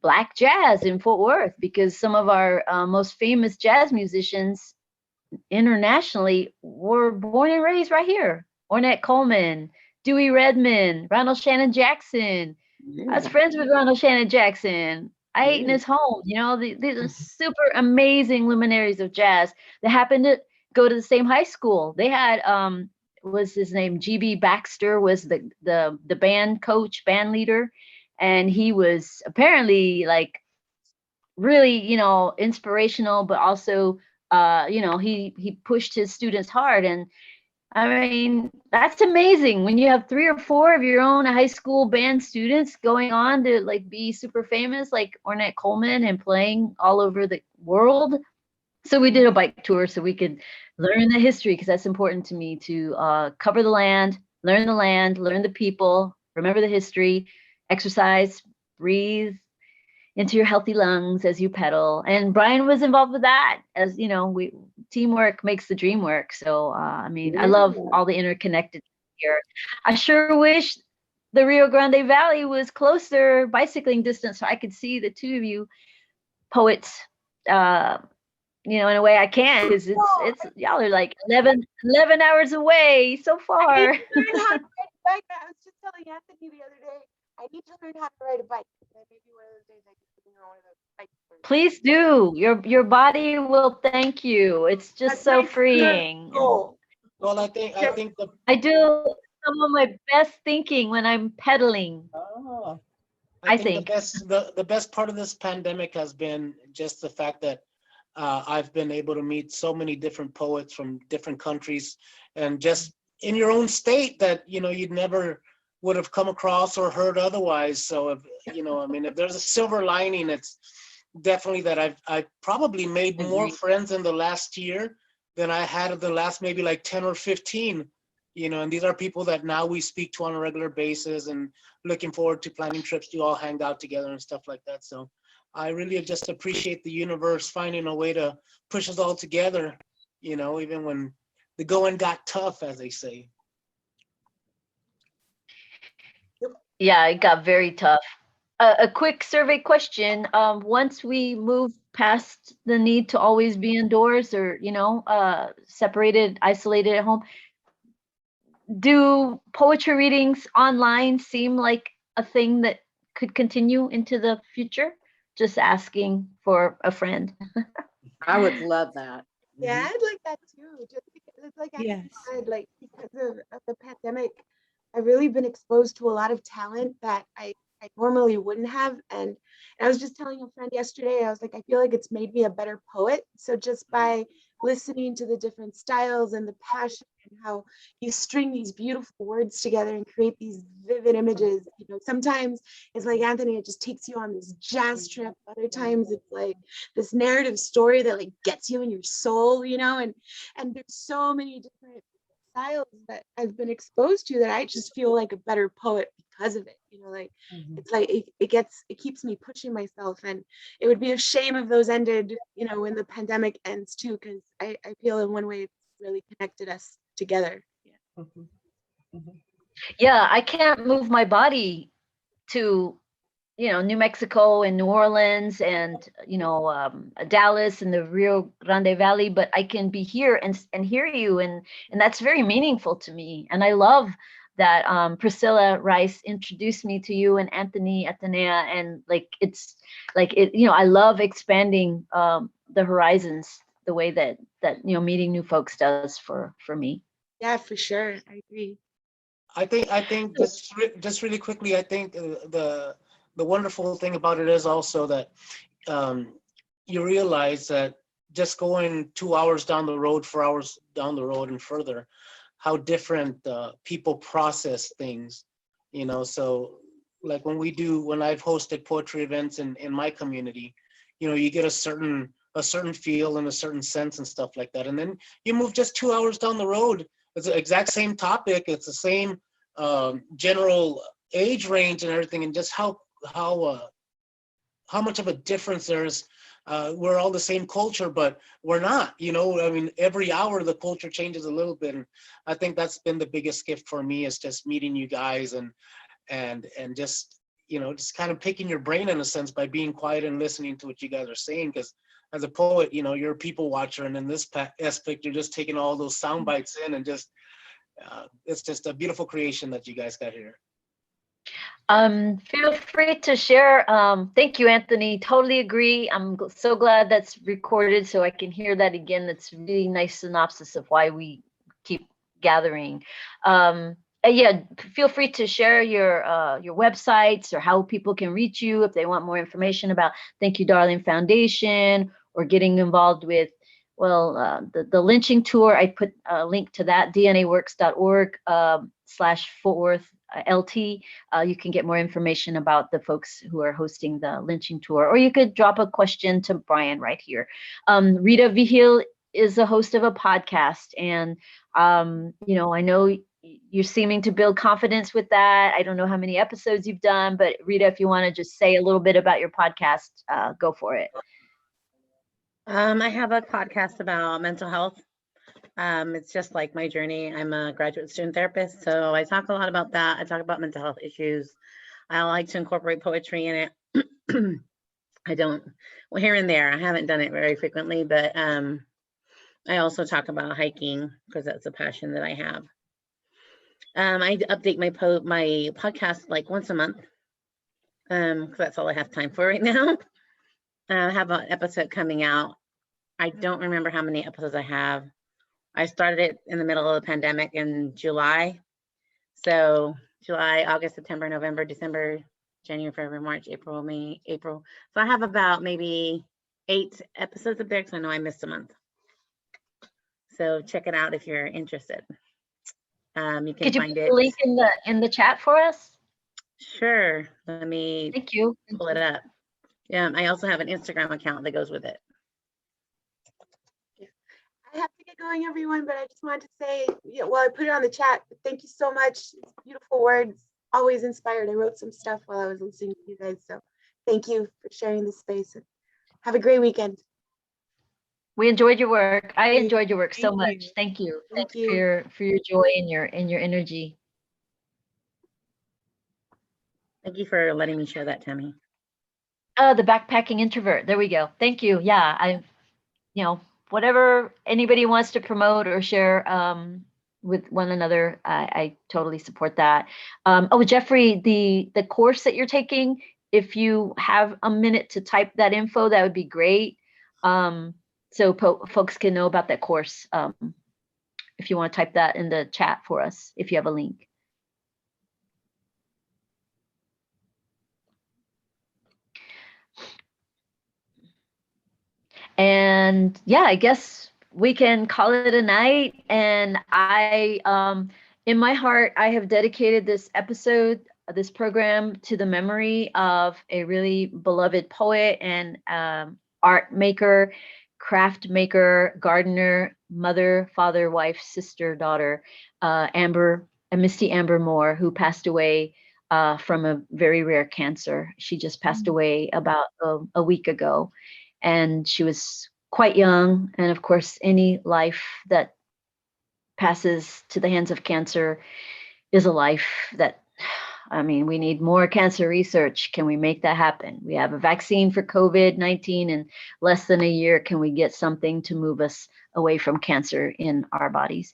A: Black jazz in Fort Worth, because some of our most famous jazz musicians internationally were born and raised right here. Ornette Coleman, Dewey Redman, Ronald Shannon Jackson. I was friends with Ronald Shannon Jackson. I ate in his home. You know, these are super amazing luminaries of jazz that happened to go to the same high school. They had was his name GB Baxter was the band coach, band leader, and he was apparently like really, you know, inspirational, but also you know, he pushed his students hard. And I mean, that's amazing when you have 3 or 4 of your own high school band students going on to like be super famous, like Ornette Coleman, and playing all over the world. So we did a bike tour so we could learn the history, because that's important to me, to cover the land, learn the people, remember the history, exercise, breathe into your healthy lungs as you pedal. And Brian was involved with that. As you know, we teamwork makes the dream work. So I mean, I love all the interconnected here. I sure wish the Rio Grande Valley was closer bicycling distance so I could see the two of you poets, you know, in a way I can, because it's y'all are like 11 hours away, so
B: I
A: far.
B: need to learn how to ride a bike. I was just telling Anthony the other day, I need to learn how to ride a bike. Maybe one of those days I can put on one of those bikes.
A: Please do. Your body will thank you. It's just
B: That's
A: so
B: my
A: freeing.
B: goal.
E: Well, I think
A: I do some of my best thinking when I'm pedaling.
D: Oh,
E: I
A: think.
E: the best part of this pandemic has been just the fact that I've been able to meet so many different poets from different countries, and just in your own state that, you know, you'd never would have come across or heard otherwise. So, if, you know, I mean, if there's a silver lining, it's definitely that I've probably made more
A: Agreed.
E: friends in the last year than I had in the last maybe like 10 or 15. You know, and these are people that now we speak to on a regular basis, and looking forward to planning trips to all hang out together and stuff like that. So I really just appreciate the universe finding a way to push us all together, you know, even when the going got tough, as they say.
A: Yeah, it got very tough. A quick survey question. Once we move past the need to always be indoors, or, you know, separated, isolated at home, do poetry readings online seem like a thing that could continue into the future? Just asking for a friend.
F: I would love that.
B: Yeah, I'd like that too. Just because it's like
G: Yes.
B: I said, like because of the pandemic, I've really been exposed to a lot of talent that I normally wouldn't have. And I was just telling a friend yesterday, I was like, I feel like it's made me a better poet. So just by listening to the different styles and the passion and how you string these beautiful words together and create these vivid images, you know, sometimes it's like Anthony, it just takes you on this jazz trip. Other times it's like this narrative story that like gets you in your soul, you know, and there's so many different styles that I've been exposed to that I just feel like a better poet because of it. You know, like it's like it keeps me pushing myself, and it would be a shame if those ended, you know, when the pandemic ends too, because I feel in one way it's really connected us together. Yeah.
A: Yeah, I can't move my body to, you know, New Mexico and New Orleans and, you know, Dallas and the Rio Grande Valley, but I can be here and hear you, and that's very meaningful to me. And I love that Priscilla Rice introduced me to you and Anthony Atenea, and like it's like it, you know, I love expanding the horizons the way that you know, meeting new folks does for me.
B: Yeah, for sure. I agree.
E: I think just really quickly, I think the wonderful thing about it is also that you realize that just going 2 hours down the road, 4 hours down the road and further, how different people process things, you know. So like when I've hosted poetry events in my community, you know, you get a certain feel and a certain sense and stuff like that. And then you move just 2 hours down the road, it's the exact same topic, it's the same general age range and everything, and just how much of a difference there's. We're all the same culture, but we're not, you know. I mean, every hour the culture changes a little bit, and I think that's been the biggest gift for me, is just meeting you guys and just, you know, just kind of picking your brain in a sense by being quiet and listening to what you guys are saying. Because as a poet, you know, you're a people watcher, and in this aspect, you're just taking all those sound bites in and just it's just a beautiful creation that you guys got here.
A: Feel free to share. Thank you, Anthony. Totally agree. I'm so glad that's recorded so I can hear that again. That's really nice synopsis of why we keep gathering. Yeah, feel free to share your websites or how people can reach you if they want more information about Thank You, Darling Foundation or getting involved with, well, the lynching tour. I put a link to that, dnaworks.org /4th LT. You can get more information about the folks who are hosting the lynching tour, or you could drop a question to Brian right here. Rita Vigil is a host of a podcast, and you know, I know you're seeming to build confidence with that. I don't know how many episodes you've done, but Rita, if you want to just say a little bit about your podcast, go for it.
K: I have a podcast about mental health. It's just like my journey. I'm a graduate student therapist, so I talk a lot about that. I talk about mental health issues. I like to incorporate poetry in it. I don't, well, here and there. I haven't done it very frequently, but I also talk about hiking because that's a passion that I have. I update my podcast like once a month, because that's all I have time for right now. I have an episode coming out. I don't remember how many episodes I have. I started it in the middle of the pandemic in July. So July, August, September, November, December, January, February, March, April, May, April. So I have about maybe 8 episodes up there because I know I missed a month. So check it out if you're interested. You can
A: Could you
K: find
A: put
K: it.
A: the link in the chat for us?
K: Sure. Let me
A: Thank you.
K: pull it up. Yeah, I also have an Instagram account that goes with it.
B: I have to get going, everyone, but I just wanted to say, yeah, well, I put it on the chat. But thank you so much. It's beautiful words, always inspired. I wrote some stuff while I was listening to you guys. So thank you for sharing this space. And have a great weekend.
A: We enjoyed your work. I
B: Great.
A: enjoyed your work so
B: Thank
A: much.
B: you.
A: Thank you.
B: Thank
A: Thanks
B: you.
A: for your joy and your energy.
K: Thank you for letting me share that, Tammy.
A: The backpacking introvert. There we go. Thank you. Yeah, you know, whatever anybody wants to promote or share with one another, I totally support that. Oh, Jeffrey, the course that you're taking, if you have a minute to type that info, that would be great. So folks can know about that course. If you want to type that in the chat for us, if you have a link. And yeah, I guess we can call it a night. And in my heart, I have dedicated this episode, this program, to the memory of a really beloved poet and art maker, craft maker, gardener, mother, father, wife, sister, daughter, Misty Amber Moore, who passed away from a very rare cancer. She just passed away about a week ago. And she was quite young. And of course, any life that passes to the hands of cancer is a life that, I mean, we need more cancer research. Can we make that happen? We have a vaccine for COVID-19 in less than a year. Can we get something to move us away from cancer in our bodies?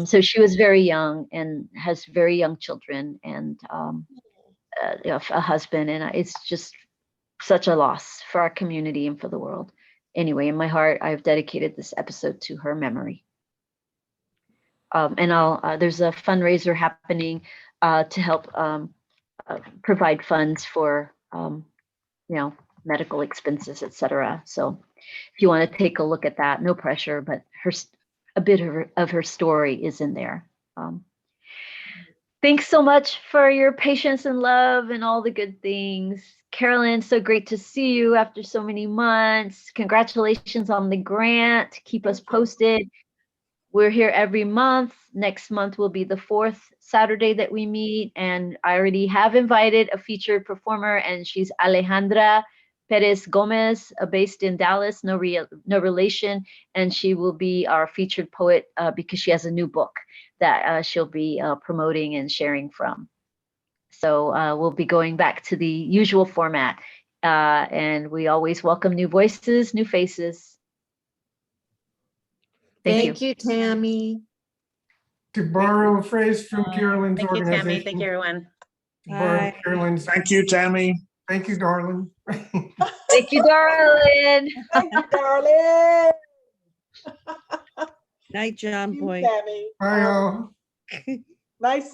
A: So she was very young and has very young children and a husband. And it's just such a loss for our community and for the world. Anyway, in my heart, I've dedicated this episode to her memory. And there's a fundraiser happening to help provide funds for, medical expenses, etc. So if you want to take a look at that, no pressure, but a bit of her story is in there. Thanks so much for your patience and love and all the good things. Carolyn, so great to see you after so many months. Congratulations on the grant. Keep us posted. We're here every month. Next month will be the 4th Saturday that we meet. And I already have invited a featured performer, and she's Alejandra Perez Gomez, based in Dallas, no relation. And she will be our featured poet because she has a new book that she'll be promoting and sharing from. So we'll be going back to the usual format. And we always welcome new voices, new faces. Thank you.
F: Thank you, Tammy.
J: To borrow a phrase from Carolyn's
K: Thank you, Tammy.
J: organization.
K: Thank you, everyone.
J: To borrow
B: Bye.
J: Carolyn's,
H: Thank you, Tammy.
J: thank you, darling.
A: Thank you, darling.
D: Thank you, darling.
G: Night, John
D: Thank you,
G: Boy.
D: Tammy.
J: Bye, all.
D: Nice